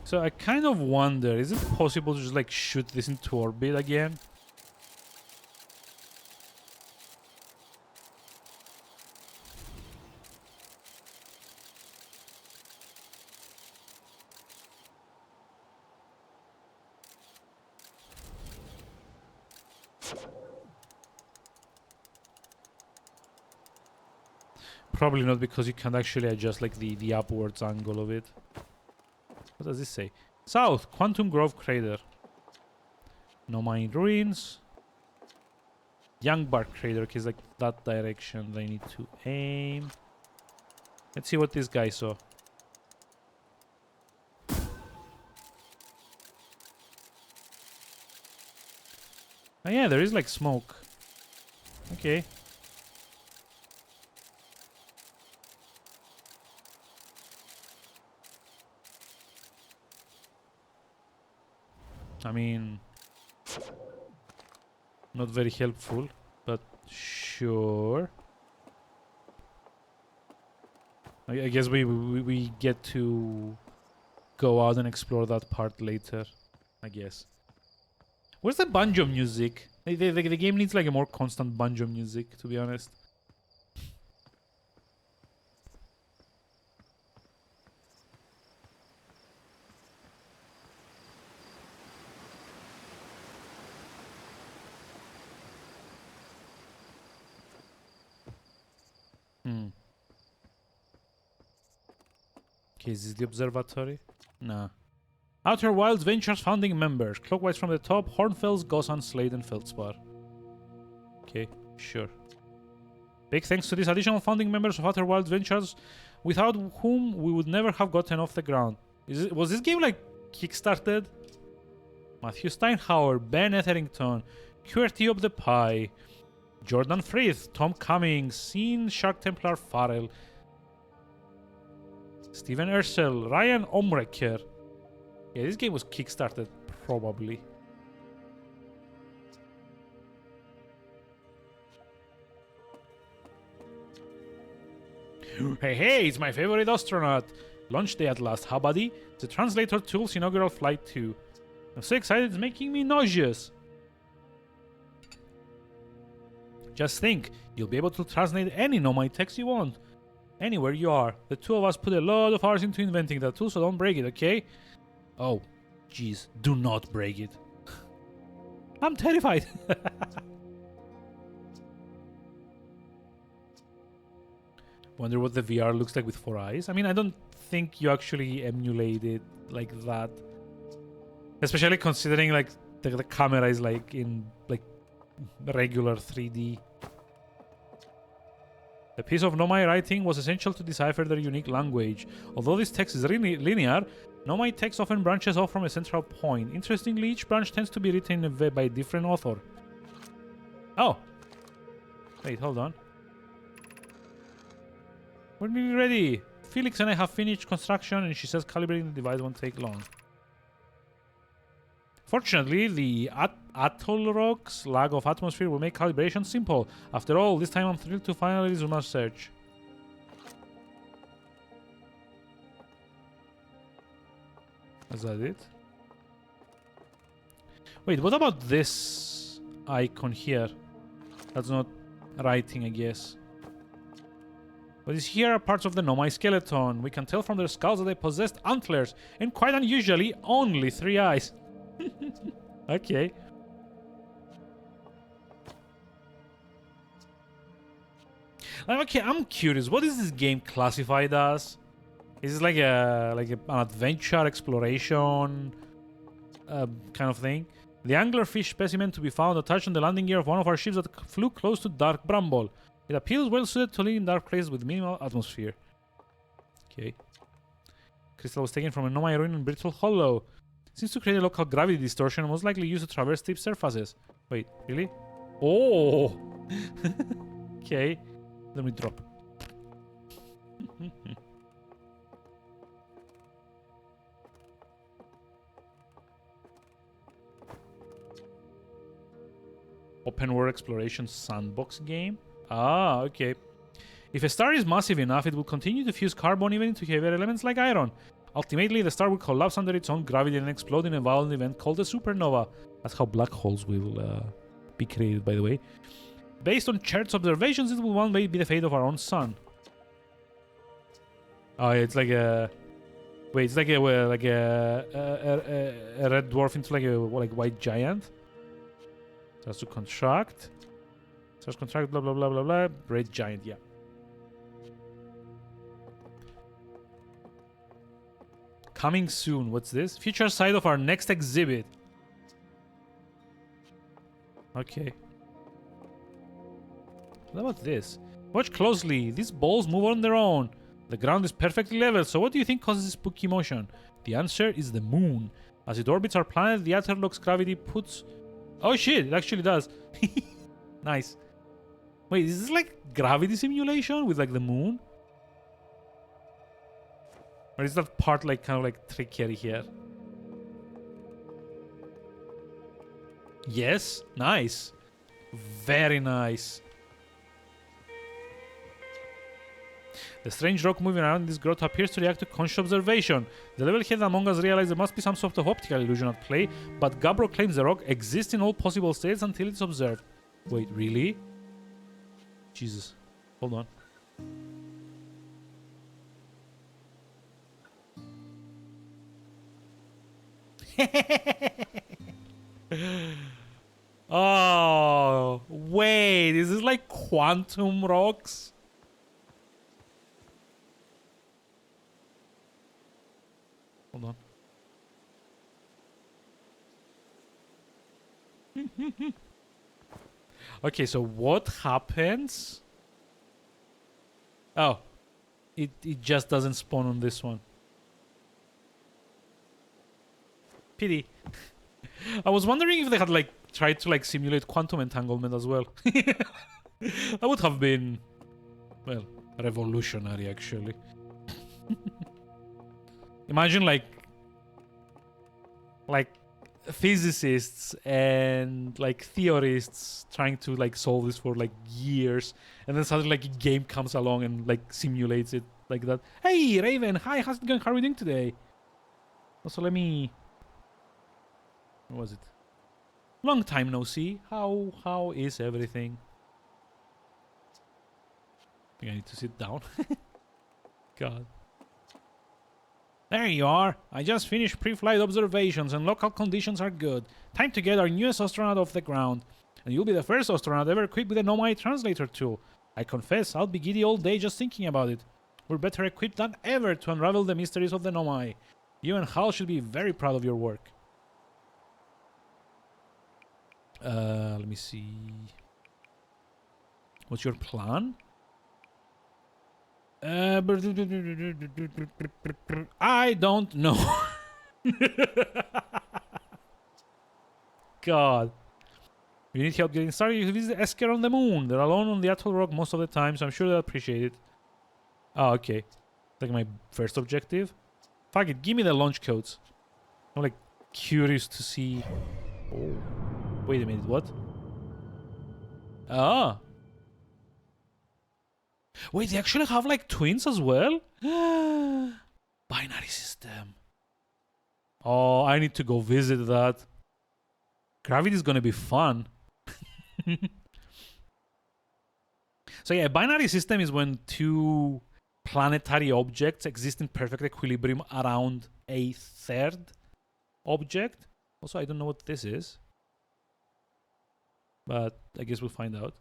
So I kind of wonder, is it possible to just like shoot this into orbit again? Probably not, because you can actually adjust like the upwards angle of it. What does this say? South, Quantum Grove Crater. No mine ruins. Young Bark Crater, okay, is like that direction they need to aim. Let's see what this guy saw. Oh yeah, there is like smoke. Okay. I mean, not very helpful, but sure. I guess we get to go out and explore that part later, I guess. Where's the banjo music? The game needs like a more constant banjo music, to be honest. Okay, is this the observatory? Nah. Outer Wilds Ventures founding members. Clockwise from the top, Hornfels, Gosan, Slade, and Feldspar. Okay, sure. Big thanks to these additional founding members of Outer Wild Ventures, without whom we would never have gotten off the ground. Was this game like kickstarted? Matthew Steinhauer, Ben Etherington, QRT of the Pie, Jordan Frith, Tom Cummings, Sean Shark Templar Farrell, Steven Ursel, Ryan Omrecker. Yeah, this game was kickstarted, probably. Hey, it's my favorite astronaut. Launch day at last, huh, buddy? The translator tool's inaugural flight too. I'm so excited, it's making me nauseous. Just think, you'll be able to translate any Nomai text you want. Anywhere you are. The two of us put a lot of hours into inventing that tool, so don't break it, okay? Oh, jeez, do not break it. I'm terrified. Wonder what the VR looks like with 4 eyes. I mean, I don't think you actually emulate it like that. Especially considering like the camera is like in like regular 3D. The piece of Nomai writing was essential to decipher their unique language. Although this text is really linear, Nomai text often branches off from a central point. Interestingly, each branch tends to be written by a different author. Oh! Wait, hold on. We're nearly ready. Felix and I have finished construction, and she says calibrating the device won't take long. Fortunately, the atoll rock's lack of atmosphere will make calibration simple. After all, this time I'm thrilled to finally resume our search. Is that it? Wait, what about this icon here? That's not writing, I guess. What is here are parts of the Nomai skeleton. We can tell from their skulls that they possessed antlers, and quite unusually, only 3 eyes. Okay. Okay, I'm curious. What is this game classified as? Is it like an adventure exploration kind of thing? The anglerfish specimen to be found attached on the landing gear of one of our ships that flew close to Dark Bramble. It appears well suited to live in dark places with minimal atmosphere. Okay. Crystal was taken from a Nomai ruin in Brittle Hollow. Seems to create a local gravity distortion and most likely used to traverse steep surfaces. Wait, really? Oh! Okay. Let me drop. Open world exploration sandbox game? Ah, okay. If a star is massive enough, it will continue to fuse carbon even into heavier elements like iron. Ultimately, the star will collapse under its own gravity and explode in a violent event called a supernova. That's how black holes will be created, by the way. Based on Chert's observations, it will one day be the fate of our own sun. Oh, it's like a... Wait, it's like a red dwarf into like a white giant. Starts to contract. Starts to contract, blah, blah, blah, blah, blah. Red giant, yeah. Coming soon. What's this? Future side of our next exhibit. Okay. What about this? Watch closely. These balls move on their own. The ground is perfectly level, so what do you think causes this spooky motion? The answer is the moon. As it orbits our planet, the Atherlock's gravity puts... Oh shit, it actually does. Nice. Wait, is this like gravity simulation with like the moon? Or is that part like kind of like trickier here? Yes, nice. Very nice. The strange rock moving around in this grotto appears to react to conscious observation. The level-headed among us realize there must be some sort of optical illusion at play, but Gabbro claims the rock exists in all possible states until it's observed. Wait, really? Jesus. Hold on. Oh, wait. Is this like quantum rocks? Hold on. Okay, so what happens Oh, it just doesn't spawn on this one. Pity. I was wondering if they had like tried to like simulate quantum entanglement as well. That would have been, well, revolutionary actually. Imagine like physicists and like theorists trying to like solve this for like years, and then suddenly like a game comes along and like simulates it like that. Hey Raven, hi, how's it going? How are we doing today? Also, let me. What was it? Long time no see. How is everything? I think I need to sit down. God. There you are. I just finished pre-flight observations and local conditions are good. Time to get our newest astronaut off the ground. And you'll be the first astronaut ever equipped with a Nomai translator tool. I confess, I'll be giddy all day just thinking about it. We're better equipped than ever to unravel the mysteries of the Nomai. You and Hal should be very proud of your work. Let me see. What's your plan? I don't know. God. You need help getting started, you can visit Esker on the moon. They're alone on the atoll rock most of the time, so I'm sure they'll appreciate it. Oh, okay. Like my first objective. Fuck it, give me the launch codes. I'm like curious to see. Oh. Wait a minute, what? Ah. Wait, they actually have like twins as well? Binary system. Oh, I need to go visit that. Gravity is gonna be fun. So yeah, a binary system is when two planetary objects exist in perfect equilibrium around a third object. Also, I don't know what this is, but I guess we'll find out.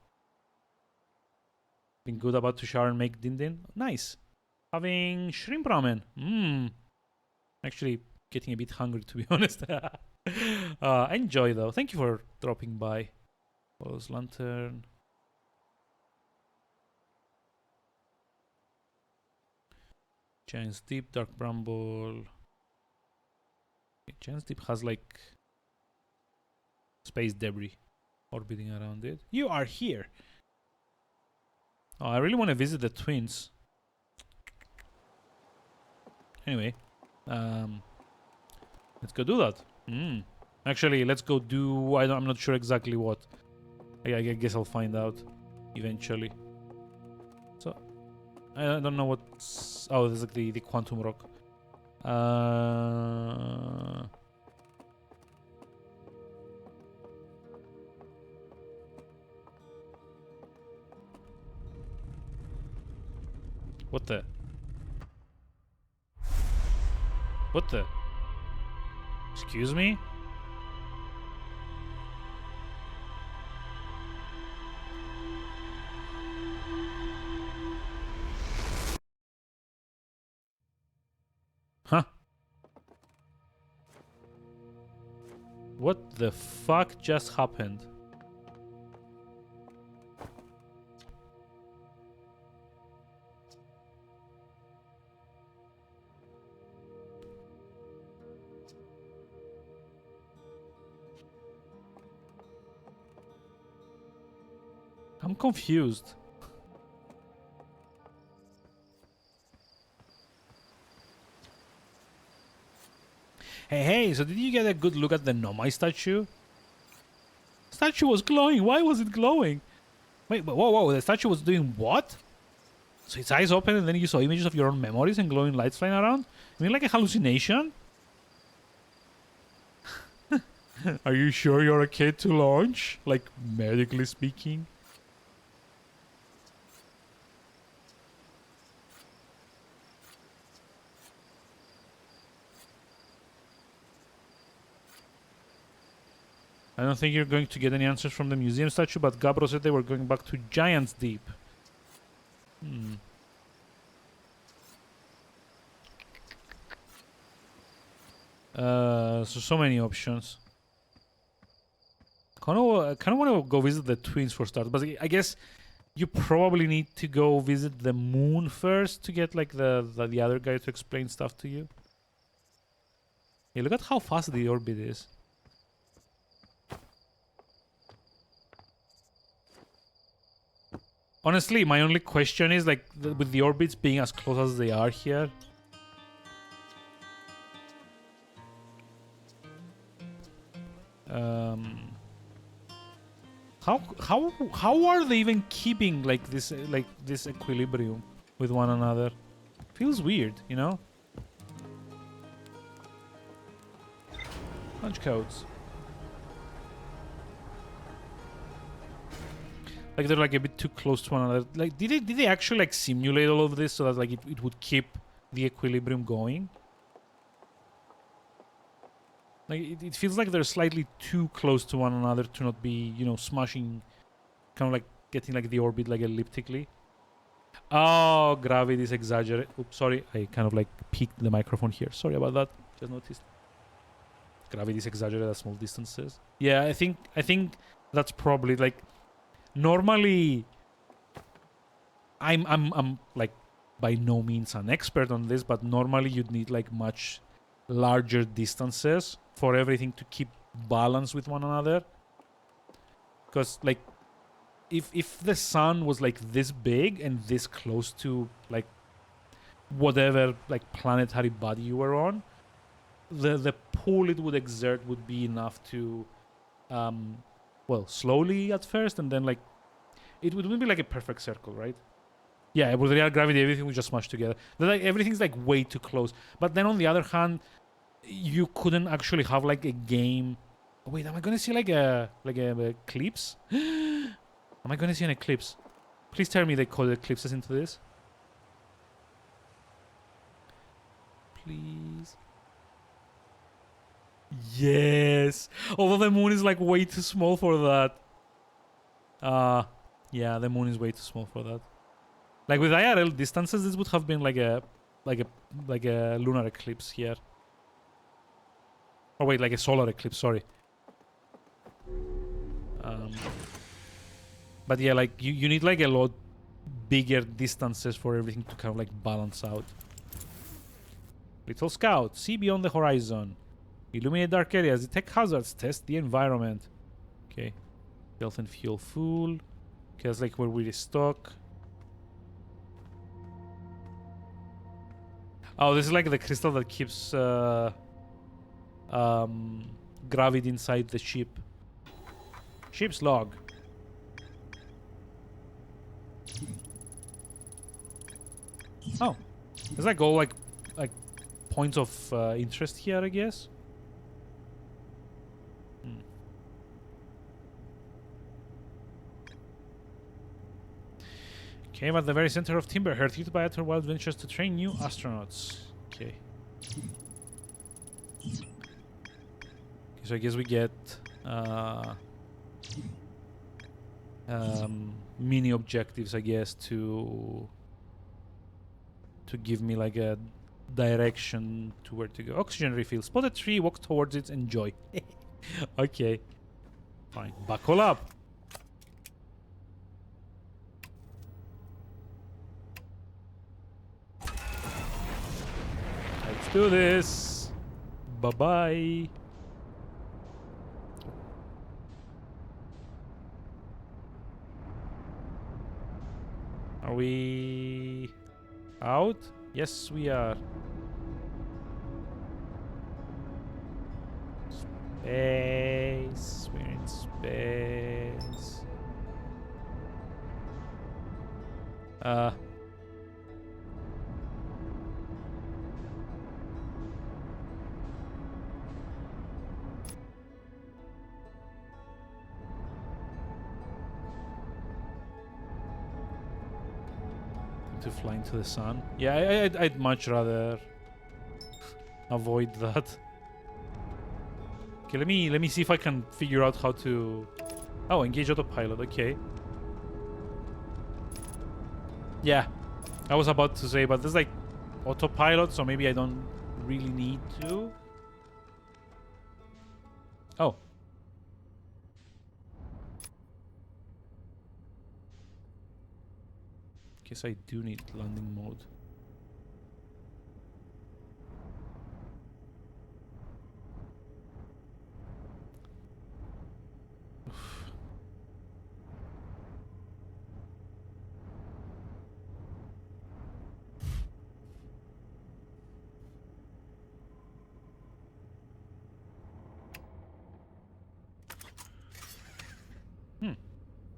Been good, about to shower and make din din. Nice. Having shrimp ramen. Actually getting a bit hungry, to be honest. Enjoy though. Thank you for dropping by. Close lantern. Giant's Deep, Dark Bramble. Giant's Deep has like space debris orbiting around it. You are here. Oh, I really want to visit the twins. Anyway, let's go do that. Actually, let's go do. I'm not sure exactly what. I guess I'll find out eventually. So I don't know what's. Oh, there's like the quantum rock. What the? What the? Excuse me? Huh? What the fuck just happened? I'm confused. Hey, so did you get a good look at the Nomai statue? Statue was glowing. Why was it glowing? Wait, whoa, the statue was doing what? So its eyes open and then you saw images of your own memories and glowing lights flying around? I mean, like a hallucination? Are you sure you're okay to launch? Like, medically speaking? I don't think you're going to get any answers from the museum statue, but Gabro said they were going back to Giant's Deep. So many options. Kind of want to go visit the twins for start, but I guess you probably need to go visit the moon first to get like the other guy to explain stuff to you. Yeah, look at how fast the orbit is. Honestly, my only question is like with the orbits being as close as they are here. How are they even keeping like this equilibrium with one another? Feels weird, you know? Punch codes. Like they're like a bit too close to one another. Like did they actually like simulate all of this so that like it would keep the equilibrium going? Like it feels like they're slightly too close to one another to not be, you know, smashing, kind of like getting like the orbit like elliptically. Oh, gravity is exaggerated. Oops, sorry, I kind of like peaked the microphone here. Sorry about that. Just noticed. Gravity is exaggerated at small distances. Yeah, I think that's probably like normally. I'm like by no means an expert on this, but normally you'd need like much larger distances for everything to keep balance with one another. Because like if the sun was like this big and this close to like whatever like planetary body you were on, the pull it would exert would be enough to well, slowly at first, and then like it wouldn't be like a perfect circle, right? Yeah, with real gravity everything would just smash together. Like everything's like way too close. But then on the other hand, you couldn't actually have like a game. Oh, wait, am I gonna see like a eclipse? Am I gonna see an eclipse? Please tell me they code eclipses into this. Please. Yes. Although the moon is like way too small for that. Yeah, the moon is way too small for that. Like with IRL distances, this would have been like a lunar eclipse here. Oh wait, like a solar eclipse, sorry. But yeah, like you need like a lot bigger distances for everything to kind of like balance out. Little Scout, see beyond the horizon. Illuminate dark areas, detect hazards, test the environment. Okay. Health and fuel full. Okay, that's like where we restock. Oh, this is like the crystal that keeps gravity inside the ship. Ship's log. Oh, there's like all like points of interest here, I guess. Came at the very center of Timber Heart, used by her wild ventures to train new astronauts. Okay. So I guess we get mini objectives, I guess, to give me like a direction to where to go. Oxygen refill. Spot a tree, walk towards it, enjoy. Okay. Fine. Buckle up. Let's do this. Bye-bye. Are we out? Yes, we are. Space. We're in space. To fly into the sun. Yeah, I'd much rather avoid that. Okay, let me see if I can figure out how to. Oh, engage autopilot. Okay. Yeah, I was about to say, but there's like autopilot, so maybe I don't really need to. Oh. Guess I do need landing mode.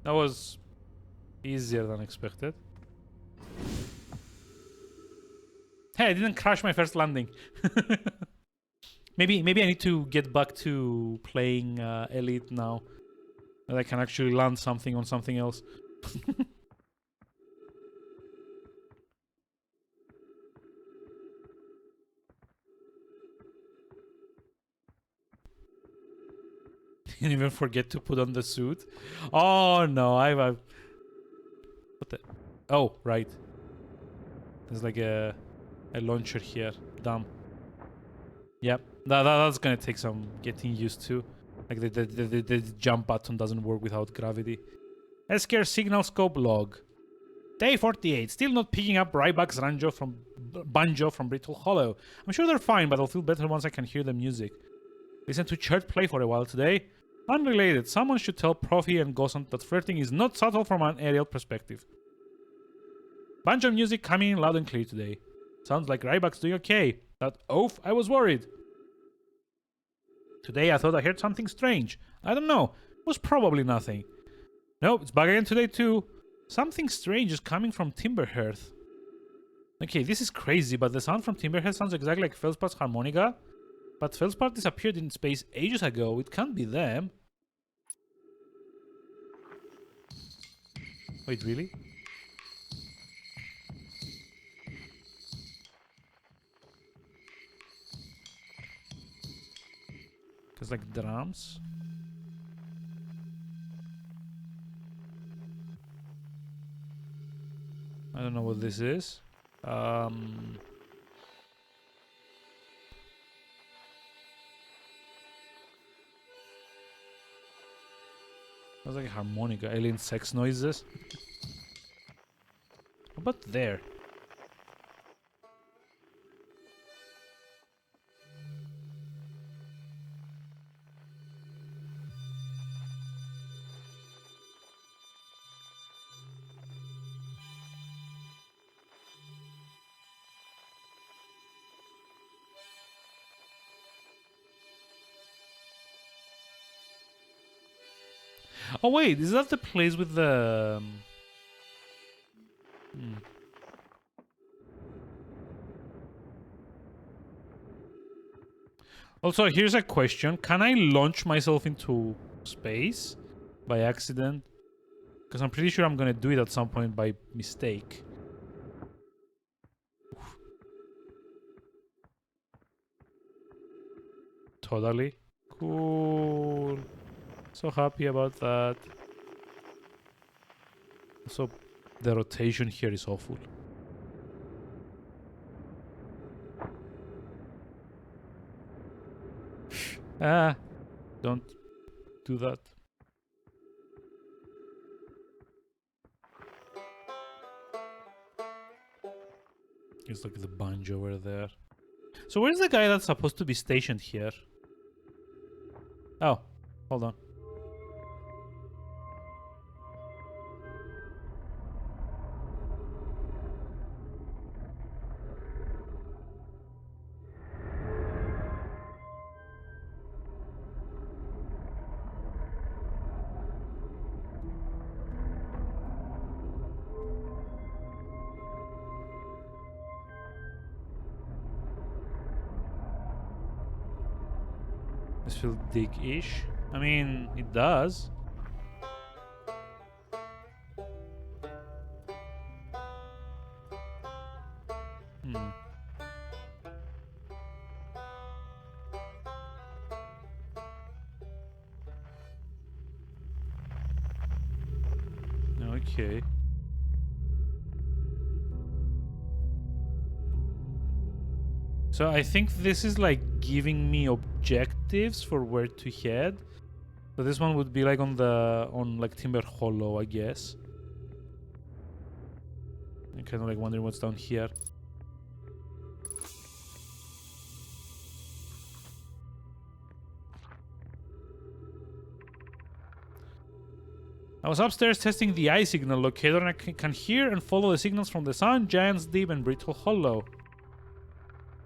That was easier than expected. Hey, I didn't crash my first landing. maybe I need to get back to playing Elite now. That I can actually land something on something else. Didn't even forget to put on the suit. Oh no, I've what the? Oh right. There's like a launcher here. Damn. Yep. That's gonna take some getting used to. Like the jump button doesn't work without gravity. Esker signal scope log. Day 48. Still not picking up Ryback's banjo from Brittle Hollow. I'm sure they're fine, but I'll feel better once I can hear the music. Listen to Church play for a while today. Unrelated, someone should tell Profi and Gosant that flirting is not subtle from an aerial perspective. Banjo music coming in loud and clear today. Sounds like Ryback's doing okay. That oaf, I was worried. Today I thought I heard something strange. I don't know. It was probably nothing. Nope, it's back again today too. Something strange is coming from Timberhearth. Okay, this is crazy, but the sound from Timberhearth sounds exactly like Feldspar's harmonica. But Feldspar disappeared in space ages ago. It can't be them. Wait, really? There's like drums. I don't know what this is. Sounds like a harmonica, alien sex noises. How about there? Oh wait, is that the place with the... Also, here's a question. Can I launch myself into space by accident? Because I'm pretty sure I'm gonna do it at some point by mistake. Totally. Cool. So happy about that. So the rotation here is awful. Don't do that. It's like the banjo over there. So where's the guy that's supposed to be stationed here? Oh, hold on. This feels dig-ish. I mean, it does. Okay. So I think this is like giving me objectives for where to head. So this one would be like on like Timber Hollow, I guess. I'm kind of like wondering what's down here. I was upstairs testing the eye signal locator, and I can hear and follow the signals from the sun, Giant's Deep, and Brittle Hollow.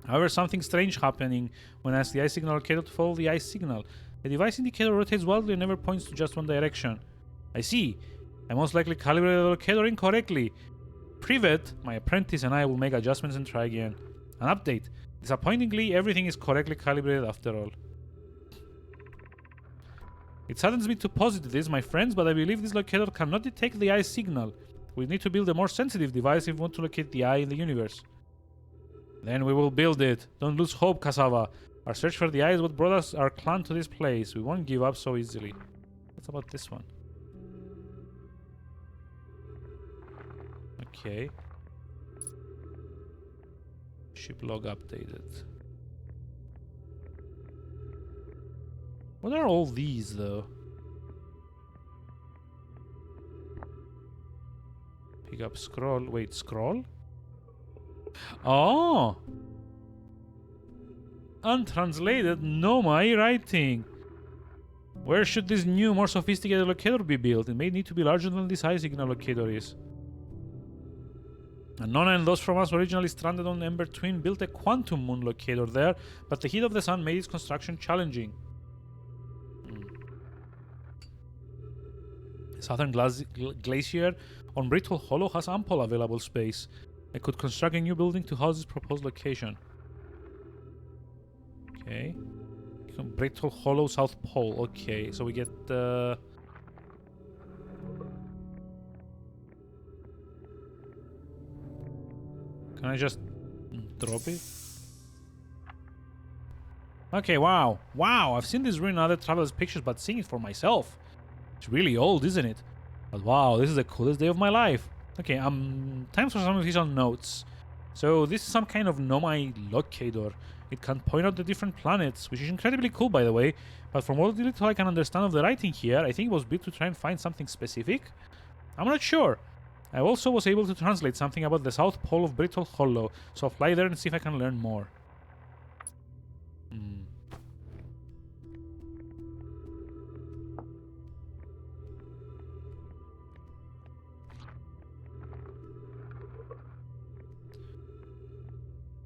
However, something strange happening when I ask the eye signal locator to follow the eye signal. The device indicator rotates wildly and never points to just one direction. I see. I most likely calibrated the locator incorrectly. Privet, my apprentice, and I will make adjustments and try again. An update. Disappointingly, everything is correctly calibrated after all. It saddens me to posit this, my friends, but I believe this locator cannot detect the eye signal. We need to build a more sensitive device if we want to locate the eye in the universe. Then we will build it. Don't lose hope, Cassava. Our search for the eye is what brought us, our clan, to this place. We won't give up so easily. What's about this one? Okay. Ship log updated. What are all these, though? Pick up scroll. Wait, scroll? Oh! Untranslated Nomai writing. Where should this new, more sophisticated locator be built? It may need to be larger than this eye signal locator is. And Nona and those from us originally stranded on Ember Twin built a quantum moon locator there, but the heat of the sun made its construction challenging. Southern Glacier on Brittle Hollow has ample available space. I could construct a new building to house this proposed location. Okay. Brittle Hollow, South Pole. Okay, so we get the... Can I just drop it? Okay, wow. Wow, I've seen this ruin in other travelers' pictures, but seeing it for myself. It's really old, isn't it? But wow, this is the coolest day of my life. Okay, time for some official notes. So this is some kind of Nomai locator. It can point out the different planets, which is incredibly cool, by the way. But from what little I can understand of the writing here, I think it was built to try and find something specific. I'm not sure. I also was able to translate something about the South Pole of Brittle Hollow, so I'll fly there and see if I can learn more.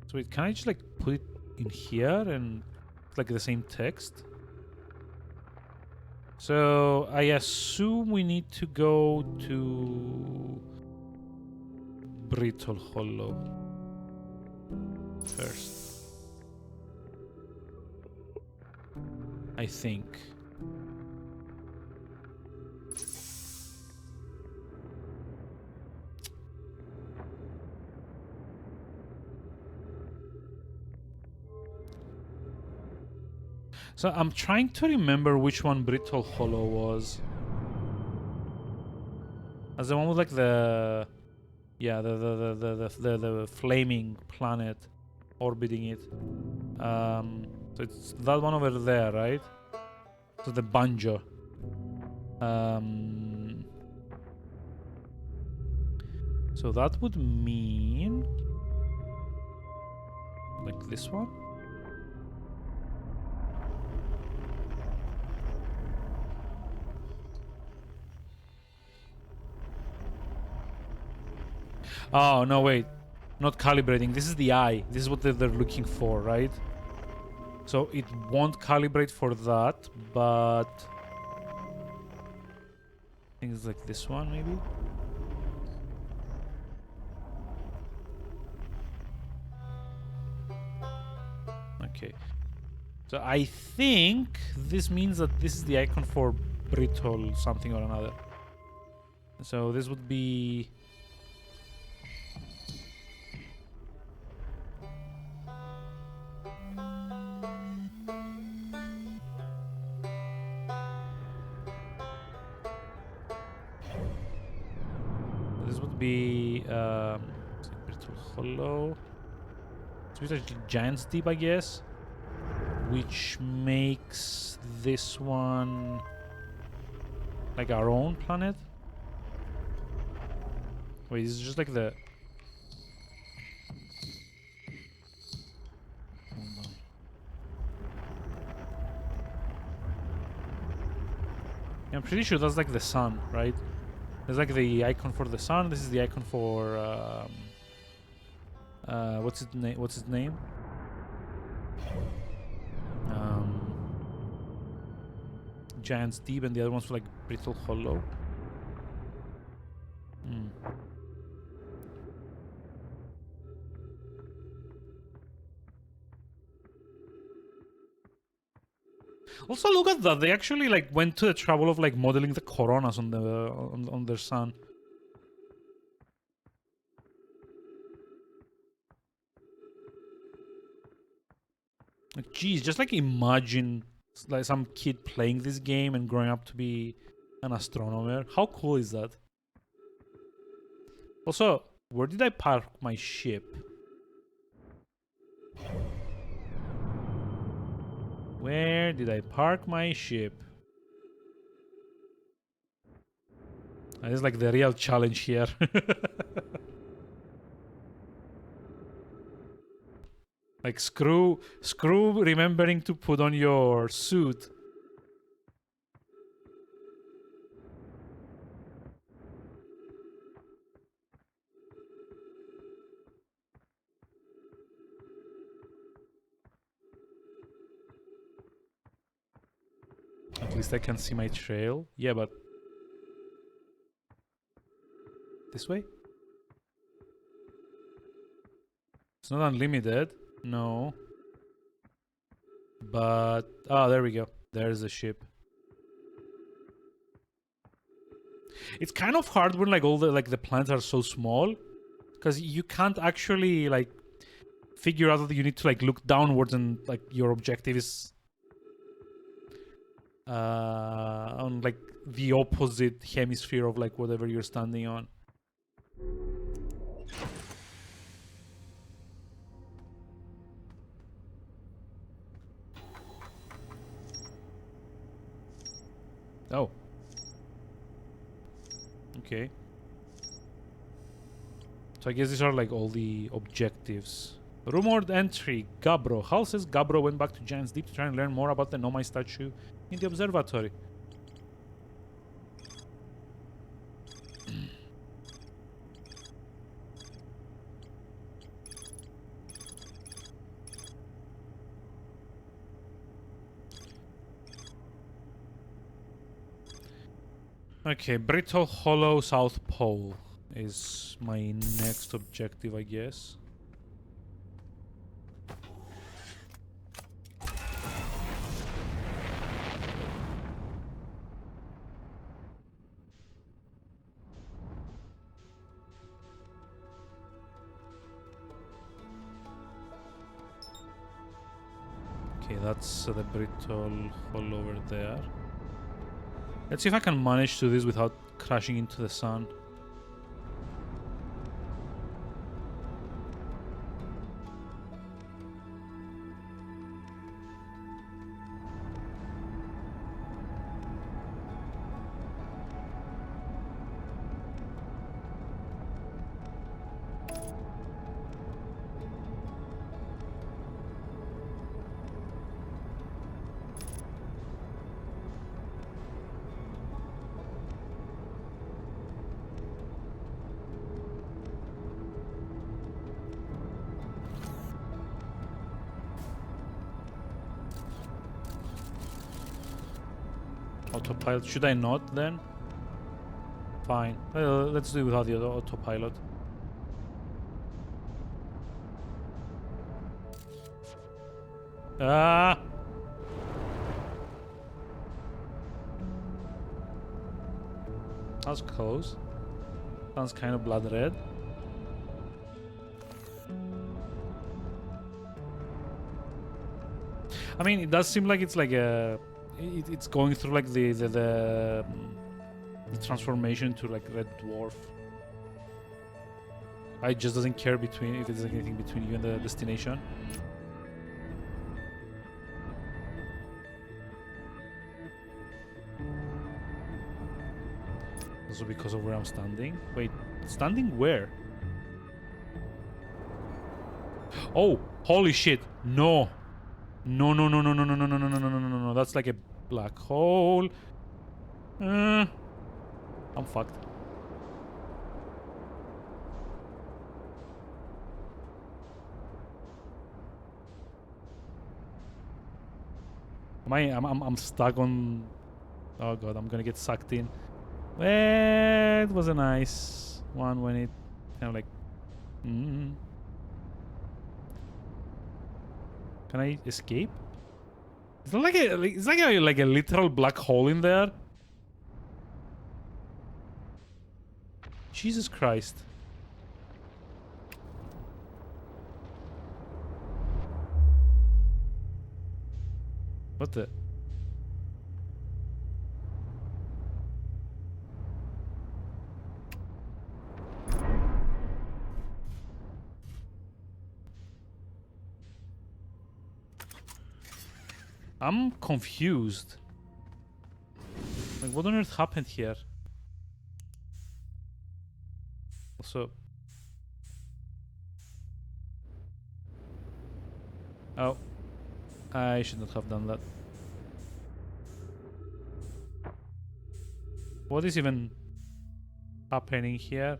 So wait, can I just like put it in here and like the same text? So I assume we need to go to Brittle Hollow first. I think. So I'm trying to remember which one Brittle Hollow was. As the one with like the... Yeah, the flaming planet orbiting it. So it's that one over there, right? So the banjo. So that would mean like this one. Oh, no, wait. Not calibrating. This is the eye. This is what they're looking for, right? So it won't calibrate for that, but... I think it's like this one, maybe? Okay. So I think this means that this is the icon for brittle something or another. So this would be... This would be Brittle Hollow. It's a Giant's Deep, I guess, which makes this one like our own planet. Wait, this is just like the pretty sure that's like the sun, right? There's like the icon for the sun. This is the icon for what's its name? What's its name? Giant's Deep, and the other one's for like Brittle Hollow. Hmm. Also, look at that. They actually like went to the trouble of like modeling the coronas on the on their sun. Like, geez, just like imagine like some kid playing this game and growing up to be an astronomer. How cool is that? Also, where did I park my ship? Where did I park my ship? That is like the real challenge here. Like screw remembering to put on your suit. At least I can see my trail. Yeah, but this way? It's not unlimited. No. But there we go. There's the ship. It's kind of hard when like all the like the planets are so small, because you can't actually like figure out that you need to like look downwards and like your objective is on like the opposite hemisphere of like whatever you're standing on. Oh. Okay. So I guess these are like all the objectives. Rumored entry, Gabro. Hal says Gabro went back to Giant's Deep to try and learn more about the Nomai statue in the observatory. Okay, Brittle Hollow South Pole is my next objective, I guess. Okay, that's the Brittle Hollow over there. Let's see if I can manage to do this without crashing into the sun. Autopilot. Should I not then? Fine. Well, let's do it without the autopilot. Ah! That's close. Sounds kind of blood red. I mean, it does seem like it's like a... It's going through like the transformation to like red dwarf. It just doesn't care between if there's anything between you and the destination. Also because of where I'm standing. Wait, standing where? Oh, holy shit! No. No, no, no, no, no, no, no, no, no, no, no, no, no, no, no. That's like a black hole. I'm fucked. I'm stuck on. Oh god, I'm gonna get sucked in. Well, it was a nice one when it kind of like. Can I escape? Is there like a literal black hole in there? Jesus Christ. What the? I'm confused. Like, what on earth happened here? Also... Oh. I should not have done that. What is even happening here?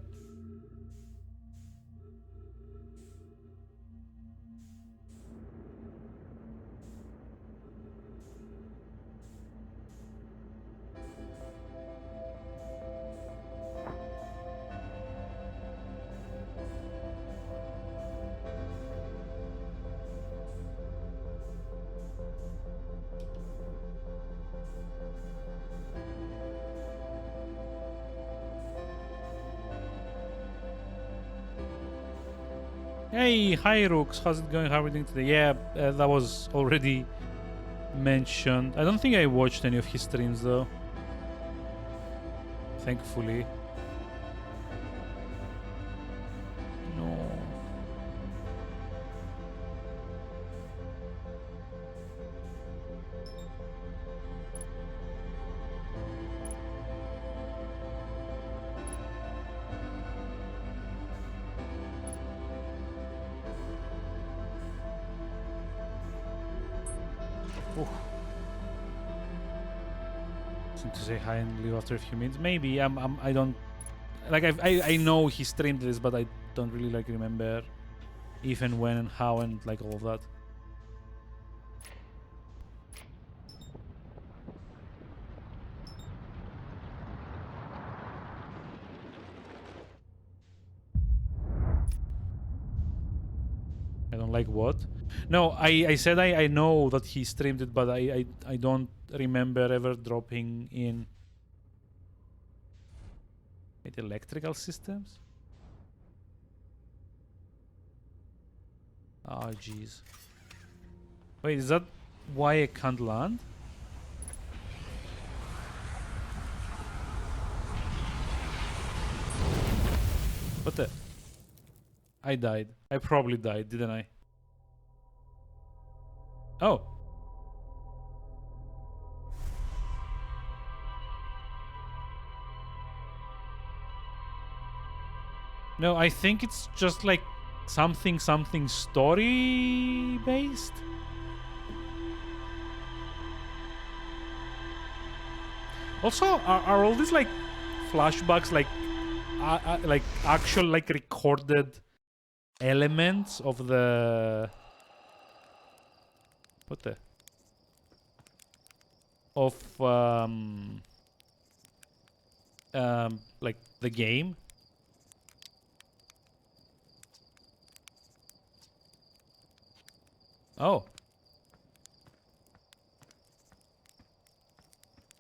Hey, hi Rooks, how's it going? How are we doing today? Yeah, that was already mentioned. I don't think I watched any of his streams though. Thankfully. No. Oof. Seem to say hi and leave after a few minutes. Maybe I don't like I know he streamed this, but I don't really like remember even when and how and like all of that. I don't like what? No, I said I know that he streamed it, but I don't remember ever dropping in. Wait, electrical systems? Oh jeez. Wait, is that why I can't land? What the? I died. I probably died, didn't I? Oh. No, I think it's just like something story based. Also, are all these like flashbacks like actual like recorded elements of the what the of like the game? Oh.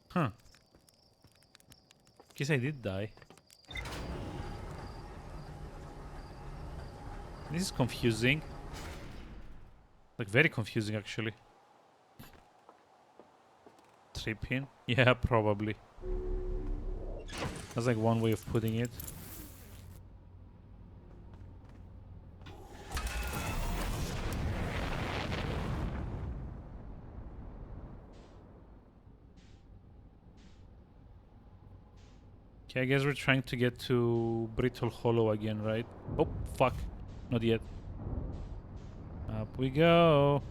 Huh. Guess I did die. This is confusing. Like very confusing actually. Tripping? Yeah, probably. That's like one way of putting it. Okay, I guess we're trying to get to Brittle Hollow again, right? Oh, fuck. Not yet. Up we go.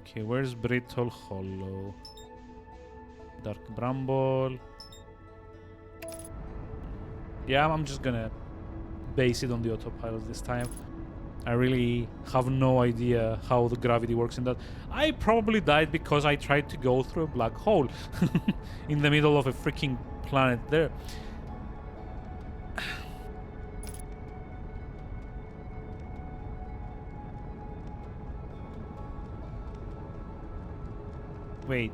Okay, where's Brittle Hollow? Dark Bramble. Yeah, I'm just gonna base it on the autopilot this time. I really have no idea how the gravity works in that. I probably died because I tried to go through a black hole in the middle of a freaking planet there. Wait.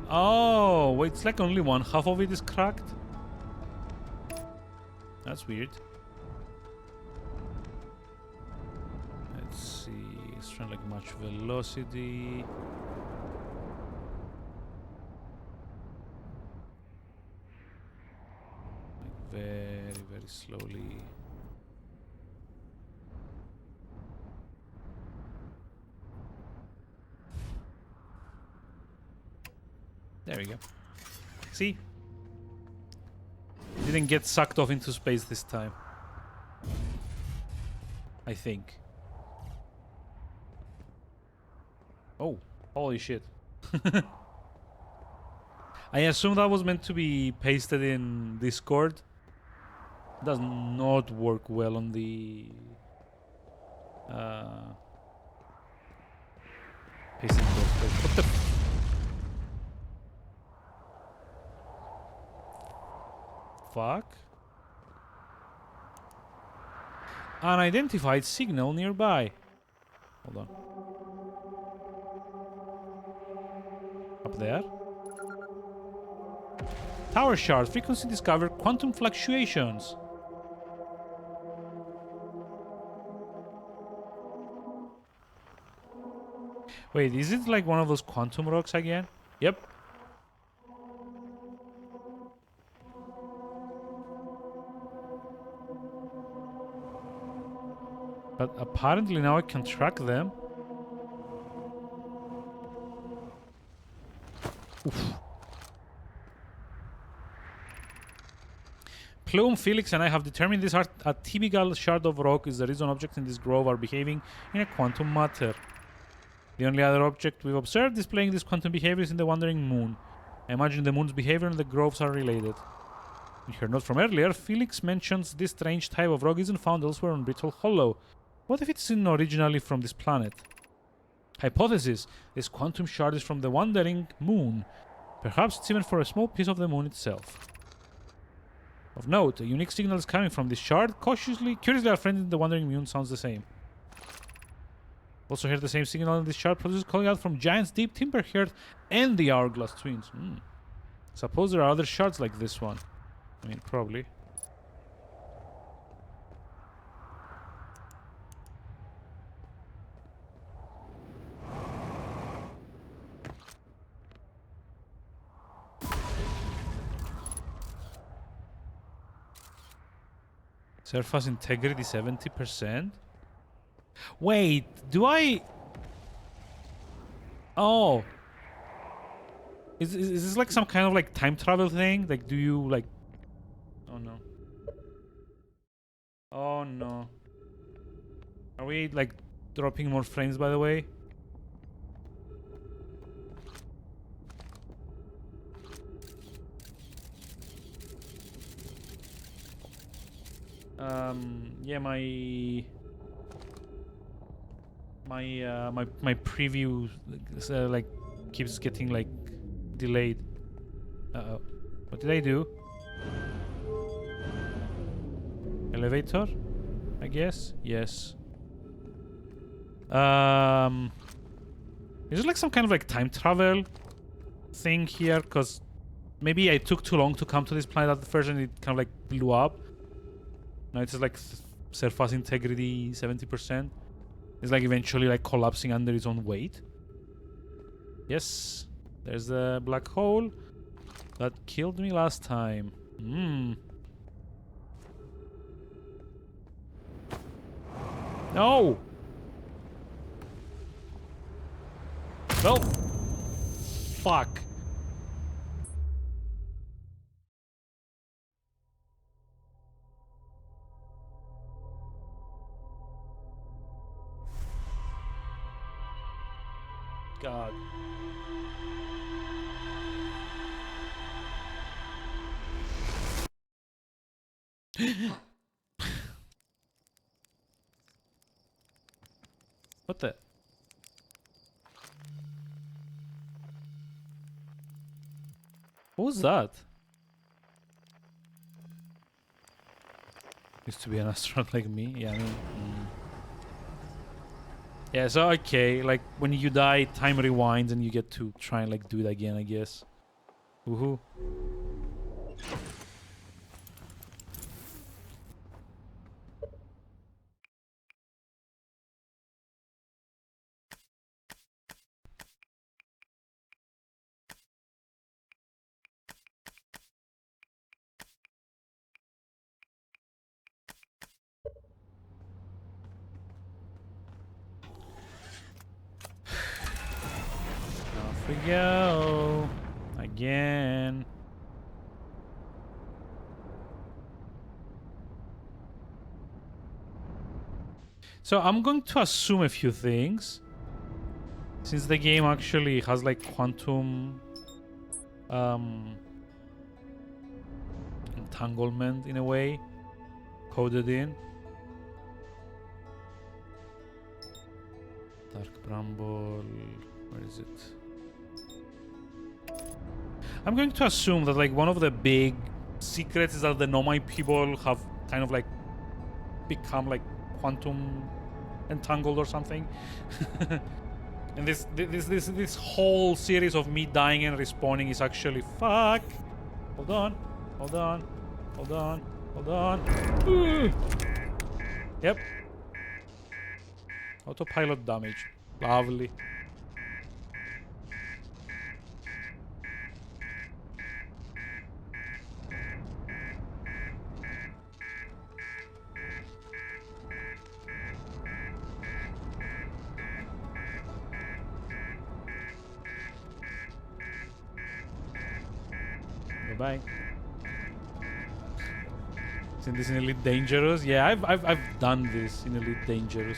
Oh, wait, it's like only one half of it is cracked? That's weird. Let's see. It's trying like much velocity. Like very, very slowly. There we go. See? Didn't get sucked off into space this time. I think. Oh, holy shit. I assume that was meant to be pasted in Discord. Does not work well on the pasting Discord. What the fuck? Unidentified signal nearby. Hold on. Up there. Tower shard. Frequency discovered. Quantum fluctuations. Wait, is it like one of those quantum rocks again? Yep. But apparently now I can track them. Oof. Plume, Felix, and I have determined this a typical shard of rock is the reason objects in this grove are behaving in a quantum matter. The only other object we've observed displaying this quantum behavior is in the wandering moon. I imagine the moon's behavior and the groves are related. In her note from earlier, Felix mentions this strange type of rock isn't found elsewhere on Brittle Hollow. What if it's in originally from this planet? Hypothesis: this quantum shard is from the wandering moon. Perhaps it's even for a small piece of the moon itself. Of note, a unique signal is coming from this shard. Curiously, our friend in the wandering moon sounds the same. Also heard the same signal in this shard produces calling out from Giant's Deep, Timberheart, and the Hourglass Twins. Suppose there are other shards like this one. I mean, probably. Surface integrity 70%. Wait, do I... Oh. Is this like some kind of like time travel thing? Like, do you like... Oh no. Oh no. Are we like dropping more frames by the way? Yeah, my preview like keeps getting like delayed. Uh-oh. What did I do? Elevator? I guess? Yes. Is it like some kind of like time travel thing here? Because maybe I took too long to come to this planet at first and it kind of like blew up. Now it's just like surface integrity 70%. It's like eventually like collapsing under its own weight. Yes. There's the black hole that killed me last time. No! Well, fuck. God. What the? What was that? Used to be an astronaut like me. Yeah, I mean. Yeah, so okay, like when you die, time rewinds and you get to try and like do it again, I guess. Woohoo. Off we go. Again. So I'm going to assume a few things. Since the game actually has like quantum entanglement in a way coded in. Dark Bramble, where is it? I'm going to assume that like one of the big secrets is that the Nomai people have kind of like become like quantum entangled or something. And this whole series of me dying and respawning is actually fuck. Hold on. Yep. Autopilot damage. Lovely. Bye. Isn't this in Elite Dangerous? Yeah, I've done this in Elite Dangerous.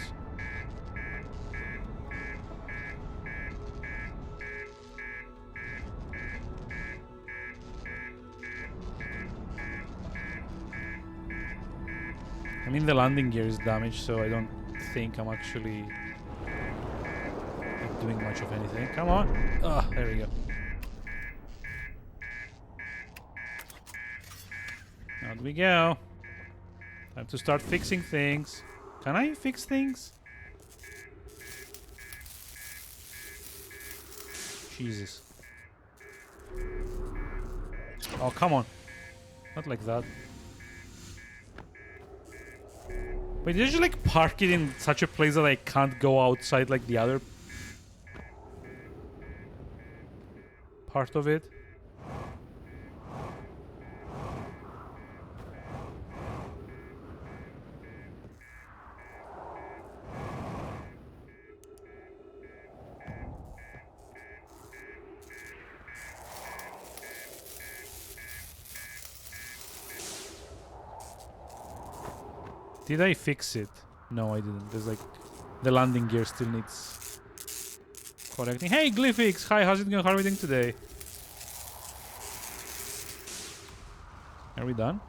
I mean, the landing gear is damaged, so I don't think I'm actually like, doing much of anything. Come on. Ah, there we go. Out we go. Time to start fixing things. Can I fix things? Jesus. Oh, come on. Not like that. Wait, did you just like park it in such a place that I can't go outside like the other part of it? Did I fix it? No, I didn't. There's like... The landing gear still needs... correcting. Hey, Glyphix! Hi, how's it going? How are we doing today? Are we done?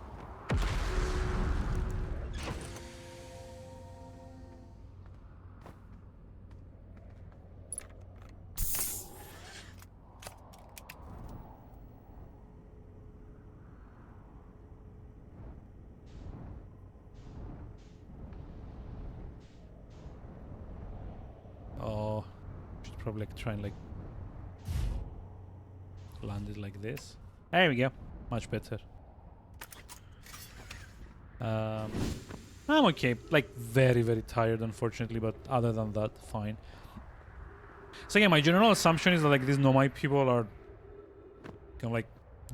Oh, should probably like try and like land it like this. There we go. Much better. I'm okay. Like very, very tired, unfortunately, but other than that, fine. So again, my general assumption is that like these Nomai people are kind of like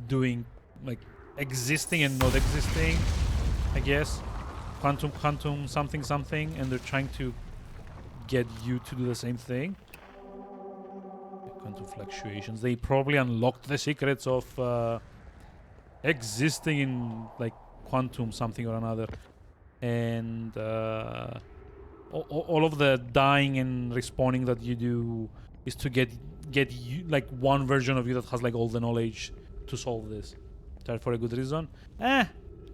doing like existing and not existing, I guess. Quantum, something, and they're trying to get you to do the same thing. Quantum fluctuations. They probably unlocked the secrets of existing in like quantum something or another, and all of the dying and respawning that you do is to get you, like one version of you that has like all the knowledge to solve this. Try for a good reason.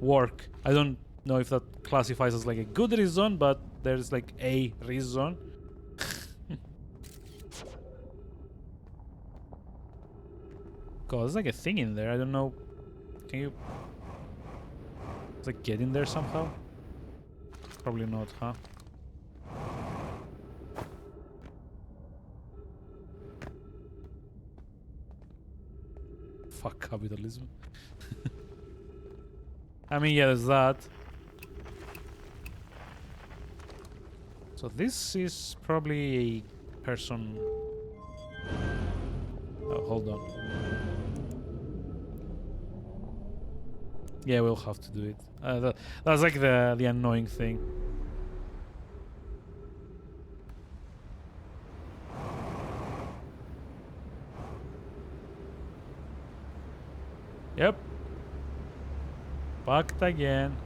Work. I don't know if that classifies as like a good reason, but there's like a reason. God, there's like a thing in there. I don't know. Can you... It's like get in there somehow? Probably not, huh? Fuck capitalism. I mean, yeah, there's that. So this is probably a person... Oh, hold on. Yeah, we'll have to do it. That's like the annoying thing. Yep. Fucked again.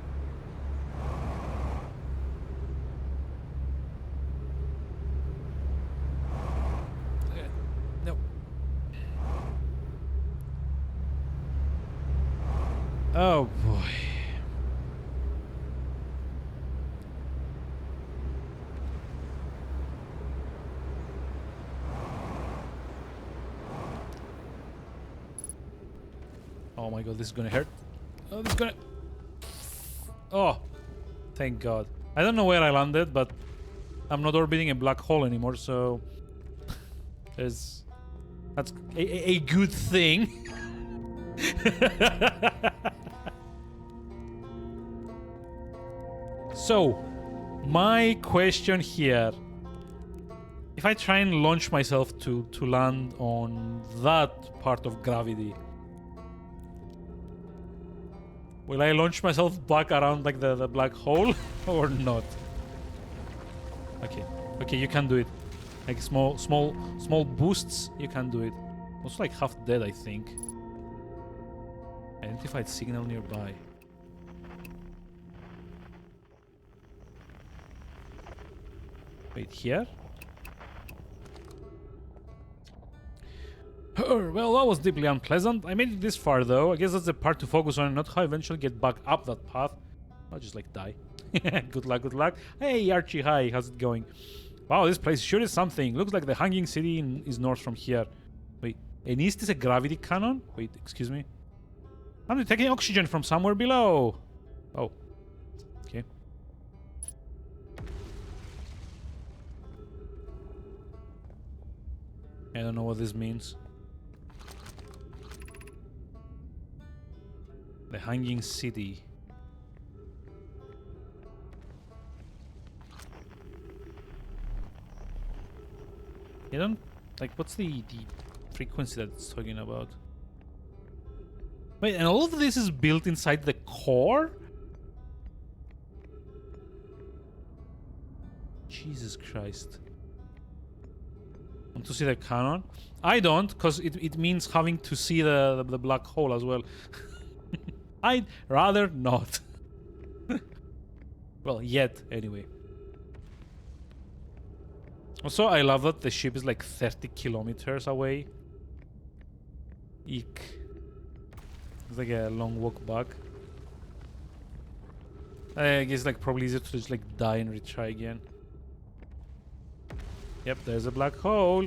No. Oh boy. Oh my god, this is gonna hurt. Oh, this is gonna... Oh, thank god. I don't know where I landed, but I'm not orbiting a black hole anymore, so... That's a good thing. So, my question here... If I try and launch myself to land on that part of gravity... Will I launch myself back around like the black hole or not? Okay. Okay, you can do it. Like small boosts, you can do it. Also like half dead, I think. Identified signal nearby. Wait, here? Well, that was deeply unpleasant. I made it this far, though. I guess that's the part to focus on, and not how I eventually get back up that path. I'll just, like, die. Good luck, good luck. Hey, Archie, hi. How's it going? Wow, this place sure is something. Looks like the Hanging City is north from here. Wait, and is this a gravity cannon? Wait, excuse me. I'm detecting oxygen from somewhere below. Oh. Okay. I don't know what this means. The Hanging City. You don't... Like, what's the frequency that it's talking about? Wait, and all of this is built inside the core? Jesus Christ. Want to see the cannon? I don't, because it means having to see the black hole as well. I'd rather not. Well, yet, anyway. Also, I love that the ship is like 30 kilometers away. Eek. It's like a long walk back. I guess like probably easier to just like die and retry again. Yep, there's a black hole.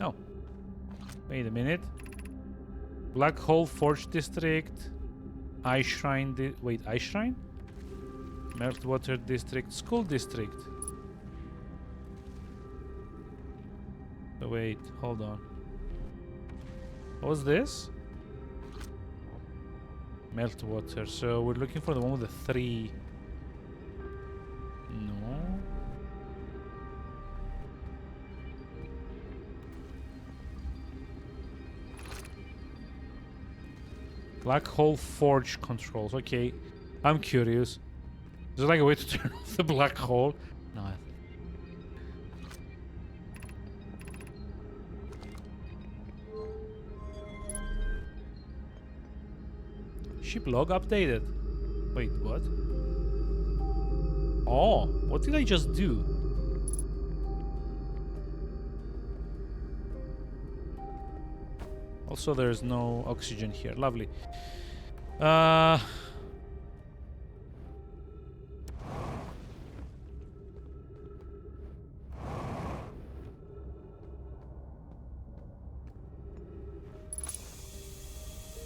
Oh. Wait a minute. Black Hole Forge District. Ice Shrine. Wait, Ice Shrine? Meltwater District. School District. Oh, wait, hold on. What was this? Meltwater. So we're looking for the one with the 3. No. Black Hole Forge controls. Okay, I'm curious. Is there like a way to turn off the black hole? No. Ship log updated. Wait, what? Oh, what did I just do? Also, there's no oxygen here. Lovely.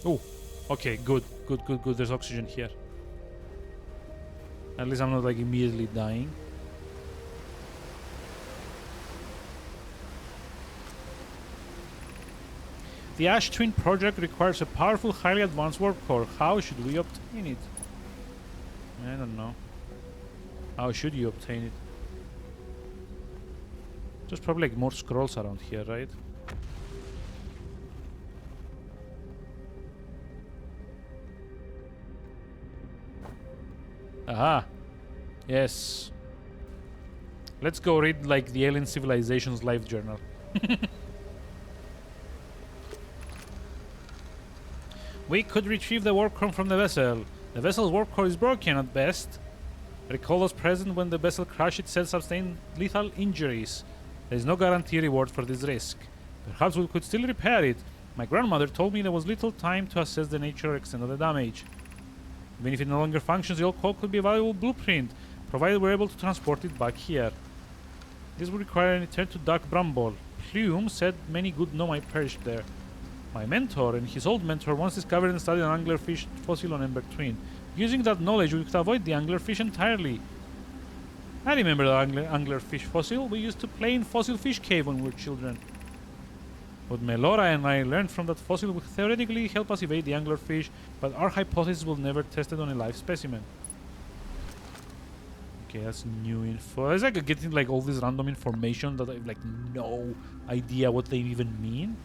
Oh, okay, good. There's oxygen here. At least I'm not like immediately dying. The Ash Twin project requires a powerful, highly advanced warp core. How should we obtain it? I don't know. How should you obtain it? There's probably like more scrolls around here, right? Aha! Yes. Let's go read like the alien civilization's life journal. We could retrieve the warp core from the vessel. The vessel's warp core is broken at best. Recall those present when the vessel crashed itself sustained lethal injuries. There is no guarantee reward for this risk. Perhaps we could still repair it. My grandmother told me there was little time to assess the nature or extent of the damage. Even if it no longer functions, the old core could be a valuable blueprint, provided we're able to transport it back here. This would require a return to Dark Bramble. Plume said many good nomai perished there. My mentor and his old mentor once discovered and studied an anglerfish fossil on Ember Twin. Using that knowledge, we could avoid the anglerfish entirely. I remember the anglerfish fossil. We used to play in Fossil Fish Cave when we were children. What Melora and I learned from that fossil would theoretically help us evade the anglerfish, but our hypothesis was never tested on a live specimen. Okay, that's new info. It's like getting like all this random information that I have like no idea what they even mean.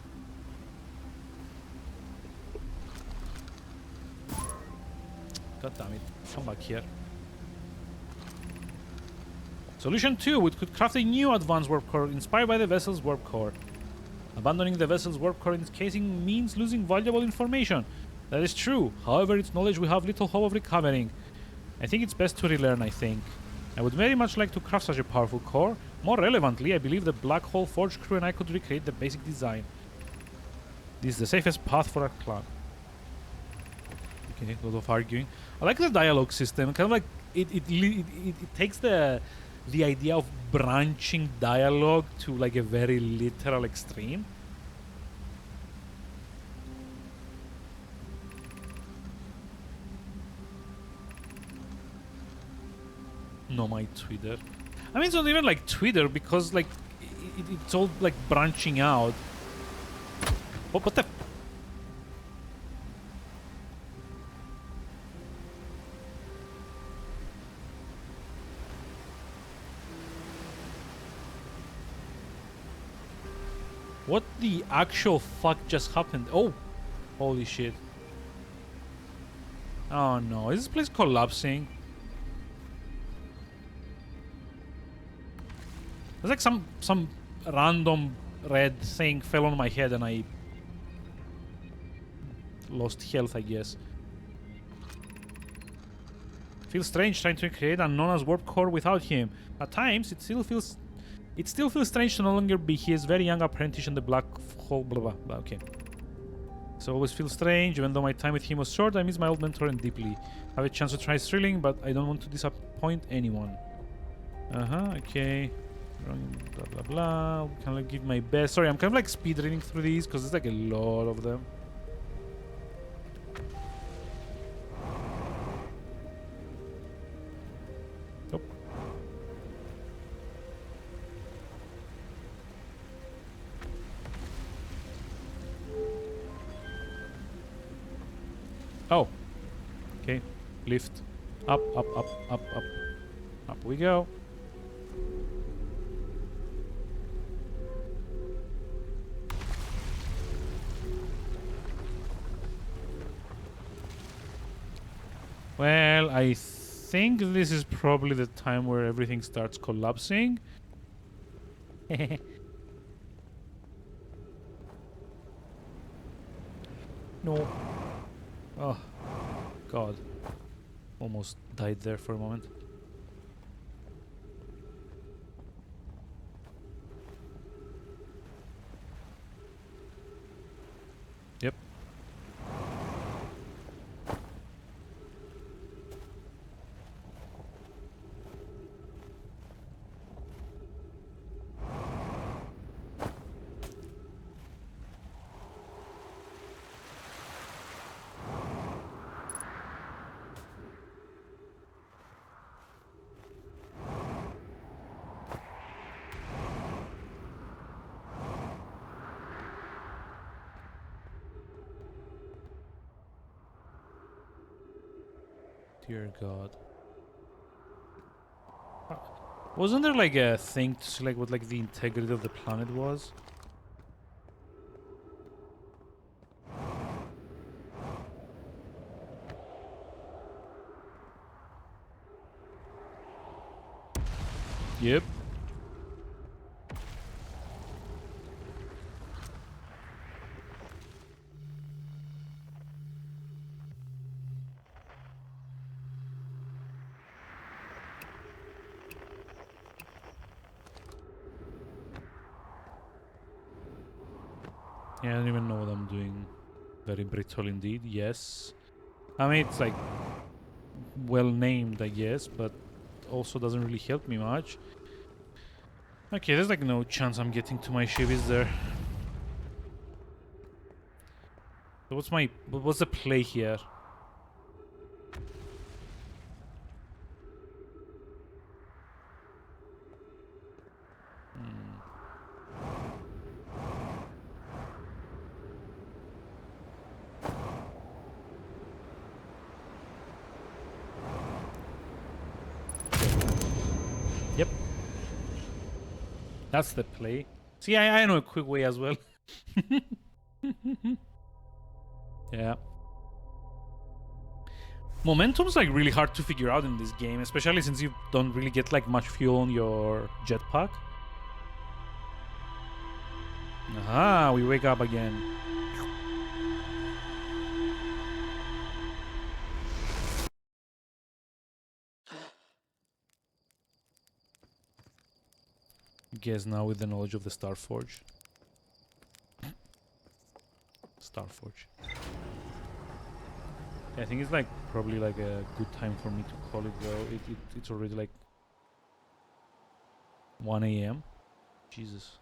God damn it. Come back here. Solution 2. We could craft a new advanced warp core inspired by the vessel's warp core. Abandoning the vessel's warp core in its casing means losing valuable information. That is true. However, its knowledge we have little hope of recovering. I think it's best to relearn, I think. I would very much like to craft such a powerful core. More relevantly, I believe the Black Hole Forge crew and I could recreate the basic design. This is the safest path for our clan. Okay, a lot of arguing. I like the dialogue system. Kind of like it takes the idea of branching dialogue to like a very literal extreme. No, my Twitter. I mean, it's not even like Twitter because like it's all like branching out. What the? What the actual fuck just happened? Oh, holy shit. Oh no, is this place collapsing? There's like some random red thing fell on my head and I lost health, I guess. Feels strange trying to create a known as warp core without him. At times, it still feels strange to no longer be his very young apprentice in the black hole. Blah blah blah. Okay. So always feels strange, even though my time with him was short. I miss my old mentor and deeply. I have a chance to try thrilling, but I don't want to disappoint anyone. Okay. Blah blah blah. Kind of give my best. Sorry, I'm kind of like speed reading through these because there's like a lot of them. Oh. Oh. Okay. Lift. Up, up, up, up, up. Up we go. Well, I think this is probably the time where everything starts collapsing. No. Oh, God. Almost died there for a moment. Dear God. Wasn't there like a thing to select what like the integrity of the planet was? Yep. Yeah, I don't even know what I'm doing. Very brittle indeed, yes. I mean, it's like well named, I guess, but also doesn't really help me much. Okay, there's like no chance I'm getting to my ship, is there? So what's the play here? Yep. That's the play. See, I know a quick way as well. Yeah. Momentum's like really hard to figure out in this game, especially since you don't really get like much fuel on your jetpack. Aha, we wake up again. Guess now with the knowledge of the Starforge. Starforge. Yeah, I think it's like probably like a good time for me to call it though. It's already like 1 a.m. Jesus.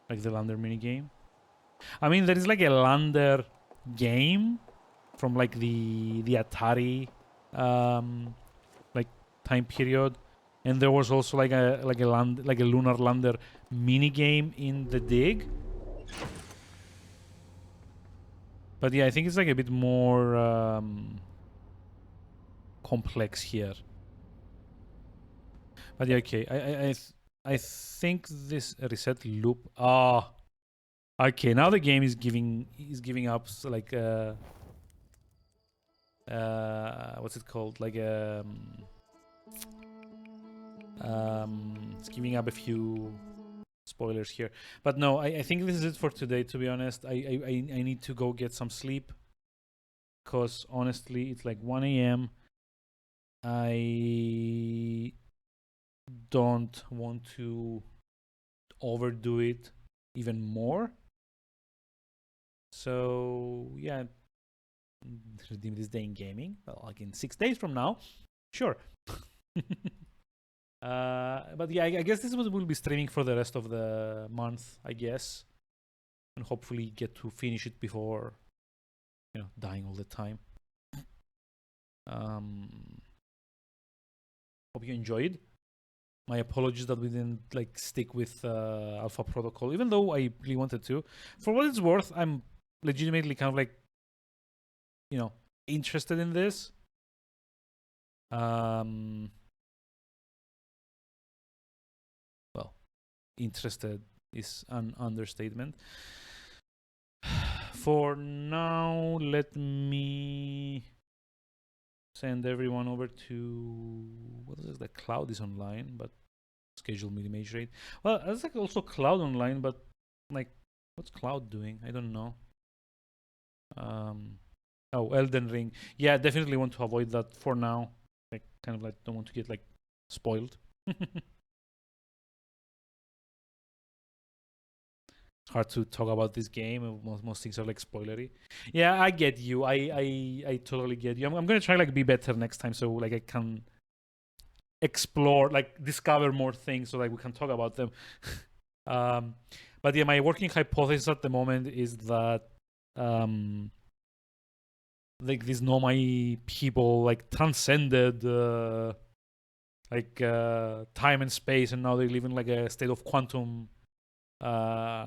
Like the Lander minigame. I mean, there is like a Lander game from like the Atari like time period, and there was also like a lunar lander mini game in the Dig. But yeah, I think it's like a bit more complex here. But yeah, okay. I think this reset loop. Ah, okay. Now the game is giving up like what's it called? Like it's giving up a few spoilers here. But no, I think this is it for today. To be honest, I need to go get some sleep. Cause honestly, it's like 1 a.m. I don't want to overdo it even more. So yeah, redeem this day in gaming. Well, like in 6 days from now, sure. But yeah, I guess this will be streaming for the rest of the month, I guess, and hopefully get to finish it before, you know, dying all the time. Hope you enjoyed. My apologies that we didn't like stick with Alpha Protocol, even though I really wanted to. For what it's worth, I'm legitimately kind of like, you know, interested in this. Well, interested is an understatement. For now, let me send everyone over to what is this? The Cloud is online, but schedule meeting mage rate. Well, there's like also Cloud online, but like, what's Cloud doing? I don't know. Oh, Elden Ring. Yeah, definitely want to avoid that for now. Like, kind of like don't want to get like spoiled. It's hard to talk about this game. Most things are like spoilery. Yeah, I get you. I totally get you. I'm gonna try like be better next time, so like I can explore, like discover more things, so like we can talk about them. But yeah, my working hypothesis at the moment is that like these Nomai people like transcended like time and space, and now they live in like a state of quantum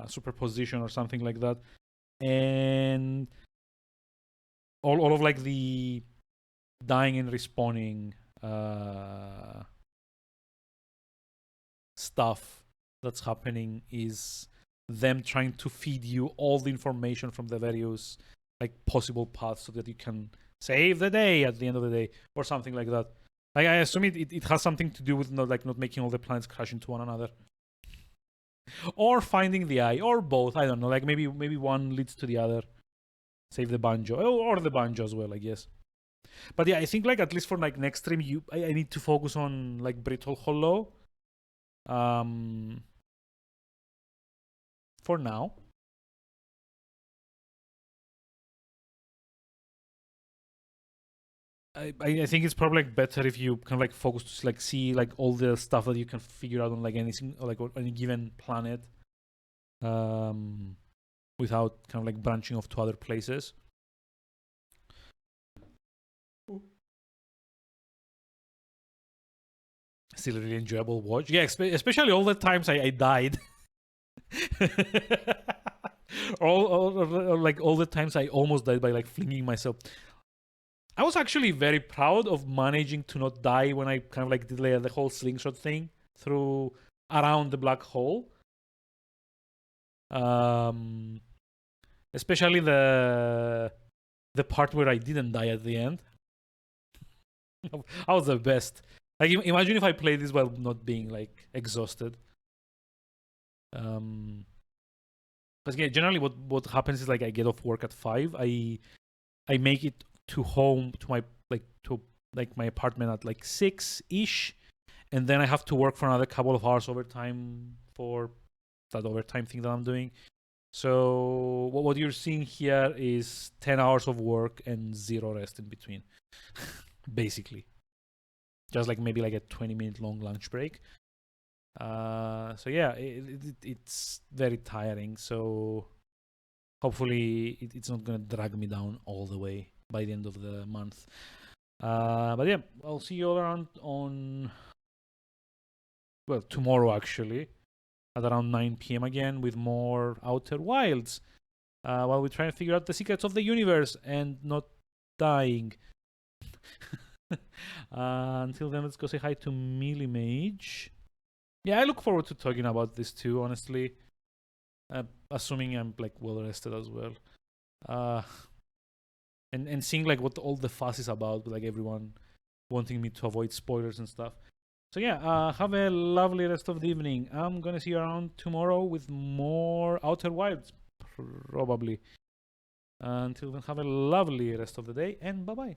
superposition or something like that, and all of like the dying and respawning stuff that's happening is them trying to feed you all the information from the various like possible paths so that you can save the day at the end of the day or something like that. Like, I assume it has something to do with not making all the planets crash into one another. Or finding the eye, or both. I don't know. Like maybe one leads to the other. Save the banjo, or the banjo as well, I guess. But yeah, I think like at least for like next stream, I need to focus on like Brittle Hollow. For now. I think it's probably like better if you kind of like focus to like see like all the stuff that you can figure out on like anything like on any given planet, without kind of like branching off to other places. Still a really enjoyable watch. Yeah, especially all the times I died. or like all the times I almost died by like flinging myself. I was actually very proud of managing to not die when I kind of like did the whole slingshot thing through around the black hole. Especially the part where I didn't die at the end. I was the best. Like imagine if I played this while not being like exhausted. But yeah, generally what happens is like I get off work at 5. I make it to home to my my apartment at like 6-ish, and then I have to work for another couple of hours overtime for that overtime thing that I'm doing. So what you're seeing here is 10 hours of work and 0 rest in between. Basically. Just like maybe like a 20-minute long lunch break. So yeah, it's very tiring. So hopefully it's not gonna drag me down all the way by the end of the month. But yeah, I'll see you all around on tomorrow actually at around 9 p.m. again with more Outer Wilds, while we try and figure out the secrets of the universe and not dying. Until then, let's go say hi to Millimage. Yeah, I look forward to talking about this too, honestly. Assuming I'm like well rested as well. And seeing like what all the fuss is about, with like everyone wanting me to avoid spoilers and stuff. So yeah, have a lovely rest of the evening. I'm gonna see you around tomorrow with more Outer Wilds, probably. Until then, have a lovely rest of the day, and bye-bye.